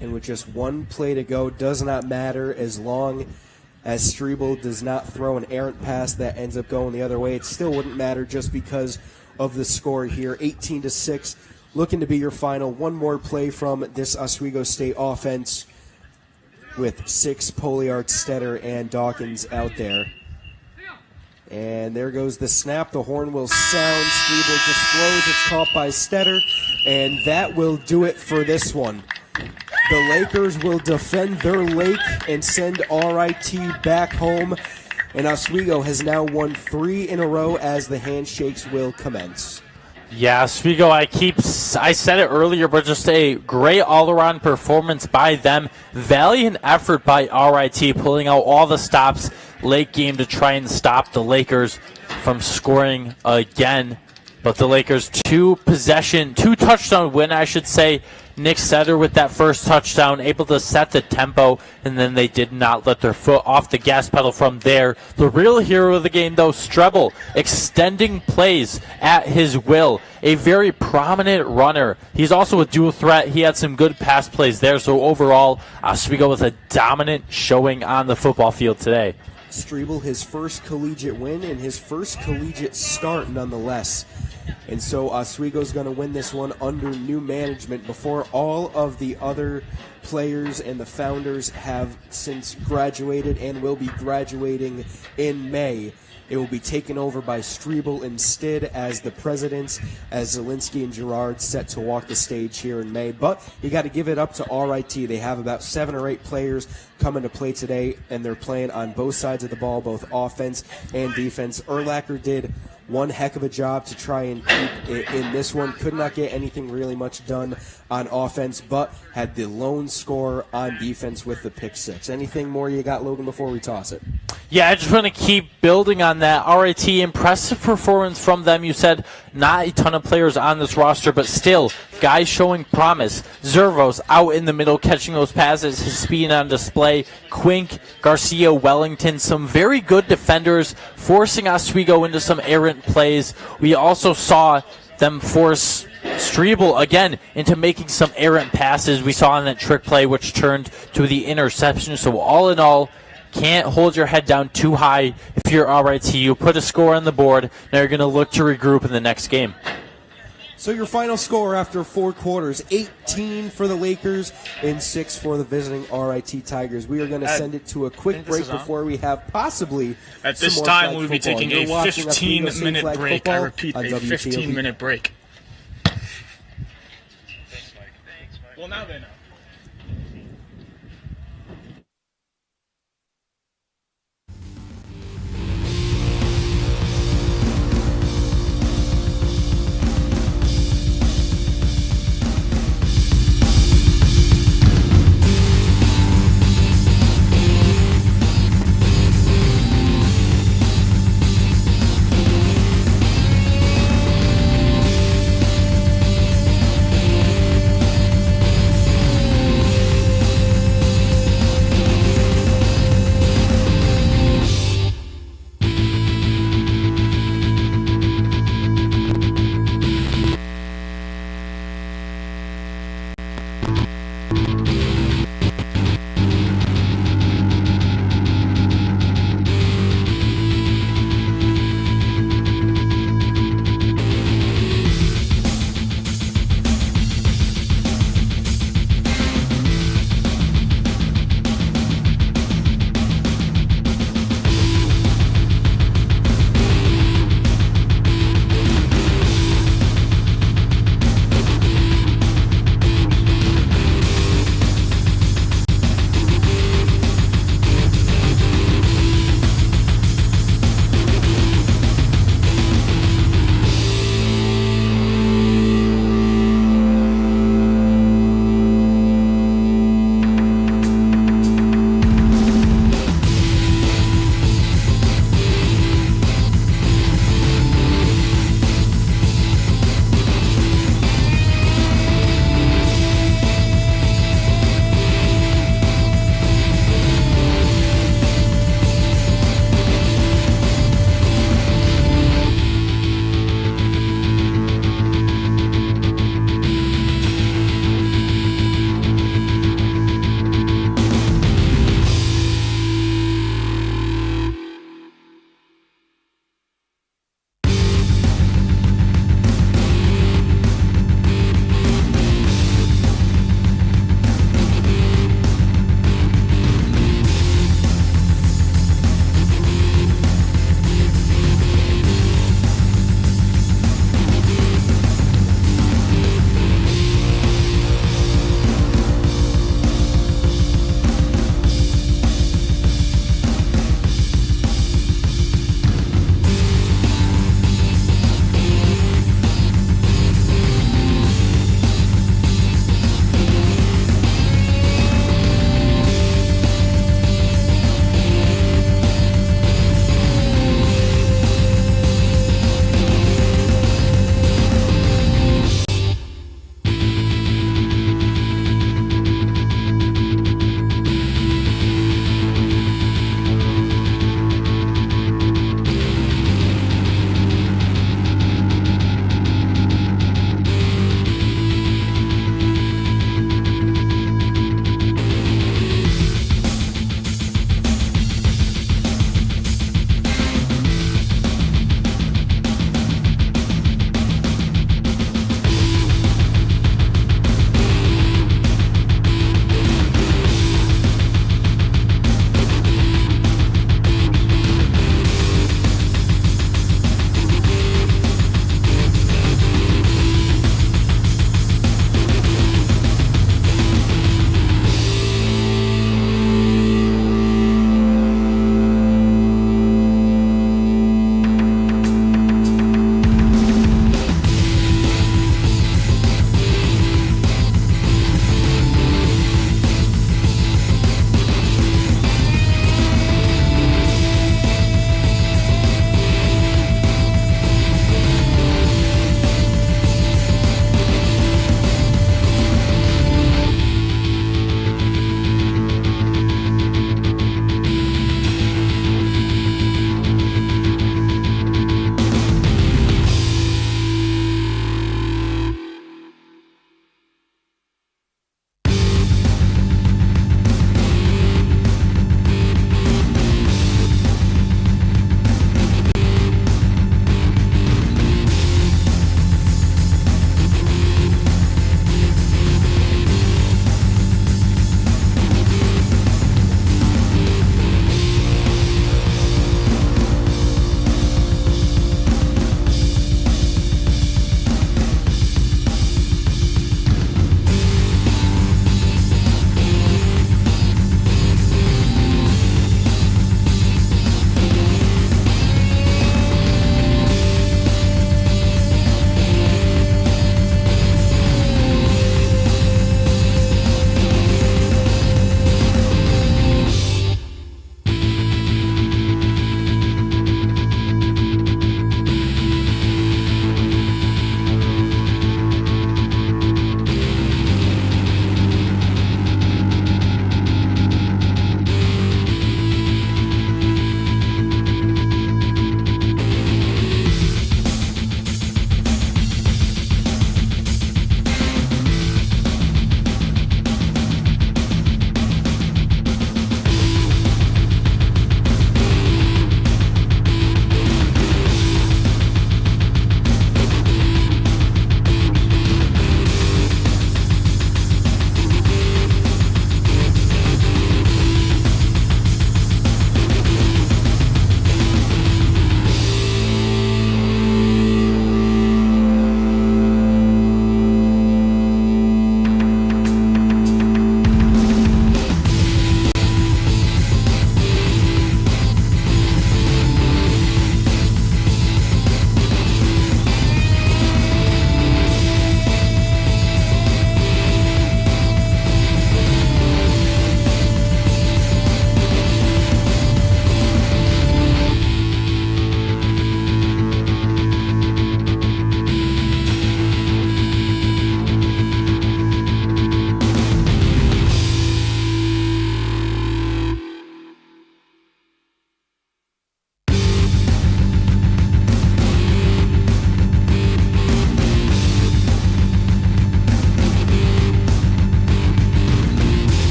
And with just one play to go, does not matter as long as Strebel does not throw an errant pass that ends up going the other way. It still wouldn't matter just because of the score here. 18-6, looking to be your final. One more play from this Oswego State offense with 6 Poliart, Stetter, and Dawkins out there. And there goes the snap. The horn will sound. Strebel just throws. It's caught by Stetter. And that will do it for this one. The Lakers will defend their lake and send RIT back home. And Oswego has now won 3 in a row as the handshakes will commence. Yeah, Oswego, I said it earlier, but just a great all-around performance by them. Valiant effort by RIT, pulling out all the stops late game to try and stop the Lakers from scoring again. But the Lakers two-touchdown win, I should say. Nick Setter with that first touchdown, able to set the tempo, and then they did not let their foot off the gas pedal from there. The real hero of the game, though, Strebel, extending plays at his will. A very prominent runner. He's also a dual threat. He had some good pass plays there. So overall, Oswego with a dominant showing on the football field today. Strebel, his first collegiate win and his first collegiate start nonetheless. And so Oswego's going to win this one under new management before all of the other players and the founders have since graduated and will be graduating in May. It will be taken over by Strebel instead as the presidents, as Zielinski and Girard set to walk the stage here in May. But you got to give it up to RIT. They have about 7 or 8 players coming to play today, and they're playing on both sides of the ball, both offense and defense. Urlacher did one heck of a job to try and keep it in this one. Could not get anything really much done on offense, but had the lone score on defense with the pick 6. Anything more you got, Logan, before we toss it? Yeah, I just want to keep building on that. RIT, impressive performance from them. You said not a ton of players on this roster, but still, guys showing promise. Zervos out in the middle, catching those passes, his speed on display. Quink, Garcia, Wellington, some very good defenders, forcing Oswego into some errant plays. We also saw them force Strebel again into making some errant passes. We saw on that trick play, which turned to the interception. So all in all, can't hold your head down too high if you're RIT. You put a score on the board. Now you're going to look to regroup in the next game. So your final score after 4 quarters, 18 for the Lakers and 6 for the visiting RIT Tigers. We are going to send it to a quick break before we have possibly at this time we'll be taking a 15-minute break. I repeat, a 15-minute break. Thanks, Mike. Well, now they know.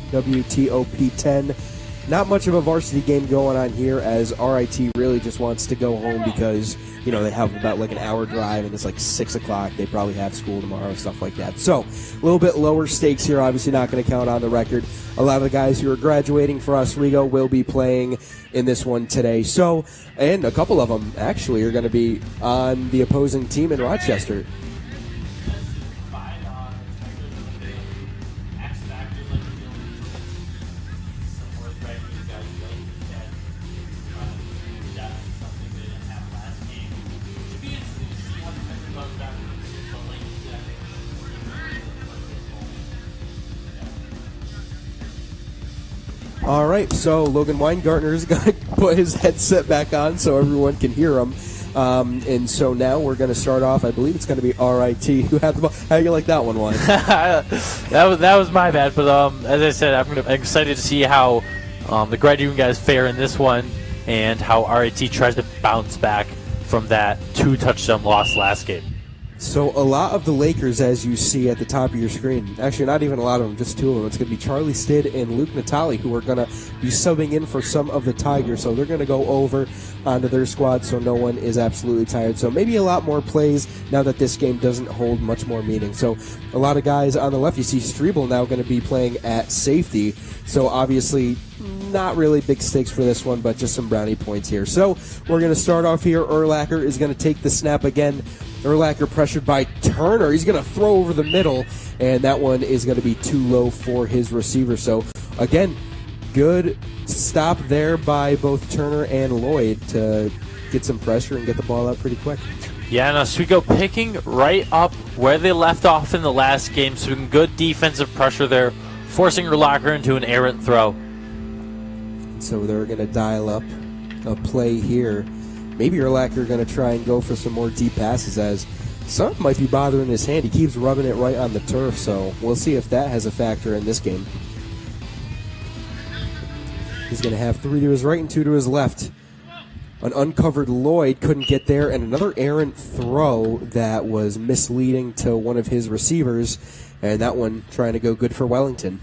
WTOP 10. Not much of a varsity game going on here, as RIT really just wants to go home because, you know, they have about like an hour drive and it's like 6 o'clock. They probably have school tomorrow, stuff like that. So a little bit lower stakes here, obviously not going to count on the record. A lot of the guys who are graduating for Oswego will be playing in this one today. So, and a couple of them actually are going to be on the opposing team in Rochester. All right, so Logan Weingartner is going to put his headset back on so everyone can hear him. And so now we're going to start off. I believe it's going to be RIT who had the ball. How do you like that one, Wayne? that was my bad. But as I said, I'm excited to see how the graduating guys fare in this one and how RIT tries to bounce back from that 2-touchdown loss last game. So a lot of the Lakers, as you see at the top of your screen, actually not even a lot of them, just two of them. It's going to be Charlie Stidd and Luke Natali, who are going to be subbing in for some of the Tigers. So they're going to go over onto their squad so no one is absolutely tired. So maybe a lot more plays now that this game doesn't hold much more meaning. So a lot of guys on the left. You see Strebel now going to be playing at safety. So obviously not really big stakes for this one, but just some brownie points here. So we're going to start off here. Urlacher is going to take the snap again. Urlacher pressured by Turner. He's going to throw over the middle, and that one is going to be too low for his receiver. So, again, good stop there by both Turner and Lloyd to get some pressure and get the ball out pretty quick. Yeah, and Oswego picking right up where they left off in the last game. Some good defensive pressure there, forcing Urlacher into an errant throw. So they're going to dial up a play here. Maybe Urlacher going to try and go for some more deep passes, as something might be bothering his hand. He keeps rubbing it right on the turf, so we'll see if that has a factor in this game. He's going to have 3 to his right and 2 to his left. An uncovered Lloyd couldn't get there, and another errant throw that was misleading to one of his receivers, and that one trying to go good for Wellington.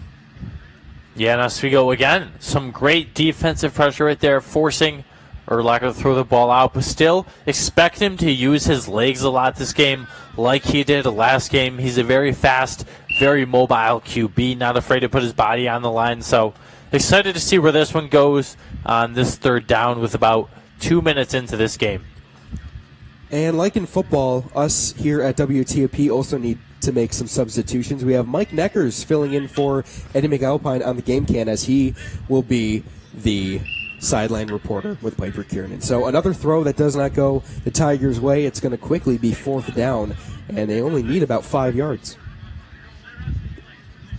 Yeah, and Oswego, again, some great defensive pressure right there, forcing Urlacher to throw the ball out, but still expect him to use his legs a lot this game like he did last game. He's a very fast, very mobile QB, not afraid to put his body on the line. So excited to see where this one goes on this third down with about 2 minutes into this game. And like in football, us here at WTOP also need to make some substitutions. We have Mike Neckers filling in for Eddie McAlpine on the game can, as he will be the sideline reporter with Piper Kiernan. So another throw that does not go the Tigers' way. It's going to quickly be 4th down, and they only need about 5 yards.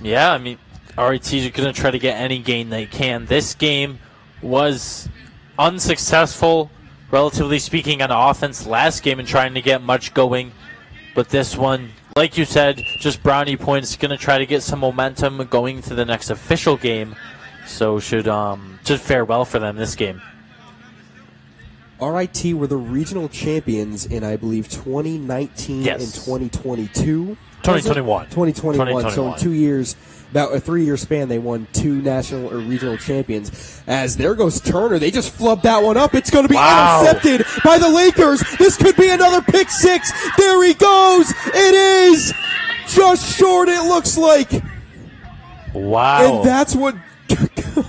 Yeah, I mean, RIT is going to try to get any gain they can. This game was unsuccessful, relatively speaking, on offense last game in trying to get much going. But this one, like you said, just brownie points, going to try to get some momentum going to the next official game. So should fare well for them this game. RIT were the regional champions in, I believe, 2019 yes. and 2022. 2021. 2021. So in 2 years, about a 3-year span, they won 2 national or regional champions. As there goes Turner. They just flubbed that one up. It's going to be intercepted by the Lakers. This could be another pick six. There he goes. It is just short, it looks like. Wow. And that's what...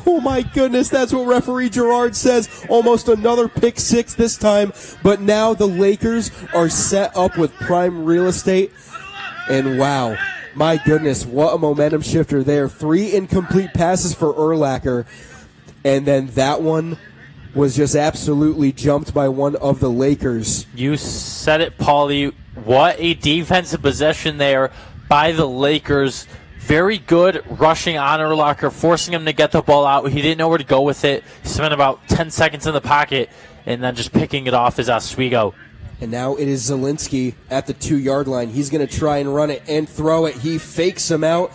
Oh my goodness, that's what referee Gerard says. Almost another pick six this time. But now the Lakers are set up with prime real estate. And wow, my goodness, what a momentum shifter there. 3 incomplete passes for Urlacher. And then that one was just absolutely jumped by one of the Lakers. You said it, Paulie. What a defensive possession there by the Lakers. Very good rushing on Urlacher, forcing him to get the ball out. He didn't know where to go with it. He spent about 10 seconds in the pocket, and then just picking it off is Oswego. And now it is Zielinski at the 2-yard line. He's going to try and run it and throw it. He fakes him out,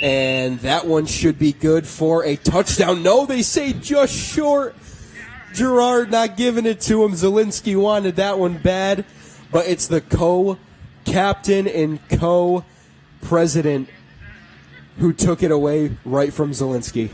and that one should be good for a touchdown. No, they say just short. Gerard not giving it to him. Zielinski wanted that one bad, but it's the co-captain and co-president who took it away right from Zielinski.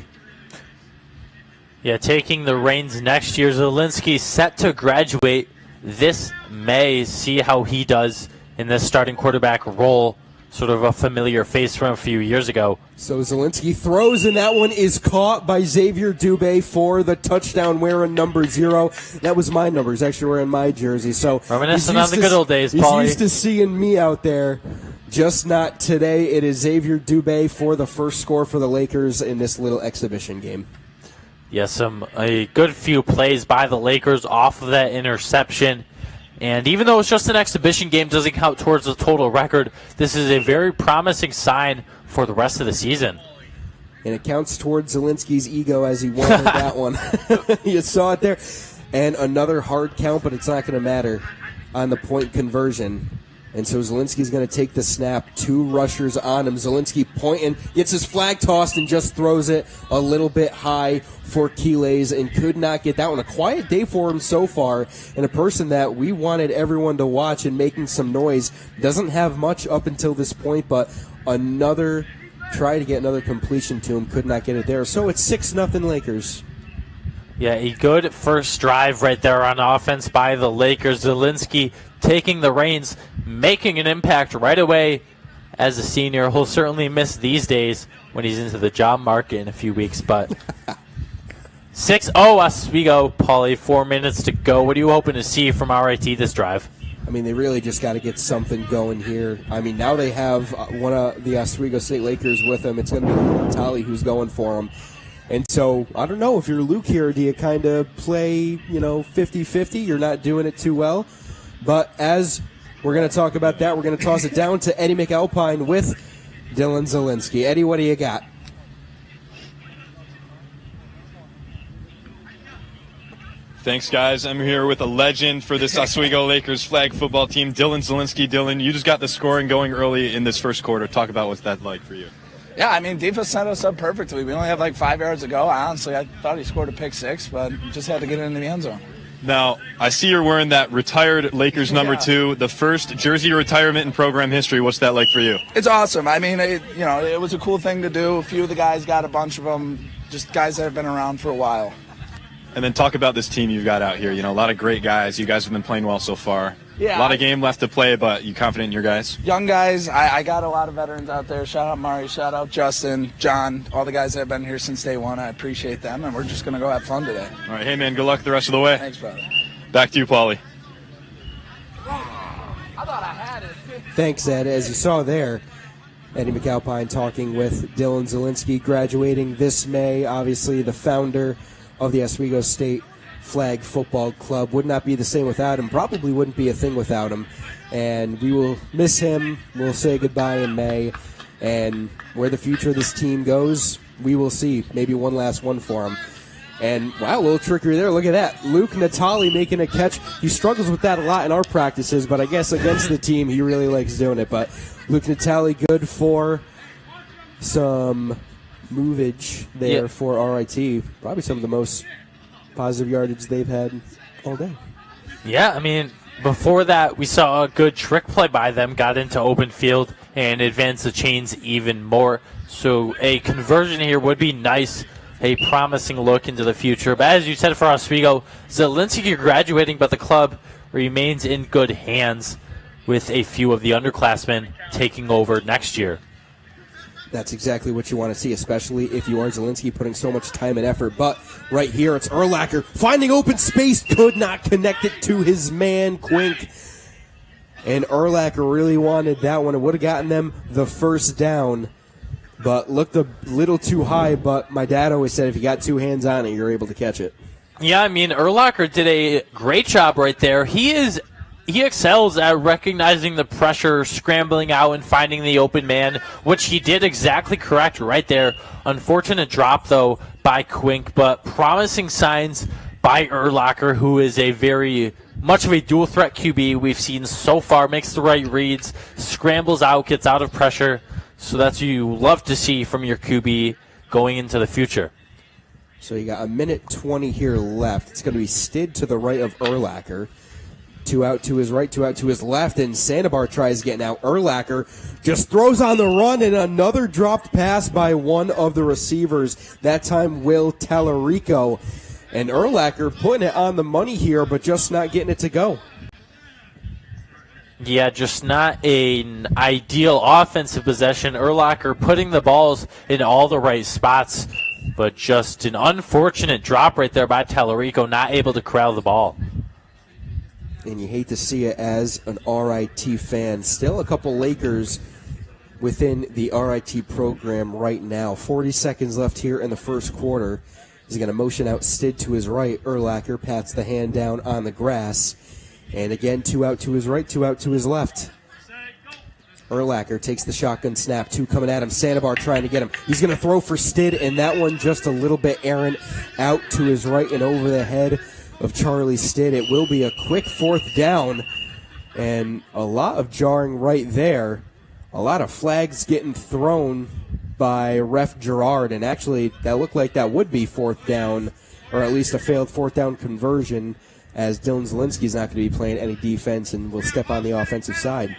Yeah, taking the reins next year. Zielinski set to graduate this May. See how he does in this starting quarterback role. Sort of a familiar face from a few years ago. So Zielinski throws, and that one is caught by Xavier Dubé for the touchdown, wearing number 0. That was my number. He's actually wearing my jersey. So reminiscent of the good old days, Paulie. He's used to seeing me out there, just not today. It is Xavier Dubé for the first score for the Lakers in this little exhibition game. Yes, a good few plays by the Lakers off of that interception. And even though it's just an exhibition game, doesn't count towards the total record, this is a very promising sign for the rest of the season. And it counts towards Zielinski's ego as he wanted that one. You saw it there. And another hard count, but it's not going to matter on the point conversion. And so Zielinski's going to take the snap. 2 rushers on him. Zielinski pointing, gets his flag tossed and just throws it a little bit high for Keeles and could not get that one. A quiet day for him so far, and a person that we wanted everyone to watch and making some noise. Doesn't have much up until this point, but another try to get another completion to him. Could not get it there. So it's 6-0 Lakers. Yeah, a good first drive right there on offense by the Lakers. Zielinski taking the reins, making an impact right away as a senior. He'll certainly miss these days when he's into the job market in a few weeks. But 6-0 Oswego, Paulie, 4 minutes to go. What are you hoping to see from RIT this drive? I mean, they really just got to get something going here. I mean, now they have one of the Oswego State Lakers with them. It's going to be Natali who's going for them. And so, I don't know, if you're Luke here, do you kind of play, 50-50? You're not doing it too well. But as we're going to talk about that, we're going to toss it down to Eddie McAlpine with Dylan Zielinski. Eddie, what do you got? Thanks, guys. I'm here with a legend for this Oswego Lakers flag football team, Dylan Zielinski. Dylan, you just got the scoring going early in this first quarter. Talk about what's that like for you. Yeah, I mean, defense set us up perfectly. We only had like 5 yards to go. Honestly, I thought he scored a pick 6, but just had to get it into the end zone. Now, I see you're wearing that retired Lakers number 2, the first jersey retirement in program history. What's that like for you? It's awesome. I mean, it was a cool thing to do. A few of the guys got a bunch of them, just guys that have been around for a while. And then talk about this team you've got out here. A lot of great guys. You guys have been playing well so far. Yeah, a lot of game left to play, but you confident in your guys? Young guys. I got a lot of veterans out there. Shout out Mari, shout out Justin, John, all the guys that have been here since day one. I appreciate them, and we're just going to go have fun today. All right, hey, man, good luck the rest of the way. Thanks, brother. Back to you, Paulie. Thanks, Ed. As you saw there, Eddie McAlpine talking with Dylan Zielinski, graduating this May. Obviously, the founder of the Oswego State Flag Football Club. Would not be the same without him. Probably wouldn't be a thing without him. And we will miss him. We'll say goodbye in May. And where the future of this team goes, we will see. Maybe one last one for him. And, wow, a little trickery there. Look at that. Luke Natali making a catch. He struggles with that a lot in our practices, but I guess against the team, he really likes doing it. But Luke Natali good for some movage there for RIT. Probably some of the most positive yardage they've had all day. Yeah, I mean, before that, we saw a good trick play by them, got into open field, and advanced the chains even more. So a conversion here would be nice, a promising look into the future. But as you said for Oswego, Zielinski graduating, but the club remains in good hands with a few of the underclassmen taking over next year. That's exactly what you want to see, especially if you are Zielinski putting so much time and effort. But right here, it's Urlacher finding open space, could not connect it to his man, Quink. And Urlacher really wanted that one. It would have gotten them the first down, but looked a little too high. But my dad always said if you got 2 hands on it, you're able to catch it. Yeah, I mean, Urlacher did a great job right there. He excels at recognizing the pressure, scrambling out, and finding the open man, which he did exactly correct right there. Unfortunate drop, though, by Quink, but promising signs by Urlacher, who is a very much of a dual-threat QB we've seen so far, makes the right reads, scrambles out, gets out of pressure. So that's what you love to see from your QB going into the future. So you got 1:20 here left. It's going to be Stid to the right of Urlacher. 2 out to his right, 2 out to his left, and Sandobar tries getting out. Urlacher just throws on the run, and another dropped pass by one of the receivers, that time Will Tallarico. And Urlacher putting it on the money here, but just not getting it to go. Yeah, just not an ideal offensive possession. Urlacher putting the balls in all the right spots, but just an unfortunate drop right there by Tallarico, not able to corral the ball. And you hate to see it as an RIT fan. Still a couple Lakers within the RIT program right now. 40 seconds left here in the first quarter. He's going to motion out Stid to his right. Urlacher pats the hand down on the grass. And again, 2 out to his right, 2 out to his left. Urlacher takes the shotgun snap, 2 coming at him. Sandobar trying to get him. He's going to throw for Stid, and that one just a little bit errant out to his right and over the head of Charlie Stid. It will be a quick 4th down, and a lot of jarring right there. A lot of flags getting thrown by Ref Gerard, and actually that looked like that would be 4th down, or at least a failed 4th down conversion, as Dylan Zielinski's not going to be playing any defense and will step on the offensive side.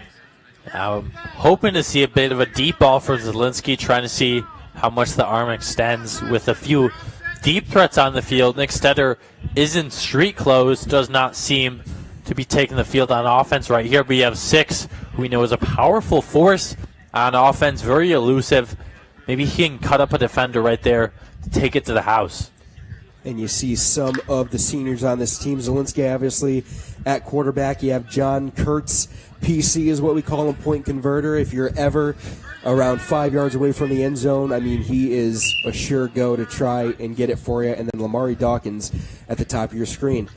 I'm hoping to see a bit of a deep ball for Zielinski, trying to see how much the arm extends with a few deep threats on the field. Nick Stetter is in street clothes, does not seem to be taking the field on offense right here, but you have 6, who we know is a powerful force on offense, very elusive. Maybe he can cut up a defender right there to take it to the house. And you see some of the seniors on this team. Zielinski, obviously, at quarterback. You have John Kurtz. PC is what we call him, point converter. If you're ever around 5 yards away from the end zone, I mean, he is a sure go to try and get it for you. And then Lamari Dawkins at the top of your screen.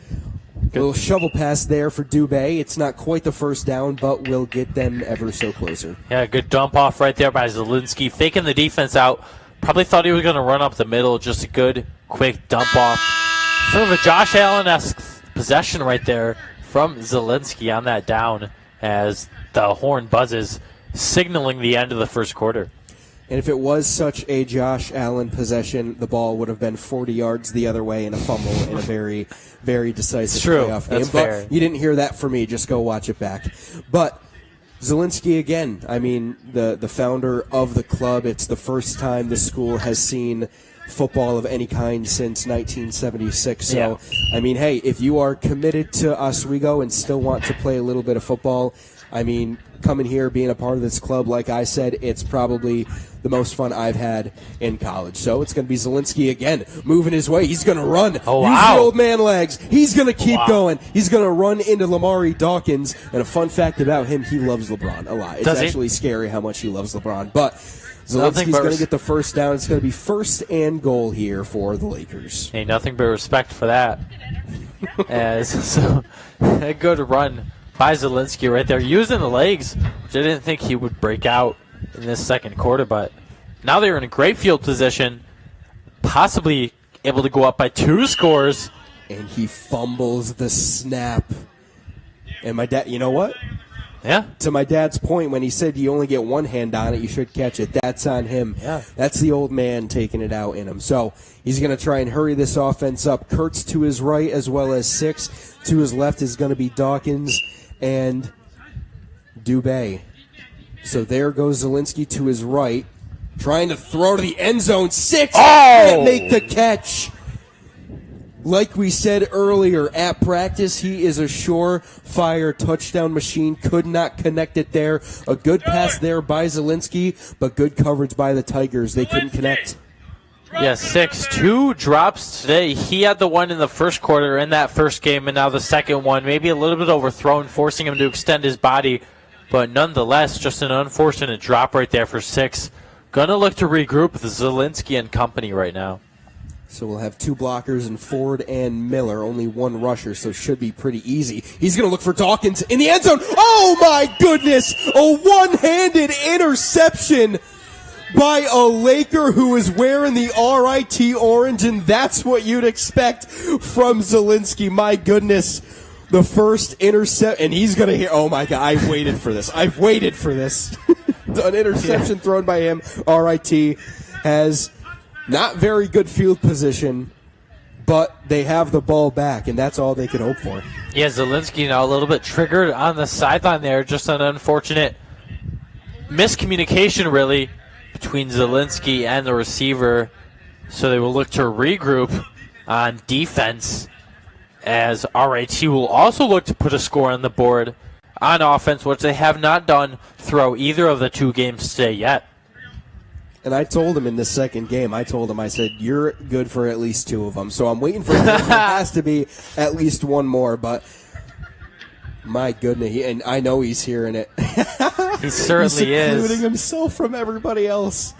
A little shovel pass there for Dubé. It's not quite the first down, but will get them ever so closer. Yeah, good dump off right there by Zielinski, faking the defense out. Probably thought he was going to run up the middle. Just a good, quick dump off. Sort of a Josh Allen-esque possession right there from Zielinski on that down as the horn buzzes, signaling the end of the first quarter. And if it was such a Josh Allen possession, the ball would have been 40 yards the other way in a fumble in a very, very decisive playoff game. That's fair. But you didn't hear that from me. Just go watch it back. But Zielinski again, I mean, the founder of the club. It's the first time the school has seen football of any kind since 1976. So, yeah. I mean, hey, if you are committed to Oswego and still want to play a little bit of football, I mean, coming here, being a part of this club, like I said, it's probably the most fun I've had in college. So it's going to be Zielinski again, moving his way. He's going to run. Oh, Use wow. the old man legs. He's going to keep going. He's going to run into Lamari Dawkins. And a fun fact about him, he loves LeBron a lot. It's actually scary how much he loves LeBron. But Zielinski's going to get the first down. It's going to be 1st and goal here for the Lakers. Hey, nothing but respect for that. So a good run by Zielinski right there, using the legs, which I didn't think he would break out in this second quarter, but now they're in a great field position, possibly able to go up by 2 scores. And he fumbles the snap. And my dad, you know what? Yeah. To my dad's point, when he said you only get one hand on it, you should catch it. That's on him. Yeah. That's the old man taking it out in him. So he's going to try and hurry this offense up. Kurtz to his right as well as 6. To his left is going to be Dawkins and Dubé. So there goes Zielinski to his right, trying to throw to the end zone. 6 can't make the catch. Like we said earlier, at practice, he is a surefire touchdown machine. Could not connect it there. A good pass there by Zielinski, but good coverage by the Tigers. They couldn't connect. Yeah, 6. 2 drops today. He had the one in the first quarter in that first game, and now the second one. Maybe a little bit overthrown, forcing him to extend his body. But nonetheless, just an unfortunate drop right there for 6. Gonna look to regroup with Zielinski and company right now. So we'll have 2 blockers in Ford and Miller, only 1 rusher, so should be pretty easy. He's going to look for Dawkins in the end zone. Oh, my goodness! A one-handed interception by a Laker who is wearing the RIT orange, and that's what you'd expect from Zielinski. My goodness. The first intercept, and he's going to hear, oh, my God, I've waited for this. I've waited for this. An interception thrown by him. RIT has not very good field position, but they have the ball back, and that's all they could hope for. Yeah, Zielinski now a little bit triggered on the sideline there. Just an unfortunate miscommunication, really, between Zielinski and the receiver. So they will look to regroup on defense, as RIT will also look to put a score on the board on offense, which they have not done throughout either of the two games today yet. And I told him in the second game, I said, you're good for at least two of them. So I'm waiting for him. There has to be at least one more, but my goodness, and I know he's hearing it. He certainly he's is. secluding himself from everybody else.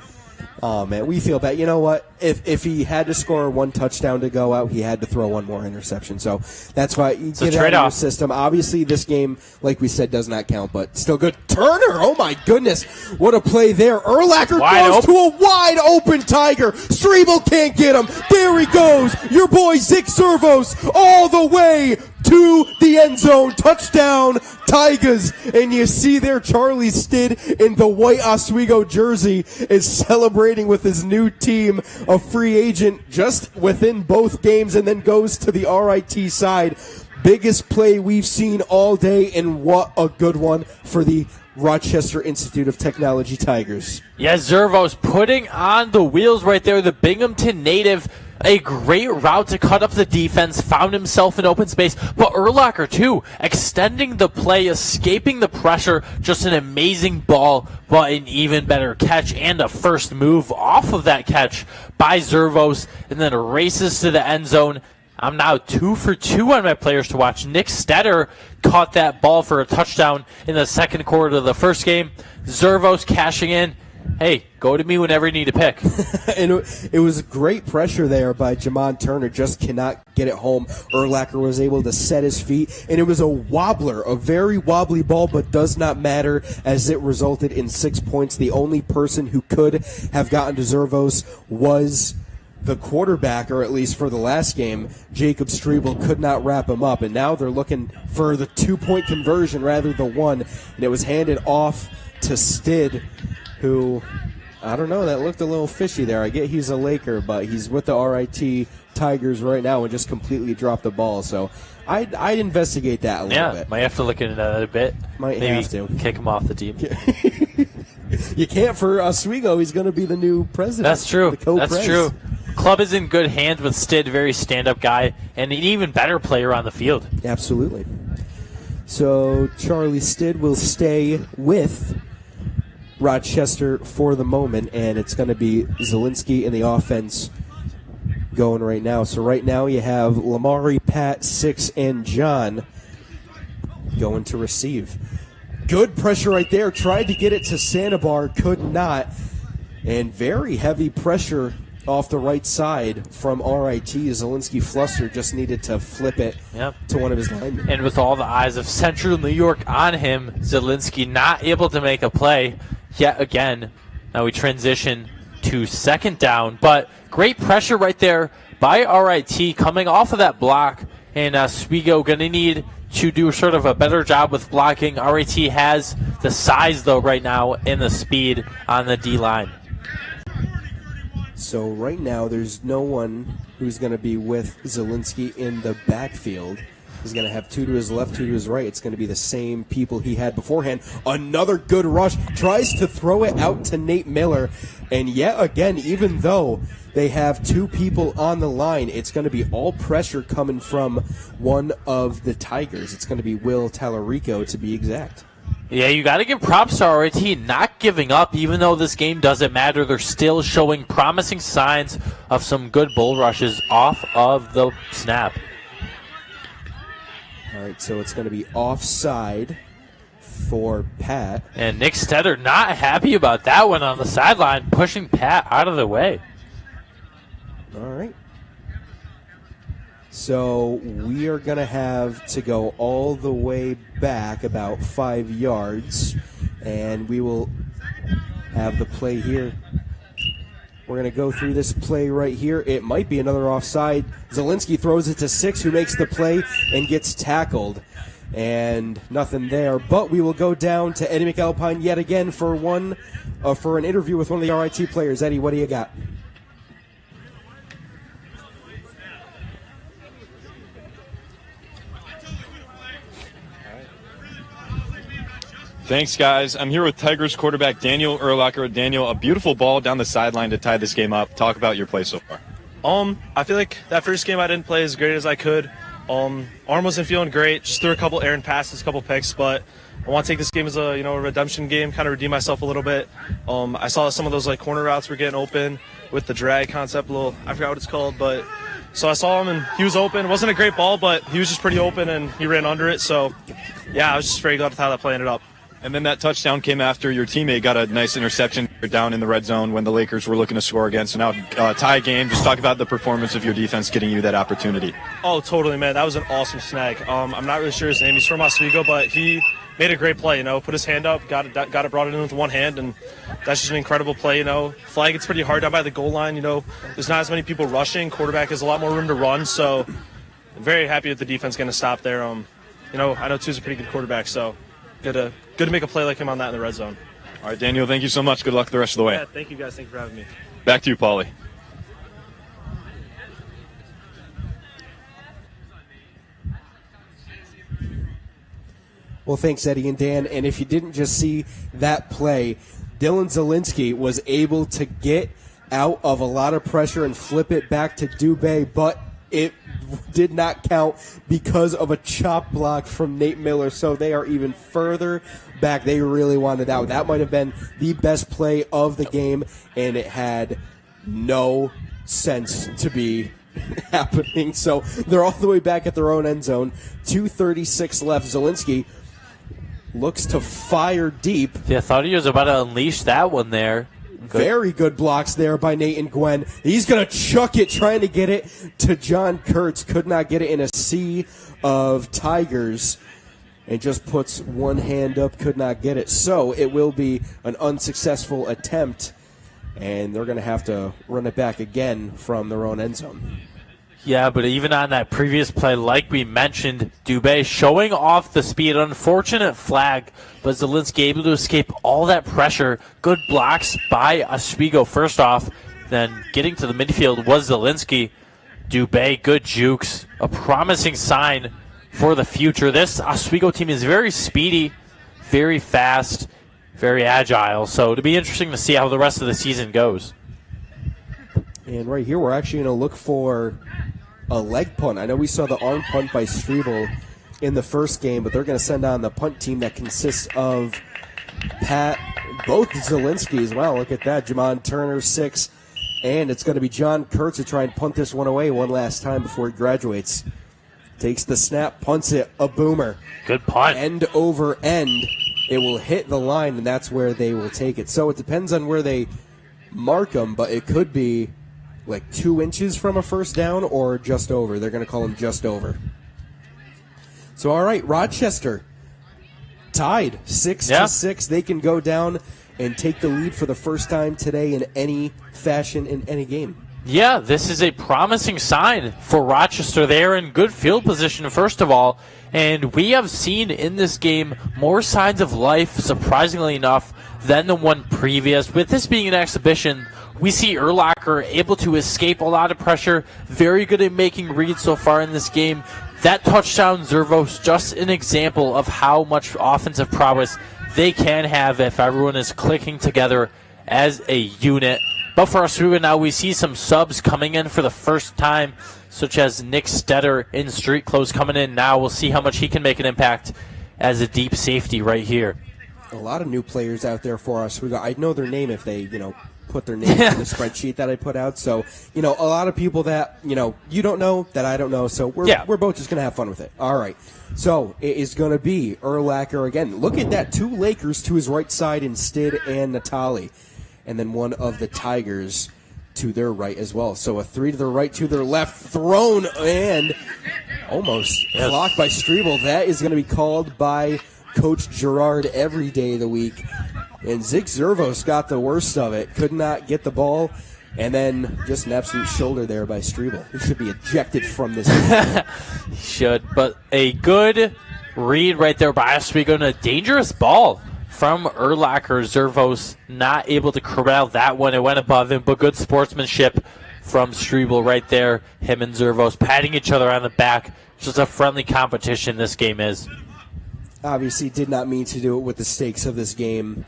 Oh, man, we feel bad. You know what? If he had to score one touchdown to go out, he had to throw one more interception. So that's why you get out of your system. Obviously, this game, like we said, does not count, but still good. Turner, oh, my goodness. What a play there. Urlacher goes to a wide-open Tiger. Strebel can't get him. There he goes. Your boy, Zick Servos, all the way to the end zone. Touchdown, Tigers. And you see there Charlie Stid in the white Oswego jersey is celebrating with his new team, a free agent just within both games, and then goes to the RIT side. Biggest play we've seen all day, and what a good one for the Rochester Institute of Technology Tigers. Yes, Zervos putting on the wheels right there. The Binghamton native, a great route to cut up the defense, found himself in open space. But Urlacher, too, extending the play, escaping the pressure. Just an amazing ball, but an even better catch and a first move off of that catch by Zervos, and then races to the end zone. I'm now 2 for 2 on my players to watch. Nick Stetter caught that ball for a touchdown in the second quarter of the first game. Zervos cashing in. Hey, go to me whenever you need a pick. And it was great pressure there by Jamon Turner. Just cannot get it home. Urlacher was able to set his feet, and it was a wobbler, a very wobbly ball, but does not matter as it resulted in 6 points. The only person who could have gotten to Zervos was the quarterback, or at least for the last game. Jacob Strebel could not wrap him up, and now they're looking for the 2-point conversion rather than one, and it was handed off to Stid, who, I don't know, that looked a little fishy there. I get he's a Laker, but he's with the RIT Tigers right now and just completely dropped the ball. So I'd investigate that a little bit. Might have to look into that a bit. Maybe have to. Kick him off the team. You can't for Oswego. He's going to be the new president. That's true. The co-pres. That's true. Club is in good hands with Stid, very stand-up guy, and an even better player on the field. Absolutely. So Charlie Stid will stay with Rochester for the moment, and it's going to be Zielinski in the offense going right now. So right now you have Lamari, Pat, Six, and John going to receive. Good pressure right there. Tried to get it to Santabar, could not. And very heavy pressure off the right side from RIT. Zielinski flustered, just needed to flip it to one of his linemen. And with all the eyes of Central New York on him, Zielinski not able to make a play yet again. Now we transition to second down, but great pressure right there by RIT coming off of that block, and Oswego going to need to do sort of a better job with blocking. RIT has the size, though, right now, and the speed on the D-line. So right now there's no one who's going to be with Zielinski in the backfield. He's going to have 2 to his left, 2 to his right. It's going to be the same people he had beforehand. Another good rush. Tries to throw it out to Nate Miller. And yet again, even though they have 2 people on the line, it's going to be all pressure coming from one of the Tigers. It's going to be Will Tallarico, to be exact. Yeah, you got to give props to RIT not giving up. Even though this game doesn't matter, they're still showing promising signs of some good bull rushes off of the snap. All right, so it's going to be offside for Pat. And Nick Stetter not happy about that one on the sideline, pushing Pat out of the way. All right. So we are going to have to go all the way back about 5 yards, and we will have the play here. We're going to go through this play right here. It might be another offside. Zielinski throws it to Six, who makes the play and gets tackled. And nothing there. But we will go down to Eddie McAlpine yet again for an interview with one of the RIT players. Eddie, what do you got? Thanks, guys. I'm here with Tigers quarterback Daniel Urlacher. Daniel, a beautiful ball down the sideline to tie this game up. Talk about your play so far. I feel like that first game I didn't play as great as I could. Arm wasn't feeling great. Just threw a couple errant passes, a couple picks, but I want to take this game as a redemption game, kind of redeem myself a little bit. I saw some of those corner routes were getting open with the drag concept. I forgot what it's called, but so I saw him and he was open. It wasn't a great ball, but he was just pretty open and he ran under it. So yeah, I was just very glad with how that play ended up. And then that touchdown came after your teammate got a nice interception down in the red zone when the Lakers were looking to score again. So now tie game. Just talk about the performance of your defense getting you that opportunity. Oh, totally, man. That was an awesome snag. I'm not really sure his name. He's from Oswego, but he made a great play. Put his hand up, got it, brought it in with one hand, and that's just an incredible play. Flag gets pretty hard down by the goal line. There's not as many people rushing. Quarterback has a lot more room to run. So I'm very happy that the defense going to stop there. I know Tu's a pretty good quarterback, so good to make a play like him on that in the red zone. All right, Daniel, thank you so much. Good luck the rest of the way. Yeah, thank you, guys. Thank you for having me. Back to you, Paulie. Well, thanks, Eddie and Dan. And if you didn't just see that play, Dylan Zielinski was able to get out of a lot of pressure and flip it back to Dubé, but it did not count because of a chop block from Nate Miller. So they are even further back. They really wanted out. That might have been the best play of the game, and it had no sense to be happening. So they're all the way back at their own end zone. 2:36 left. Zielinski looks to fire deep. Yeah, I thought he was about to unleash that one there. Good. Very good blocks there by Nate and Gwen. He's going to chuck it, trying to get it to John Kurtz. Could not get it in a sea of Tigers. And just puts one hand up, could not get it. So it will be an unsuccessful attempt. And they're going to have to run it back again from their own end zone. Yeah, but even on that previous play, like we mentioned, Dubé showing off the speed. Unfortunate flag, but Zielinski able to escape all that pressure. Good blocks by Oswego first off. Then getting to the midfield was Zielinski. Dubé, good jukes. A promising sign for the future. This Oswego team is very speedy, very fast, very agile. So it'll be interesting to see how the rest of the season goes. And right here, we're actually going to look for a leg punt. I know we saw the arm punt by Strebel in the first game, but they're going to send on the punt team that consists of both Zielinski as well. Look at that. Jamon Turner, 6. And it's going to be John Kurtz to try and punt this one away one last time before he graduates. Takes the snap, punts it, a boomer. Good punt. End over end. It will hit the line, and that's where they will take it. So it depends on where they mark them, but it could be like 2 inches from a first down or just over. They're going to call them just over. So, all right, Rochester tied 6-6. They can go down and take the lead for the first time today in any fashion in any game. Yeah, this is a promising sign for Rochester. They're in good field position, first of all, and we have seen in this game more signs of life, surprisingly enough, than the one previous. With this being an exhibition, we see Urlacher able to escape a lot of pressure, very good at making reads so far in this game. That touchdown, Zervos, just an example of how much offensive prowess they can have if everyone is clicking together as a unit. But for Oswego now, we see some subs coming in for the first time, such as Nick Stetter in street clothes coming in now. We'll see how much he can make an impact as a deep safety right here. A lot of new players out there for Oswego. I'd know their name if they, put their name in the spreadsheet that I put out. So, a lot of people that, you don't know that I don't know. So we're both just going to have fun with it. All right. So it is going to be Urlacher again. Look at that. 2 Lakers to his right side in Stid and Natali. And then one of the Tigers to their right as well. So a 3 to their right, 2 to their left, thrown and almost blocked by Strebel. That is going to be called by Coach Gerard every day of the week. And Zig Zervos got the worst of it. Could not get the ball. And then just an absolute shoulder there by Strebel. He should be ejected from this game. He should. But a good read right there by Oswego and a dangerous ball from Urlacher. Zervos not able to corral that one. It went above him, but good sportsmanship from Strebel right there. Him and Zervos patting each other on the back. Just a friendly competition this game is. obviously did not mean to do it with the stakes of this game.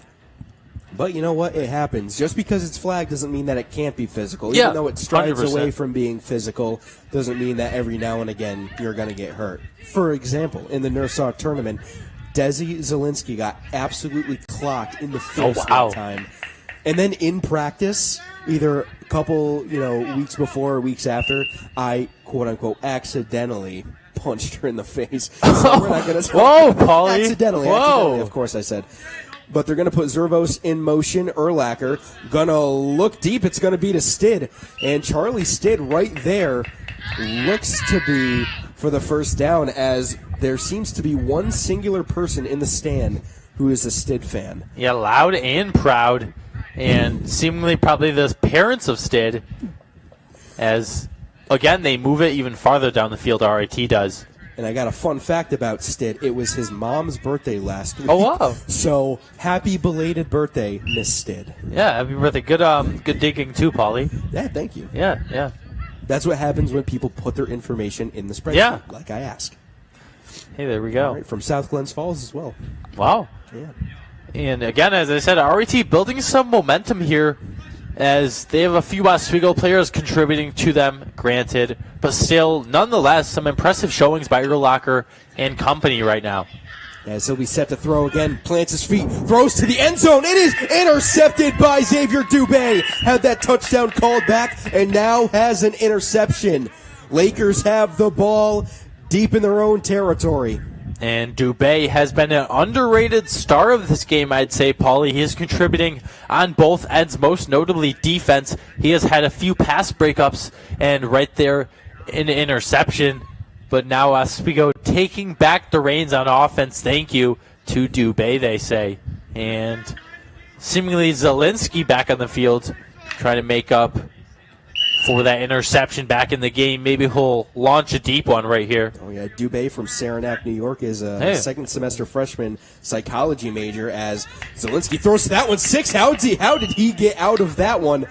But you know what? It happens. Just because it's flagged doesn't mean that it can't be physical. Yeah, Even though it strides 100%. away from being physical, doesn't mean that every now and again you're going to get hurt. For example, in the Nassau tournament, Desi Zielinski got absolutely clocked in the face wow. that time. And then in practice, either a couple weeks before or weeks after, I, quote-unquote, accidentally punched her in the face. So we're not going to Whoa, Paulie. Accidentally, of course I said. But they're going to put Zervos in motion. Urlacher going to look deep. It's going to be to Stid. And Charlie Stid right there looks to be for the first down, as there seems to be one singular person in the stand who is a Stid fan. Yeah, loud and proud. And seemingly probably the parents of Stid, as, again, they move it even farther down the field, RIT does. And I got a fun fact about Stid. It was his mom's birthday last week. Oh, wow. So, happy belated birthday, Miss Stid. Yeah, happy birthday. Good digging too, Paulie. Yeah, thank you. Yeah. That's what happens when people put their information in the spreadsheet, Yeah. like I asked. Hey, there we go. All right, from South Glens Falls as well. Wow. Yeah. And again, as I said, RIT building some momentum here, as they have a few Oswego players contributing to them, granted, but still, nonetheless, some impressive showings by Urlacher and company right now. As he'll be set to throw again, plants his feet, throws to the end zone. It is intercepted by Xavier Dubé. Had that touchdown called back and now has an interception. Lakers have the ball deep in their own territory. And Dubé has been an underrated star of this game, I'd say, Paulie. He is contributing on both ends, most notably defense. He has had a few pass breakups and right there an interception. But now Oswego taking back the reins on offense. Thank you to Dubé, they say. And seemingly Zielinski back on the field, trying to make up for that interception back in the game. Maybe he'll launch a deep one right here. Oh, yeah. Dubé from Saranac, New York is a second semester freshman psychology major, as Zielinski throws to that one. 6. How did he get out of that one?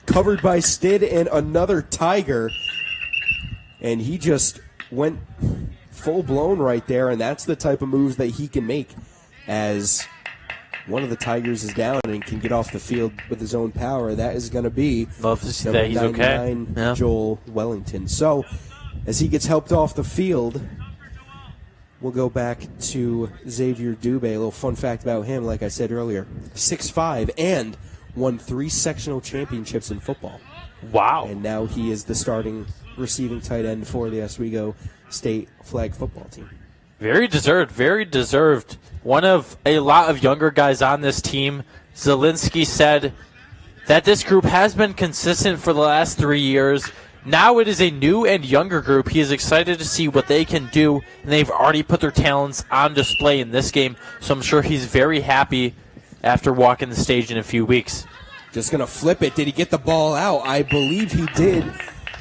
Covered by Stid and another Tiger. And he just went full-blown right there, and that's the type of moves that he can make, as one of the Tigers is down and can get off the field with his own power. That is going to be love to see number that he's okay. 99, Yeah. Joel Wellington. So, as he gets helped off the field, we'll go back to Xavier Dubé. A little fun fact about him, like I said earlier, 6'5", and won 3 sectional championships in football. Wow. And now he is the starting receiving tight end for the Oswego State flag football team. Very deserved, very deserved. One of a lot of younger guys on this team. Zielinski said that this group has been consistent for the last 3 years. Now it is a new and younger group. He is excited to see what they can do, and they've already put their talents on display in this game, so I'm sure he's very happy after walking the stage in a few weeks. Just going to flip it. Did he get the ball out? I believe he did.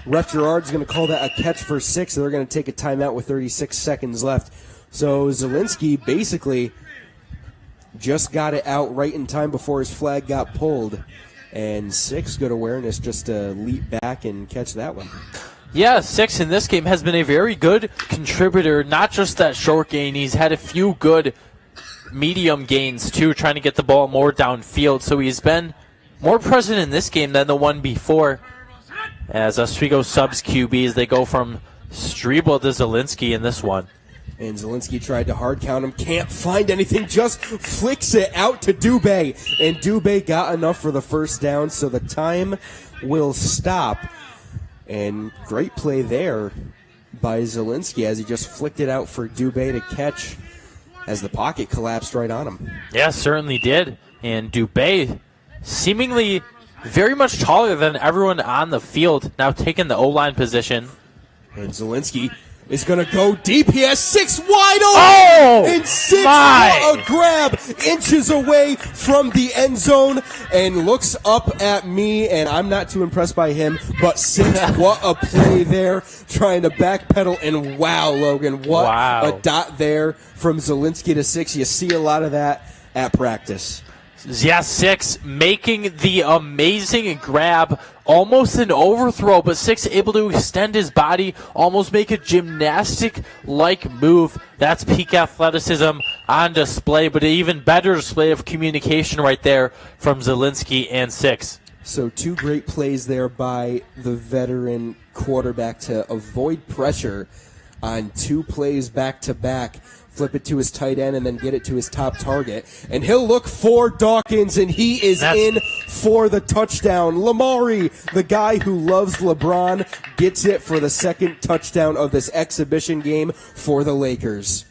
Ref Gerard's going to call that a catch for 6, so they're going to take a timeout with 36 seconds left. So Zielinski basically just got it out right in time before his flag got pulled. And 6, good awareness just to leap back and catch that one. Yeah, 6 in this game has been a very good contributor, not just that short gain. He's had a few good medium gains, too, trying to get the ball more downfield. So he's been more present in this game than the one before. As Oswego subs QBs, they go from Strebel to Zielinski in this one. And Zielinski tried to hard count him, can't find anything, just flicks it out to Dubé. And Dubé got enough for the first down, so the time will stop. And great play there by Zielinski as he just flicked it out for Dubé to catch as the pocket collapsed right on him. Yeah, certainly did. And Dubé seemingly very much taller than everyone on the field, now taking the O-line position. And Zielinski is going to go deep. He has 6 wide open. Oh, and 6, my. what a grab, inches away from the end zone, and looks up at me, and I'm not too impressed by him, but 6, what a play there, trying to backpedal, and wow, Logan, what a dot there from Zielinski to 6. You see a lot of that at practice. Yeah, 6 making the amazing grab, almost an overthrow, but 6 able to extend his body, almost make a gymnastic-like move. That's peak athleticism on display, but an even better display of communication right there from Zielinski and 6. So 2 great plays there by the veteran quarterback to avoid pressure on 2 plays back-to-back. Flip it to his tight end and then get it to his top target. And he'll look for Dawkins, and he is in for the touchdown. Lamari, the guy who loves LeBron, gets it for the second touchdown of this exhibition game for the Lakers.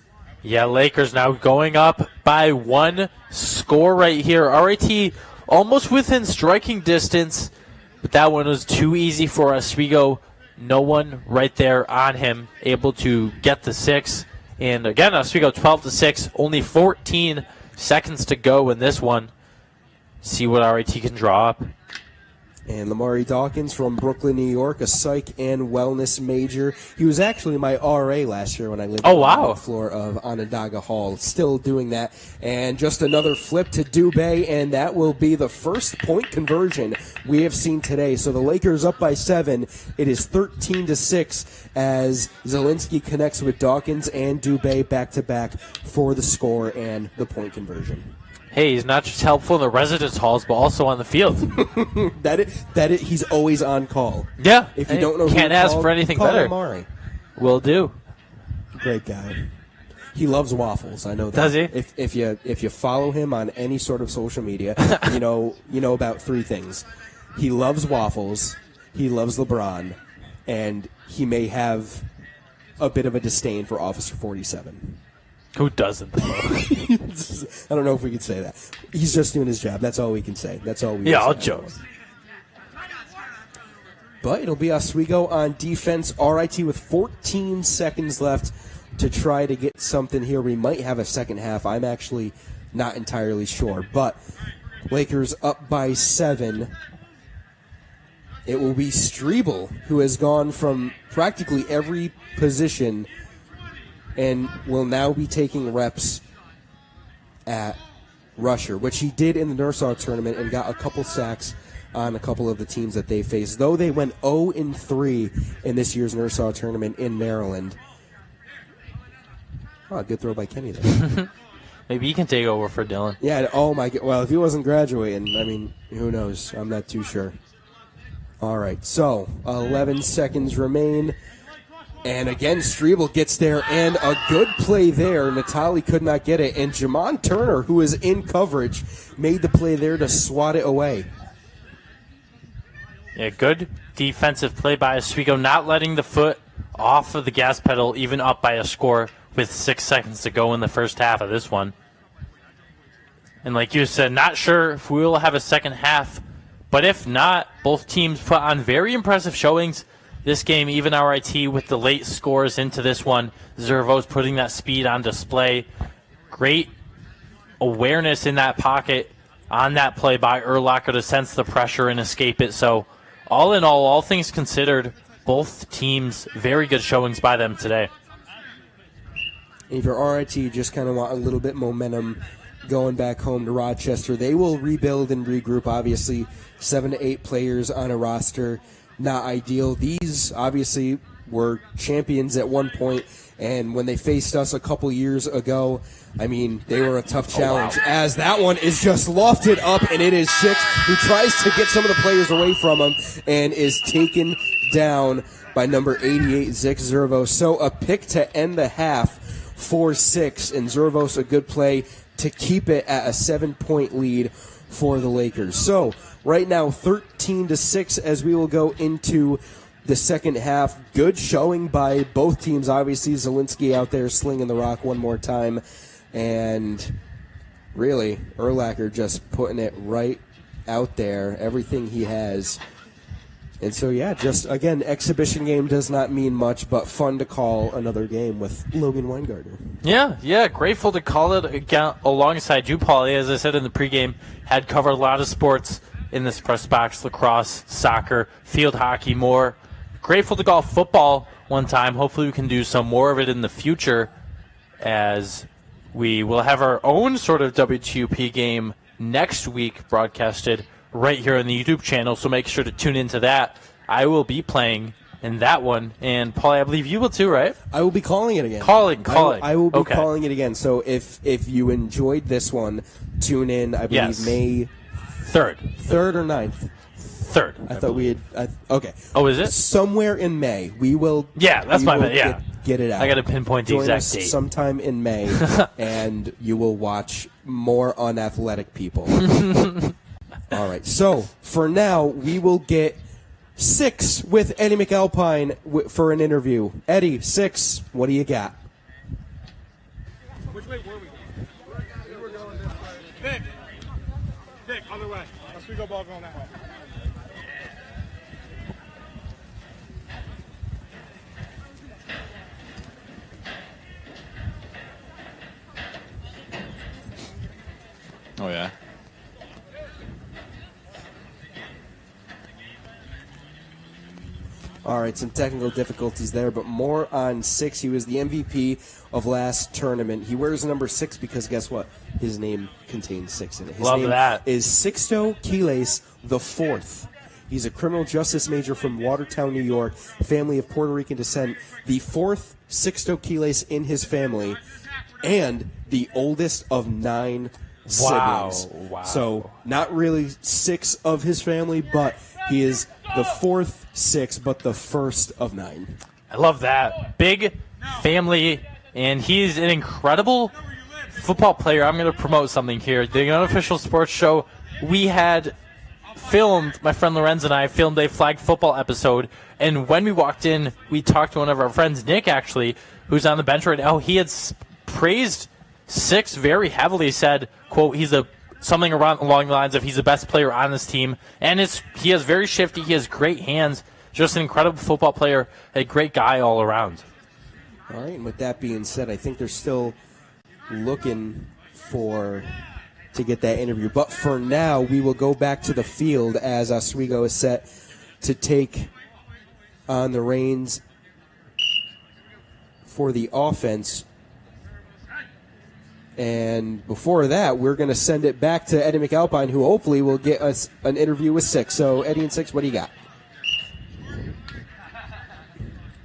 Yeah, Lakers now going up by 1 score right here. RIT almost within striking distance, but that one was too easy for Oswego. No one right there on him, able to get the 6. And again, Oswego 12-6, only 14 seconds to go in this one. See what RIT can draw up. And Lamari Dawkins from Brooklyn, New York, a psych and wellness major. He was actually my RA last year when I lived on the floor of Onondaga Hall. Still doing that. And just another flip to Dubé, and that will be the first point conversion we have seen today. So the Lakers up by 7. It is 13-6 as Zielinski connects with Dawkins and Dubé back-to-back for the score and the point conversion. Hey, he's not just helpful in the residence halls, but also on the field. He's always on call. Yeah. If you don't know, can't ask for anything better. Amari. Will do. Great guy. He loves waffles. I know that. Does he? If you follow him on any sort of social media, you know about 3 things. He loves waffles. He loves LeBron, and he may have a bit of a disdain for Officer 47. Who doesn't, though? I don't know if we could say that. He's just doing his job. That's all we can say. That's all we. Yeah, I'll joke. But it'll be Oswego on defense. RIT with 14 seconds left to try to get something here. We might have a second half. I'm actually not entirely sure. But Lakers up by 7. It will be Strebel, who has gone from practically every position and will now be taking reps at rusher, which he did in the Nassau tournament and got a couple sacks on a couple of the teams that they faced. Though they went 0-3 in this year's Nassau tournament in Maryland. Oh, good throw by Kenny there. Maybe he can take over for Dylan. Yeah, oh my God. Well, if he wasn't graduating, I mean, who knows? I'm not too sure. All right, so 11 seconds remain. And again, Strebel gets there, and a good play there. Natali could not get it, and Jamon Turner, who is in coverage, made the play there to swat it away. Yeah, good defensive play by Oswego, not letting the foot off of the gas pedal, even up by a score with 6 seconds to go in the first half of this one. And like you said, not sure if we will have a second half, but if not, both teams put on very impressive showings. This game, even RIT with the late scores into this one. Zervo's putting that speed on display. Great awareness in that pocket on that play by Urlacher to sense the pressure and escape it. So all in all things considered, both teams, very good showings by them today. If you're RIT, you just kind of want a little bit momentum going back home to Rochester. They will rebuild and regroup, obviously. 7 to 8 players on a roster. Not ideal. These obviously were champions at one point, and when they faced us a couple years ago, I mean, they were a tough challenge. As that one is just lofted up, and it is 6, who tries to get some of the players away from him and is taken down by number 88, Zick Zervos. So a pick to end the half for 6, and Zervos a good play to keep it at a 7-point lead for the Lakers. So right now, 13-6 as we will go into the second half. Good showing by both teams. Obviously, Zielinski out there slinging the rock one more time. And really, Urlacher just putting it right out there, everything he has. And so, yeah, just, again, exhibition game does not mean much, but fun to call another game with Logan Weingartner. Yeah, grateful to call it again alongside you, Paulie. As I said in the pregame, had covered a lot of sports in this press box: lacrosse, soccer, field hockey, more. Grateful to golf football one time. Hopefully we can do some more of it in the future, as we will have our own sort of WTUP game next week broadcasted right here on the YouTube channel, so make sure to tune into that. I will be playing in that one, and Paul, I believe you will too, right? I will be calling it again. Calling. I will be Okay. calling it again. So if you enjoyed this one, tune in. I believe Yes. May 3rd. 3rd or 9th. 3rd. I thought we had. Okay. Oh, is it? Somewhere in May. We will. Yeah, that's we my will bad, yeah. Get it out. I got to pinpoint the Join exact us date. sometime in May, and you will watch more unathletic people. All right. So for now, we will get 6 with Eddie McAlpine for an interview. Eddie, 6. What do you got? Which way were we going? We were going this way. Nick, other way. Oswego ball going that way. Oh, yeah. All right, some technical difficulties there, but more on 6. He was the MVP of last tournament. He wears number 6 because guess what? His name contains 6 in it. His Love name that. is Sixto Quiles the Fourth. He's a criminal justice major from Watertown, New York, family of Puerto Rican descent, the 4th Sixto Quiles in his family, and the oldest of 9 Wow. siblings. Wow. So not really 6 of his family, but he is the 4th 6, but the 1st of 9. I love that. Big family, and he's an incredible football player. I'm going to promote something here. The Unofficial Sports Show, we had filmed, my friend Lorenz and I filmed a flag football episode, and when we walked in, we talked to one of our friends, Nick, actually, who's on the bench right now. He had praised 6 very heavily, said, quote, he's something along the lines of he's the best player on this team, and he is very shifty, he has great hands, just an incredible football player, a great guy all around. All right, and with that being said, I think they're still looking to get that interview. But for now, we will go back to the field as Oswego is set to take on the reins for the offense. And before that, we're going to send it back to Eddie McAlpine, who hopefully will get us an interview with 6. So, Eddie and 6, what do you got?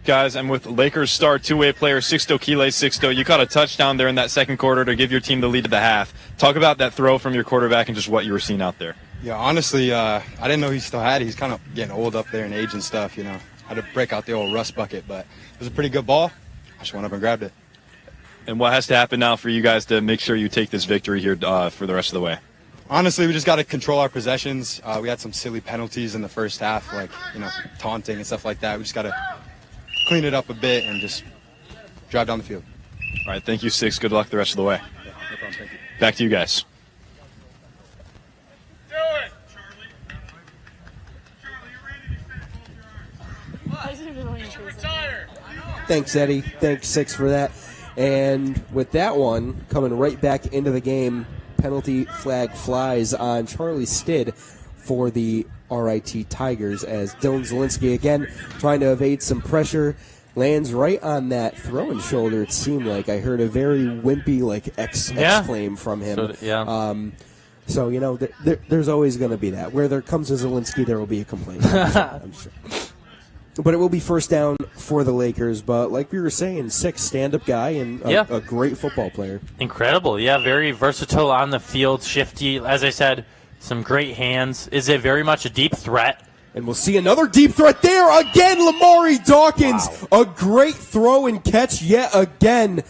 Guys, I'm with Lakers star two-way player Sixto Quiles. Sixto, you caught a touchdown there in that second quarter to give your team the lead at the half. Talk about that throw from your quarterback and just what you were seeing out there. Yeah, honestly, I didn't know he still had it. He's kind of getting old up there in age and stuff, you know. Had to break out the old rust bucket, but it was a pretty good ball. I just went up and grabbed it. And what has to happen now for you guys to make sure you take this victory here for the rest of the way? Honestly, we just got to control our possessions. We had some silly penalties in the first half, like, you know, taunting and stuff like that. We just got to clean it up a bit and just drive down the field. All right, thank you, 6. Good luck the rest of the way. Yeah, no problem. Thank you. Back to you guys. Do it, Charlie. Retire. Thanks, Eddie. Thanks, 6, for that. And with that one, coming right back into the game, penalty flag flies on Charlie Stidd for the RIT Tigers as Dylan Zielinski again trying to evade some pressure, lands right on that throwing shoulder. It seemed like I heard a very wimpy exclaim from him. So you know, there's always going to be that. Where there comes a Zielinski, there will be a complaint. I'm sure. But it will be first down for the Lakers. But like we were saying, 6 stand-up guy and a great football player. Incredible. Yeah, very versatile on the field, shifty. As I said, some great hands. Is it very much a deep threat? And we'll see another deep threat there. Again, Lamari Dawkins. Wow. A great throw and catch yet again.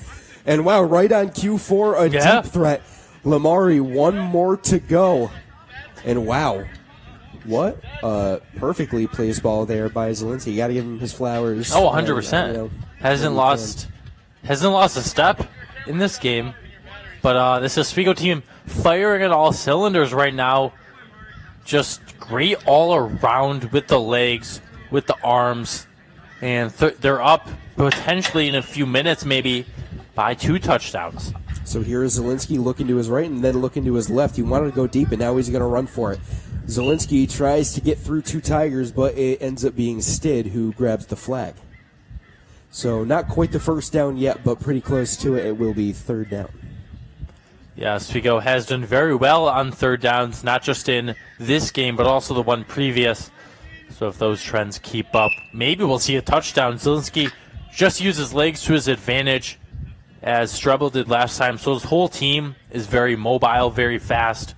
And wow, right on cue for a deep threat. Lamari, one more to go. And wow. What perfectly placed ball there by Zielinski. You got to give him his flowers. Oh, 100%. Hasn't lost a step in this game. But this Oswego team firing at all cylinders right now. Just great all around with the legs, with the arms. And they're up potentially in a few minutes maybe by 2 touchdowns. So here is Zielinski looking to his right and then looking to his left. He wanted to go deep, and now he's going to run for it. Zielinski tries to get through 2 Tigers, but it ends up being Stidd who grabs the flag. So not quite the first down yet, but pretty close to it. It will be 3rd down. Yeah, Oswego has done very well on third downs, not just in this game, but also the one previous. So if those trends keep up, maybe we'll see a touchdown. Zielinski just used his legs to his advantage, as Strebel did last time. So his whole team is very mobile, very fast,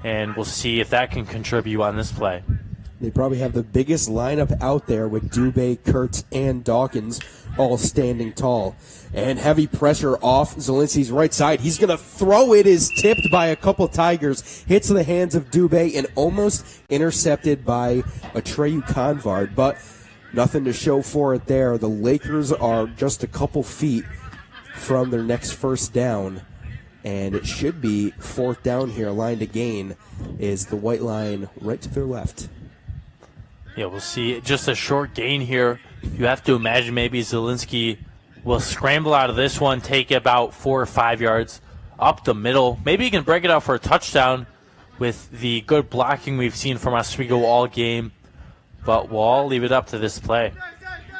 and we'll see if that can contribute on this play. They probably have the biggest lineup out there with Dubé, Kurtz, and Dawkins all standing tall. And heavy pressure off Zielinski's right side. He's going to throw it. Is tipped by a couple Tigers. Hits the hands of Dubé and almost intercepted by Atreyu Convard. But nothing to show for it there. The Lakers are just a couple feet from their next first down. And it should be fourth down here. Line to gain is the white line right to their left. Yeah, we'll see. Just a short gain here. You have to imagine maybe Zielinski will scramble out of this one, take about 4 or 5 yards up the middle. Maybe he can break it out for a touchdown with the good blocking we've seen from Oswego all game. But we'll all leave it up to this play.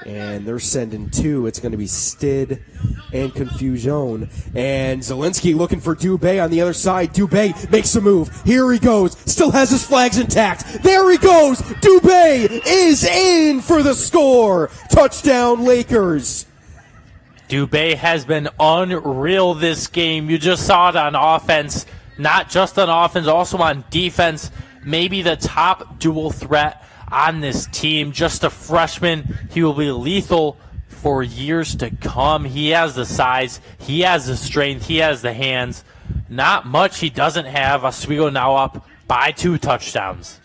And they're sending two. It's going to be Stid and Confusion. And Zielinski looking for Dubé on the other side. Dubé makes a move. Here he goes. Still has his flags intact. There he goes. Dubé is in for the score. Touchdown, Lakers. Dubé has been unreal this game. You just saw it on offense. Not just on offense, also on defense. Maybe the top dual threat on this team. Just a freshman. He will be lethal for years to come. He has the size. He has the strength. He has the hands. Not much he doesn't have. Oswego now up by 2 touchdowns.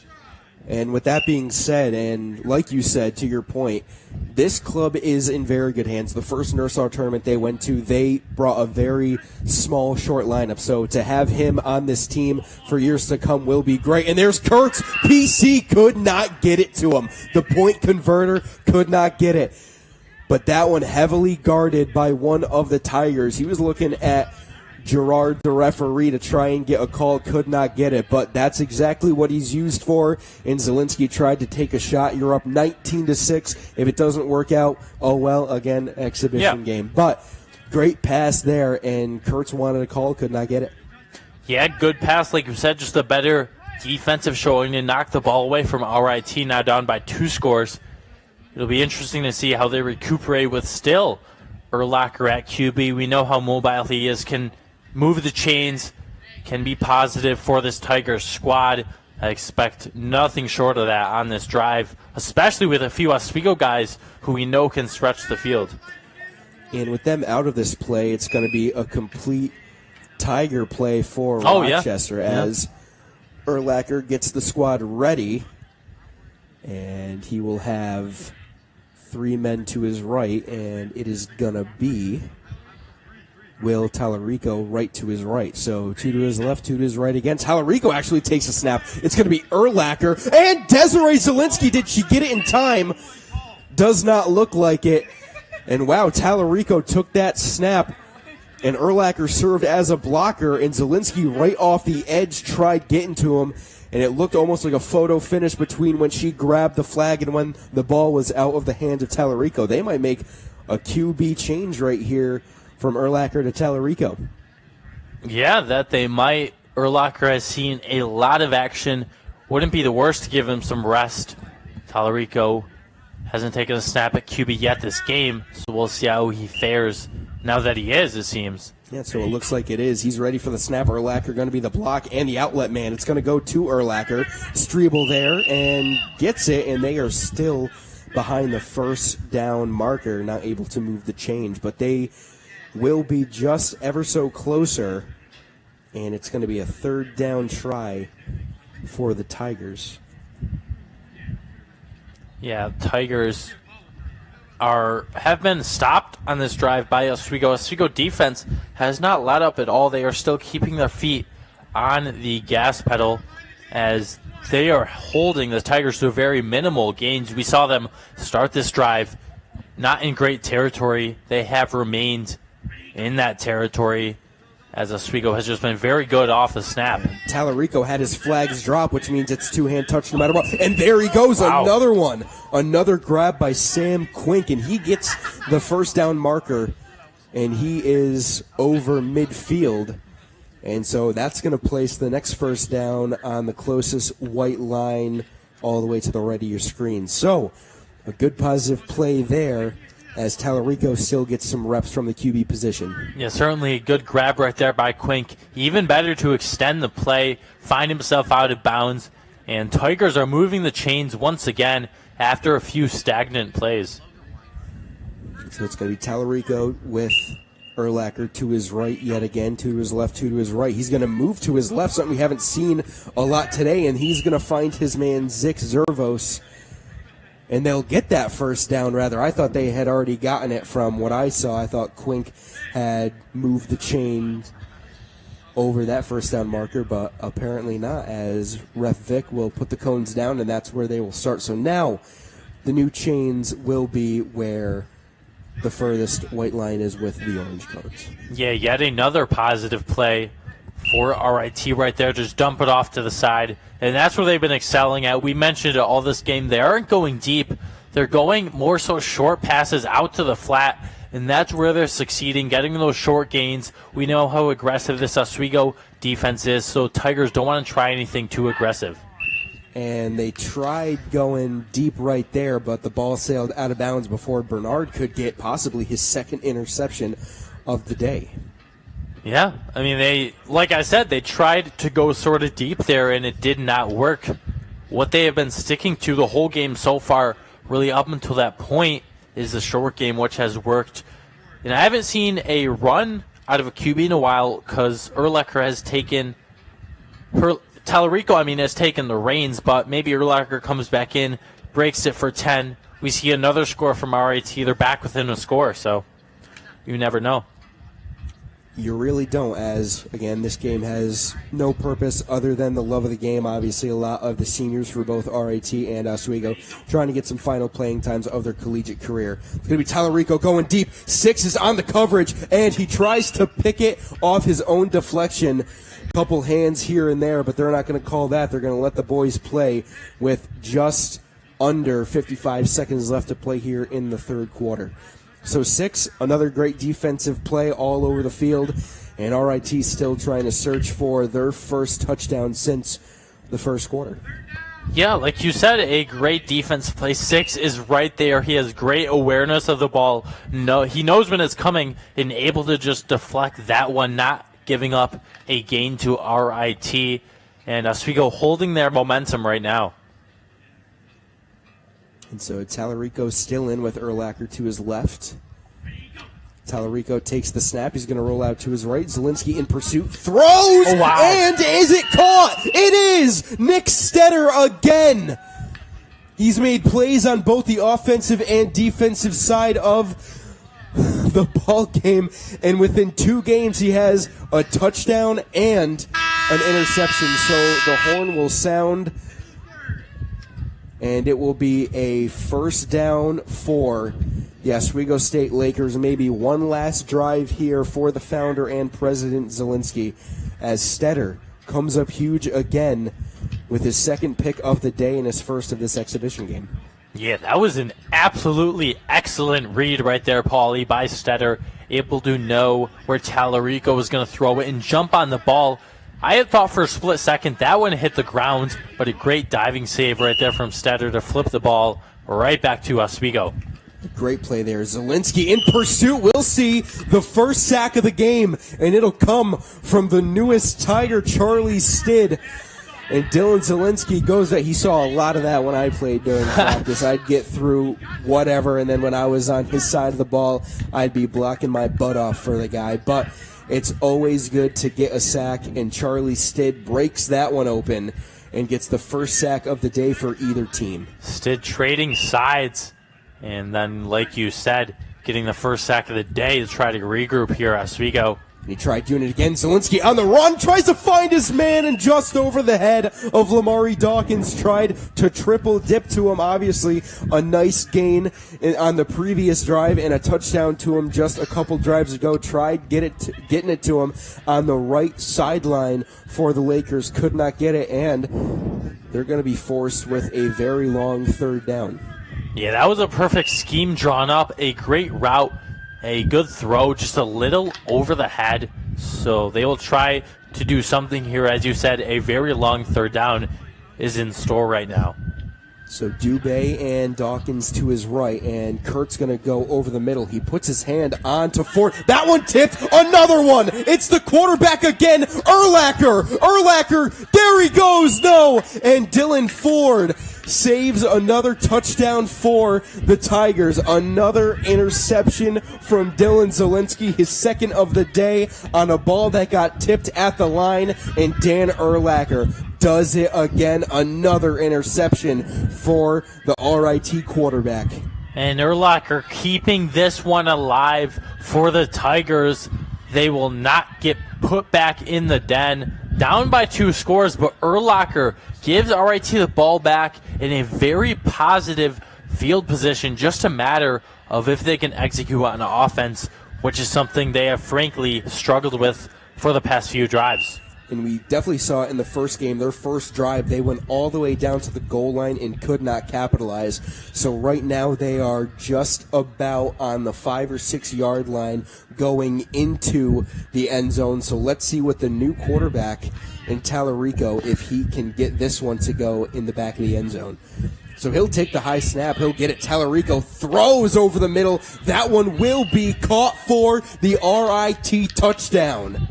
And with that being said, and like you said, to your point, this club is in very good hands. The first Nursau tournament they went to, they brought a very small, short lineup. So to have him on this team for years to come will be great. And there's Kurtz. PC could not get it to him. The point converter could not get it. But that one heavily guarded by one of the Tigers. He was looking at Gerard, the referee, to try and get a call, could not get it, but that's exactly what he's used for. And Zielinski tried to take a shot. You're up 19-6. If it doesn't work out, oh well, again, exhibition game. But great pass there, and Kurtz wanted a call, could not get it. Yeah, good pass, like you said, just a better defensive showing to knock the ball away from RIT, now down by 2 scores. It'll be interesting to see how they recuperate with still Urlacher at QB. We know how mobile he is, can move the chains, can be positive for this Tigers squad. I expect nothing short of that on this drive, especially with a few Oswego guys who we know can stretch the field. And with them out of this play, it's going to be a complete Tiger play for Rochester as Urlacher gets the squad ready, and he will have 3 men to his right, and it is going to be Will Tallarico right to his right. So 2 to his left, 2 to his right again. Tallarico actually takes a snap. It's going to be Urlacher. And Desiree Zielinski, did she get it in time? Does not look like it. And wow, Tallarico took that snap. And Urlacher served as a blocker. And Zielinski right off the edge tried getting to him. And it looked almost like a photo finish between when she grabbed the flag and when the ball was out of the hands of Tallarico. They might make a QB change right here from Urlacher to Tallarico. Yeah, that they might. Urlacher has seen a lot of action. Wouldn't be the worst to give him some rest. Tallarico hasn't taken a snap at QB yet this game, so we'll see how he fares now that he is, it seems. Yeah, so it looks like it is. He's ready for the snap. Urlacher going to be the block and the outlet man. It's going to go to Urlacher. Strebel there and gets it, and they are still behind the first down marker, not able to move the change. But they will be just ever so closer, and it's going to be a 3rd down try for the Tigers. Yeah, Tigers have been stopped on this drive by Oswego. Oswego defense has not let up at all. They are still keeping their feet on the gas pedal as they are holding the Tigers to very minimal gains. We saw them start this drive not in great territory. They have remained in that territory as Oswego has just been very good off the snap. Tallarico had his flags drop, which means it's 2-hand touch no matter what. And there he goes, another one. Another grab by Sam Quink, and he gets the first down marker, and he is over midfield. And so that's going to place the next first down on the closest white line all the way to the right of your screen. So a good positive play there as Tallarico still gets some reps from the QB position. Yeah, certainly a good grab right there by Quink. Even better to extend the play, find himself out of bounds, and Tigers are moving the chains once again after a few stagnant plays. So it's going to be Tallarico with Urlacher to his right yet again, to his left, to his right. He's going to move to his left, something we haven't seen a lot today, and he's going to find his man Zik Zervos. And they'll get that first down, rather. I thought they had already gotten it from what I saw. I thought Quink had moved the chains over that first down marker, but apparently not, as Ref Vic will put the cones down, and that's where they will start. So now the new chains will be where the furthest white line is with the orange cones. Yeah, yet another positive play for RIT right there. Just dump it off to the side. And that's where they've been excelling at. We mentioned it all this game. They aren't going deep. They're going more so short passes out to the flat. And that's where they're succeeding, getting those short gains. We know how aggressive this Oswego defense is, so Tigers don't want to try anything too aggressive. And they tried going deep right there, but the ball sailed out of bounds before Bernard could get possibly his second interception of the day. Yeah, I mean, like I said, they tried to go sort of deep there, and it did not work. What they have been sticking to the whole game so far, really up until that point, is the short game, which has worked. And I haven't seen a run out of a QB in a while because Urlacher has taken Tallarico, has taken the reins, but maybe Urlacher comes back in, breaks it for 10. We see another score from RIT. They're back within a score, so you never know. You really don't, as, again, this game has no purpose other than the love of the game. Obviously, a lot of the seniors for both RIT and Oswego trying to get some final playing times of their collegiate career. It's going to be Tallarico going deep. Six is on the coverage, and he tries to pick it off his own deflection. Couple hands here and there, but they're not going to call that. They're going to let the boys play with just under 55 seconds left to play here in the third quarter. So 6, another great defensive play all over the field, and RIT still trying to search for their first touchdown since the first quarter. Yeah, like you said, a great defense play. 6 is right there. He has great awareness of the ball. No, he knows when it's coming and able to just deflect that one, not giving up a gain to RIT. And Oswego holding their momentum right now. And so Tallarico still in with Urlacher to his left. Tallarico takes the snap. He's going to roll out to his right. Zielinski in pursuit. Throws! Oh, wow. And is it caught? It is! Nick Stetter again! He's made plays on both the offensive and defensive side of the ball game. And within 2 games, he has a touchdown and an interception. So the horn will sound, and it will be a first down for the Oswego State Lakers. Maybe one last drive here for the founder and president Zielinski, as Stetter comes up huge again with his second pick of the day and his first of this exhibition game. Yeah, that was an absolutely excellent read right there, Paulie, by Stetter, able to know where Tallarico was going to throw it and jump on the ball. I had thought for a split second that one hit the ground, but a great diving save right there from Stetter to flip the ball right back to Oswego. Great play there. Zielinski in pursuit. We'll see the first sack of the game, and it'll come from the newest Tiger, Charlie Stid. And Dylan Zielinski goes that. He saw a lot of that when I played during practice. I'd get through whatever, and then when I was on his side of the ball, I'd be blocking my butt off for the guy. But it's always good to get a sack, and Charlie Stid breaks that one open and gets the first sack of the day for either team. Stid trading sides, and then, like you said, getting the first sack of the day to try to regroup here at Oswego. He tried doing it again. Zielinski on the run, tries to find his man, and just over the head of Lamari Dawkins, tried to triple dip to him. Obviously, a nice gain on the previous drive and a touchdown to him just a couple drives ago. Tried getting it to him on the right sideline for the Lakers. Could not get it, and they're going to be forced with a very long third down. Yeah, that was a perfect scheme drawn up, a great route. A good throw, just a little over the head So they will try to do something here. As you said, a very long third down is in store right now. So Dubé and Dawkins to his right, and Kurt's going to go over the middle. He puts his hand on to Ford. That one tipped. Another one. It's the quarterback again, Urlacher. Urlacher, there he goes. No. And Dylan Ford saves another touchdown for the Tigers. Another interception from Dylan Zielinski, his second of the day on a ball that got tipped at the line, and Dan Urlacher does it again. Another interception for the RIT quarterback. And Urlacher keeping this one alive for the Tigers. They will not get put back in the den. Down by 2 scores, but Urlacher gives RIT the ball back in a very positive field position. Just a matter of if they can execute on offense, which is something they have frankly struggled with for the past few drives. And we definitely saw it in the first game. Their first drive, they went all the way down to the goal line and could not capitalize. So right now they are just about on the 5 or 6 yard line going into the end zone. So let's see what the new quarterback in Tallarico, if he can get this one to go in the back of the end zone. So he'll take the high snap. He'll get it. Tallarico throws over the middle. That one will be caught for the RIT touchdown.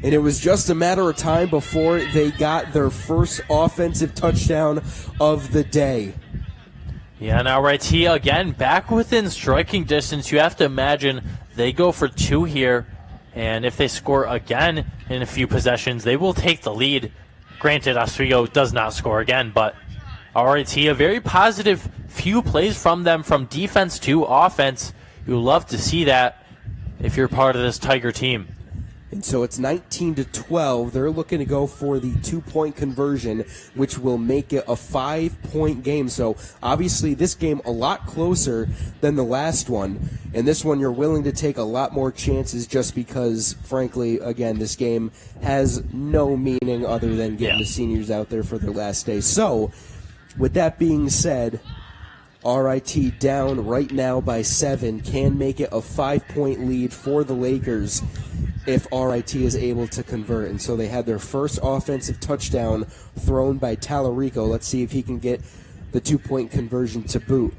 And it was just a matter of time before they got their first offensive touchdown of the day. Yeah, now RIT again back within striking distance. You have to imagine they go for 2 here, and if they score again in a few possessions, they will take the lead. Granted, Oswego does not score again, but RIT, a very positive few plays from them from defense to offense. You love to see that if you're part of this Tiger team. And so it's 19-12. They're looking to go for the 2-point conversion, which will make it a 5-point game. So obviously this game a lot closer than the last one. And this one you're willing to take a lot more chances just because, frankly, again, this game has no meaning other than getting the seniors out there for their last day. So with that being said, RIT down right now by 7 can make it a 5-point lead for the Lakers if RIT is able to convert. And so they had their first offensive touchdown thrown by Tallarico. Let's see if he can get the 2-point conversion to boot.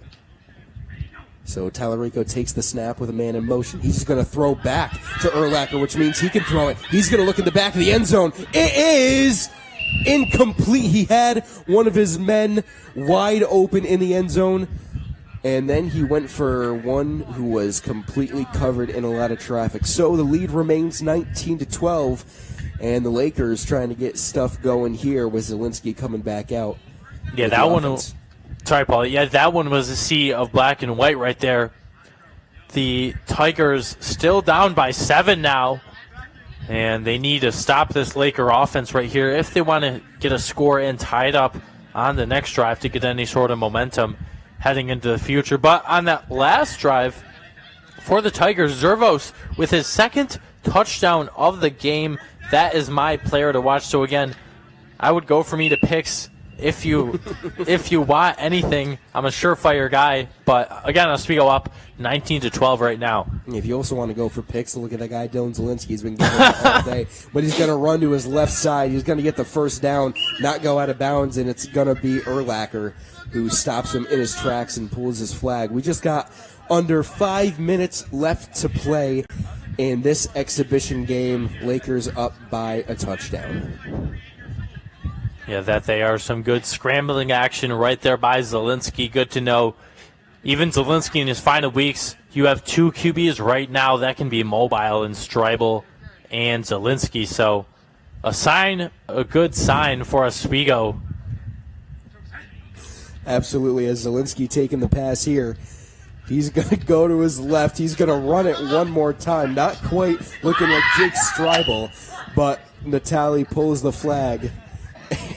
So Tallarico takes the snap with a man in motion. He's just going to throw back to Urlacher, which means he can throw it. He's going to look in the back of the end zone. It is incomplete. He had one of his men wide open in the end zone, and then he went for one who was completely covered in a lot of traffic. So the lead remains 19-12, and the Lakers trying to get stuff going here with Zielinski coming back out. Yeah, that one. Sorry, Paul. Yeah, that one was a sea of black and white right there. The Tigers still down by 7 now, and they need to stop this Laker offense right here if they want to get a score and tie it up on the next drive to get any sort of momentum heading into the future. But on that last drive for the Tigers, Zervos with his second touchdown of the game. That is my player to watch. So again, I would go for me to picks if you want anything. I'm a surefire guy, but again, Oswego up 19-12 right now. If you also want to go for picks, look at that guy Dylan Zielinski. He's been getting it all day, but he's going to run to his left side. He's going to get the first down, not go out of bounds, and it's going to be Urlacher who stops him in his tracks and pulls his flag. We just got under 5 minutes left to play in this exhibition game. Lakers up by a touchdown. Yeah, that they are some good scrambling action right there by Zielinski. Good to know. Even Zielinski in his final weeks, you have 2 QBs right now that can be mobile in Streibel and Zielinski. So a good sign for Oswego. Absolutely, as Zielinski taking the pass here. He's going to go to his left. He's going to run it one more time. Not quite looking like Jake Streibel, but Natali pulls the flag,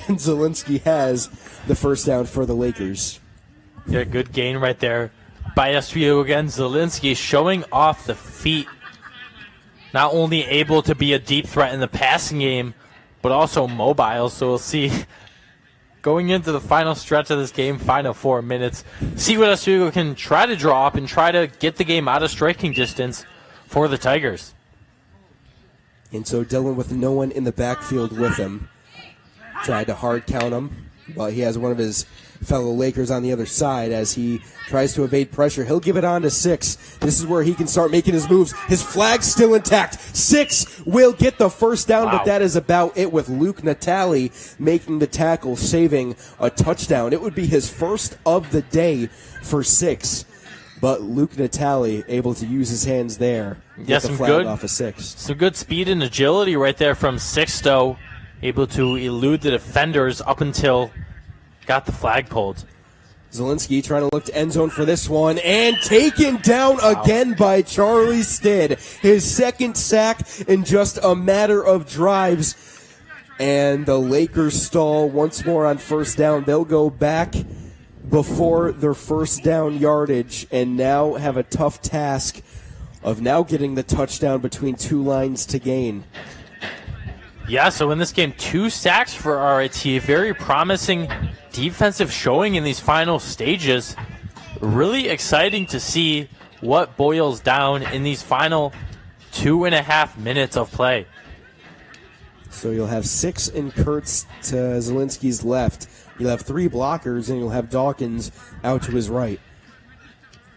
and Zielinski has the first down for the Lakers. Yeah, good gain right there by Oswego again. Zielinski showing off the feet. Not only able to be a deep threat in the passing game, but also mobile. So we'll see going into the final stretch of this game, final 4 minutes, see what Oswego can try to draw up and try to get the game out of striking distance for the Tigers. And so Dillon, with no one in the backfield with him, tried to hard count him, but he has one of his fellow Lakers on the other side as he tries to evade pressure. He'll give it on to 6. This is where he can start making his moves. His flag's still intact. 6 will get the first down, but that is about it, with Luke Natali making the tackle, saving a touchdown. It would be his first of the day for 6. But Luke Natali able to use his hands there. Get the flag off of 6. Some good speed and agility right there from Sixto. Able to elude the defenders up until got the flag pulled. Zielinski trying to look to end zone for this one, and taken down again by Charlie Stidd. His second sack in just a matter of drives. And the Lakers stall once more on first down. They'll go back before their first down yardage and now have a tough task of now getting the touchdown between 2 lines to gain. Yeah, so in this game, 2 sacks for RIT. Very promising defensive showing in these final stages. Really exciting to see what boils down in these final 2.5 minutes of play. So you'll have 6 in Kurtz to Zielinski's left. You'll have 3 blockers, and you'll have Dawkins out to his right.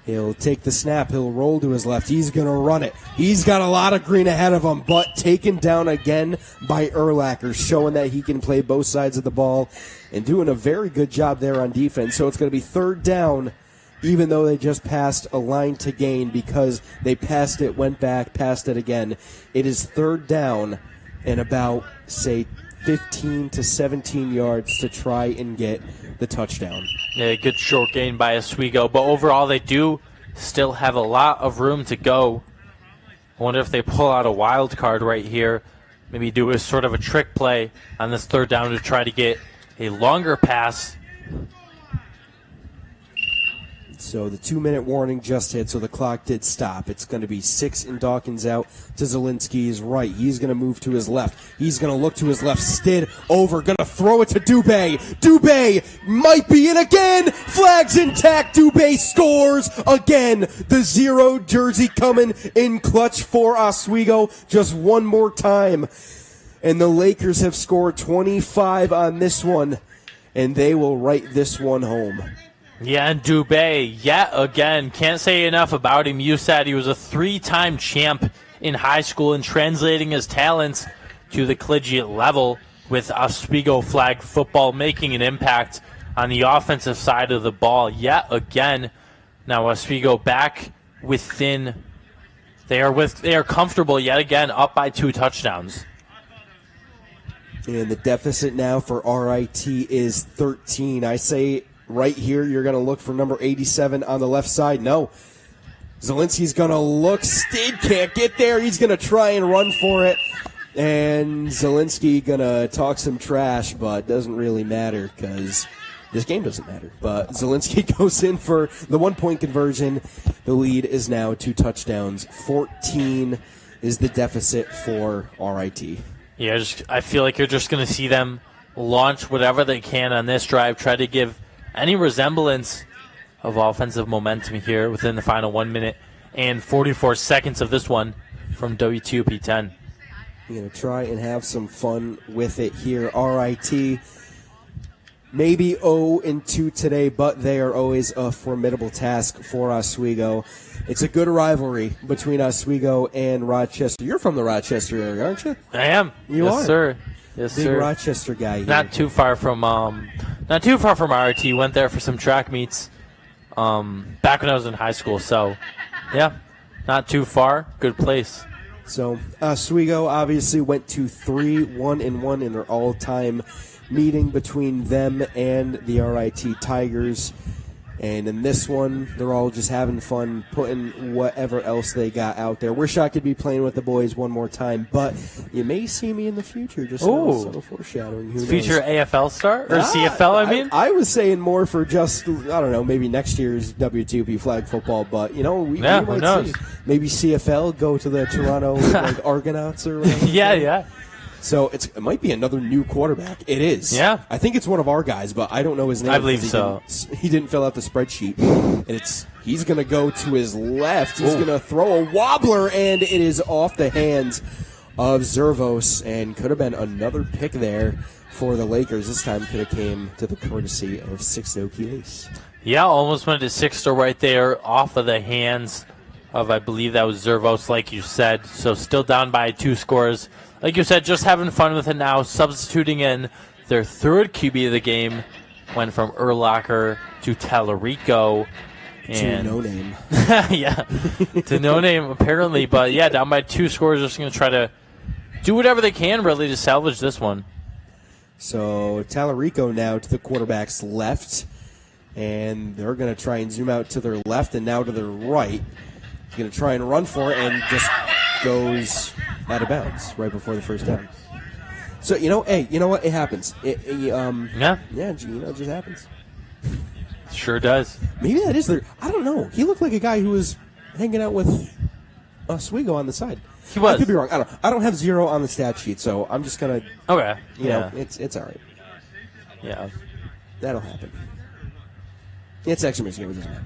He'll take the snap. He'll roll to his left. He's going to run it. He's got a lot of green ahead of him, but taken down again by Urlacher, showing that he can play both sides of the ball and doing a very good job there on defense. So it's going to be third down, even though they just passed a line to gain because they passed it, went back, passed it again. It is third down and about, say, 15 to 17 yards to try and get the touchdown. Yeah, good short gain by Oswego, but overall they do still have a lot of room to go. I wonder if they pull out a wild card right here, maybe do a sort of a trick play on this third down to try to get a longer pass. So the 2-minute warning just hit, so the clock did stop. It's going to be 6 and Dawkins out to Zielinski's right. He's going to move to his left. He's going to look to his left. Stidd over, going to throw it to Dubé. Dubé might be in again. Flag's intact. Dubé scores again. The 0 jersey coming in clutch for Oswego just one more time. And the Lakers have scored 25 on this one, and they will write this one home. Yeah, and Dubé, yet again, can't say enough about him. You said he was a 3-time champ in high school, and translating his talents to the collegiate level with Oswego flag football, making an impact on the offensive side of the ball yet again. Now Oswego back within. They are comfortable yet again, up by 2 touchdowns. And the deficit now for RIT is 13. I say right here, you're going to look for number 87 on the left side. No. Zielinski's going to look. Stidd can't get there. He's going to try and run for it. And Zielinski going to talk some trash, but doesn't really matter because this game doesn't matter. But Zielinski goes in for the 1-point conversion. The lead is now 2 touchdowns. 14 is the deficit for RIT. Yeah, I feel like you're just going to see them launch whatever they can on this drive, try to give any resemblance of offensive momentum here within the final 1 minute and 44 seconds of this one from W2P10. You're going to try and have some fun with it here. RIT maybe 0-2 today, but they are always a formidable task for Oswego. It's a good rivalry between Oswego and Rochester. You're from the Rochester area, aren't you? I am. You are, sir. Yes, Big sir. Rochester guy here. Not too far from RIT. Went there for some track meets back when I was in high school. So, yeah, not too far. Good place. So Oswego obviously went to 3-1-1 in their all-time meeting between them and the RIT Tigers. And in this one, they're all just having fun, putting whatever else they got out there. Wish I could be playing with the boys one more time, but you may see me in the future. Just subtle foreshadowing. Who knows? Future AFL star? Or CFL, I mean? I was saying more for just, I don't know, maybe next year's W2P flag football, but, you know, we might who knows? see. Maybe CFL, go to the Toronto Argonauts or whatever. Yeah. So it might be another new quarterback. It is. Yeah. I think it's one of our guys, but I don't know his name. I believe so. He didn't fill out the spreadsheet. And he's going to go to his left. He's going to throw a wobbler, and it is off the hands of Zervos, and could have been another pick there for the Lakers. This time could have came to the courtesy of Sixto Quiles. Yeah, almost went to Sixto right there off of the hands of, I believe that was Zervos, like you said. So still down by 2 scores. Like you said, just having fun with it now, substituting in their third QB of the game. Went from Urlacher to Tallarico. To no name. Yeah, to no name apparently. But yeah, down by 2 scores, just going to try to do whatever they can really to salvage this one. So Tallarico now to the quarterback's left, and they're going to try and zoom out to their left and now to their right. Going to try and run for it, and just goes out of bounds right before the first down. So, you know what? It happens. Yeah, it just happens. Sure does. Maybe that is there. I don't know. He looked like a guy who was hanging out with Oswego on the side. He was. I could be wrong. I don't have 0 on the stat sheet, so I'm just gonna. Okay. You know, it's all right. Yeah. That'll happen. It's extra game. It doesn't matter.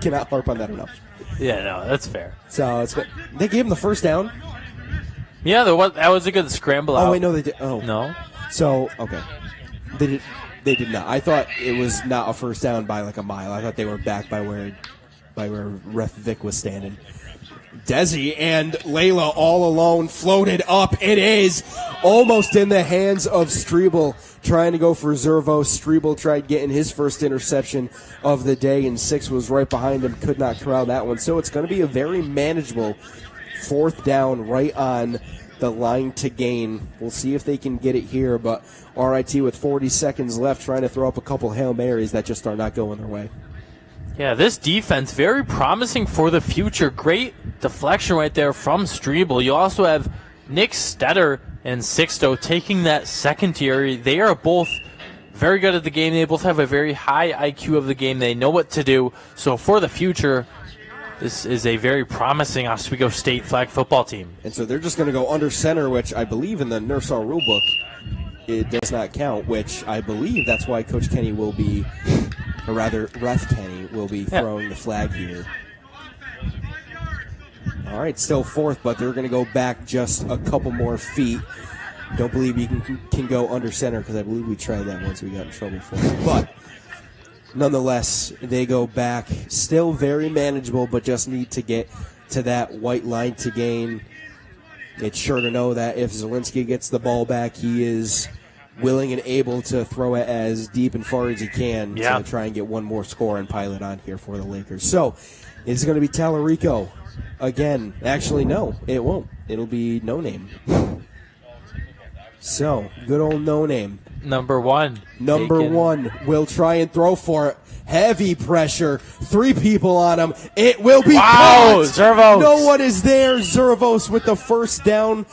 Cannot harp on that enough. Yeah, no, that's fair. So it's good. They gave him the first down. Yeah, that was a good scramble out. Oh wait, no, they did. Oh no. So okay, they did not. I thought it was not a first down by like a mile. I thought they were back by where Ref Vic was standing. Desi and Layla all alone, floated up. It is almost in the hands of Strebel, trying to go for Zervos. Strebel tried getting his first interception of the day, and 6 was right behind him, could not corral that one. So it's going to be a very manageable 4th down right on the line to gain. We'll see if they can get it here, but RIT with 40 seconds left trying to throw up a couple Hail Marys that just are not going their way. Yeah, this defense, very promising for the future. Great deflection right there from Strebel. You also have Nick Stetter and Sixto taking that secondary. They are both very good at the game. They both have a very high IQ of the game. They know what to do. So for the future, this is a very promising Oswego State flag football team. And so they're just going to go under center, which I believe in the Nursall rulebook it does not count, which I believe that's why Coach Kenny will be, or rather Ref Kenny will be throwing the flag here. All right, still 4th, but they're going to go back just a couple more feet. Don't believe you can go under center because I believe we tried that once we got in trouble for it. But nonetheless, they go back. Still very manageable, but just need to get to that white line to gain. It's sure to know that if Zielinski gets the ball back, he is willing and able to throw it as deep and far as he can to try and get one more score and pile it on here for the Lakers. So it's going to be Tallarico again. Actually, no, it won't. It'll be No Name. So, good old No Name. Number 1. Number 1 will try and throw for it. Heavy pressure. 3 people on him. It will be caught. Zervos. No one is there. Zervos with the first down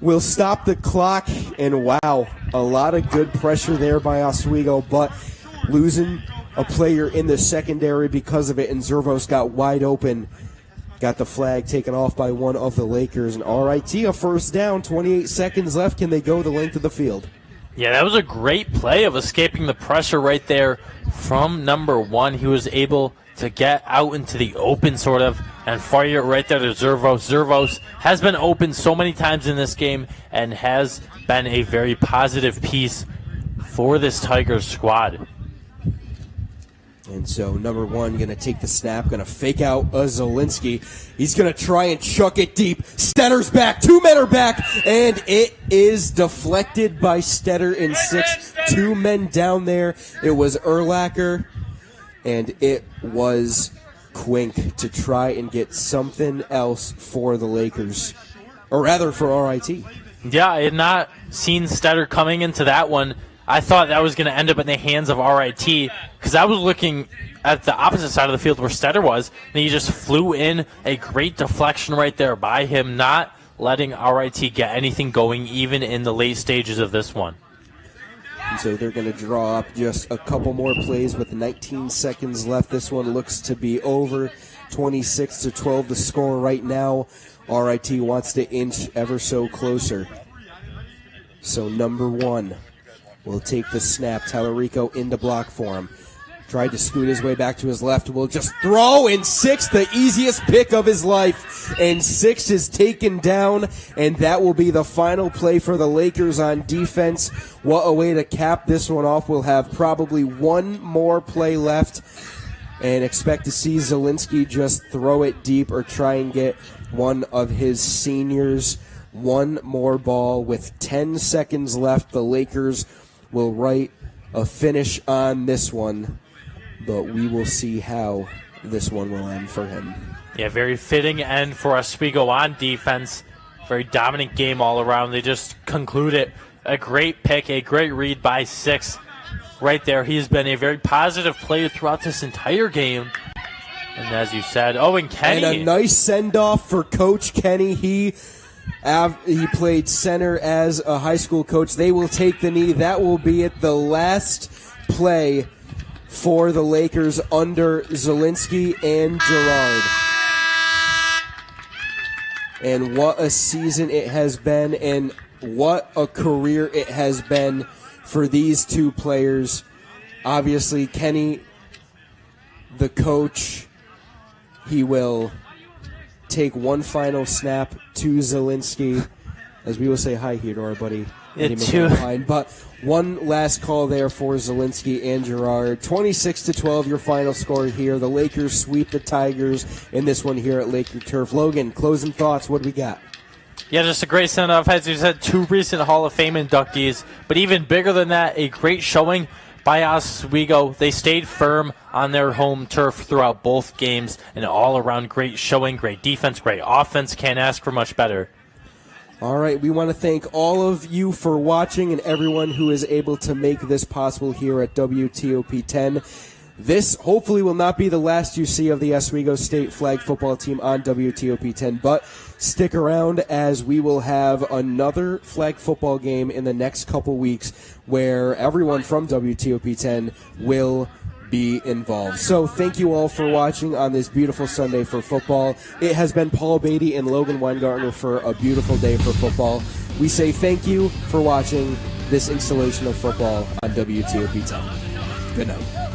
will stop the clock. And wow, a lot of good pressure there by Oswego, but losing a player in the secondary because of it, and Zervos got wide open. Got the flag taken off by one of the Lakers. And RIT, a first down, 28 seconds left. Can they go the length of the field? Yeah, that was a great play of escaping the pressure right there from number 1. He was able to get out into the open sort of and fire it right there to Zervos. Zervos has been open so many times in this game and has been a very positive piece for this Tigers squad. And so number 1 going to take the snap, going to fake out Zielinski. He's going to try and chuck it deep. Stetter's back. 2 men are back, and it is deflected by Stetter in 6. 2 men down there. It was Urlacher, and it was Quink to try and get something else for the Lakers, or rather for RIT. Yeah, I had not seen Stetter coming into that one. I thought that was going to end up in the hands of RIT because I was looking at the opposite side of the field where Stetter was, and he just flew in. A great deflection right there by him, not letting RIT get anything going even in the late stages of this one. And so they're going to draw up just a couple more plays with 19 seconds left. This one looks to be over. 26-12 the score right now. RIT wants to inch ever so closer. So number 1 will take the snap. Tallarico into block for him. Tried to scoot his way back to his left. Will just throw in 6, the easiest pick of his life. And 6 is taken down, and that will be the final play for the Lakers on defense. What a way to cap this one off. We'll have probably one more play left, and expect to see Zielinski just throw it deep or try and get one of his seniors. One more ball with 10 seconds left. The Lakers will write a finish on this one, but we will see how this one will end for him. Yeah, very fitting end for Oswego on defense. Very dominant game all around. They just concluded a great pick, a great read by 6 right there. He's been a very positive player throughout this entire game. And as you said, Owen Kenny. And a nice send-off for Coach Kenny. He played center as a high school coach. They will take the knee. That will be it. The last play for the Lakers under Zielinski and Gerard. And what a season it has been, and what a career it has been for these two players. Obviously, Kenny, the coach, he will take one final snap to Zielinski, as we will say hi here to our buddy Eddie McGuire. But one last call there for Zielinski and Gerard. 26-12, your final score here. The Lakers sweep the Tigers in this one here at Laker Turf. Logan, closing thoughts. What do we got? Yeah, just a great send-off. As you said, 2 recent Hall of Fame inductees. But even bigger than that, a great showing by Oswego. They stayed firm on their home turf throughout both games. An all-around great showing, great defense, great offense. Can't ask for much better. All right, we want to thank all of you for watching and everyone who is able to make this possible here at WTOP 10. This hopefully will not be the last you see of the Oswego State flag football team on WTOP 10, but stick around as we will have another flag football game in the next couple weeks where everyone from WTOP 10 will be involved. So thank you all for watching on this beautiful Sunday for football. It has been Paul Beatty and Logan Weingartner for a beautiful day for football. We say thank you for watching this installation of football on WTOP 10. Good night.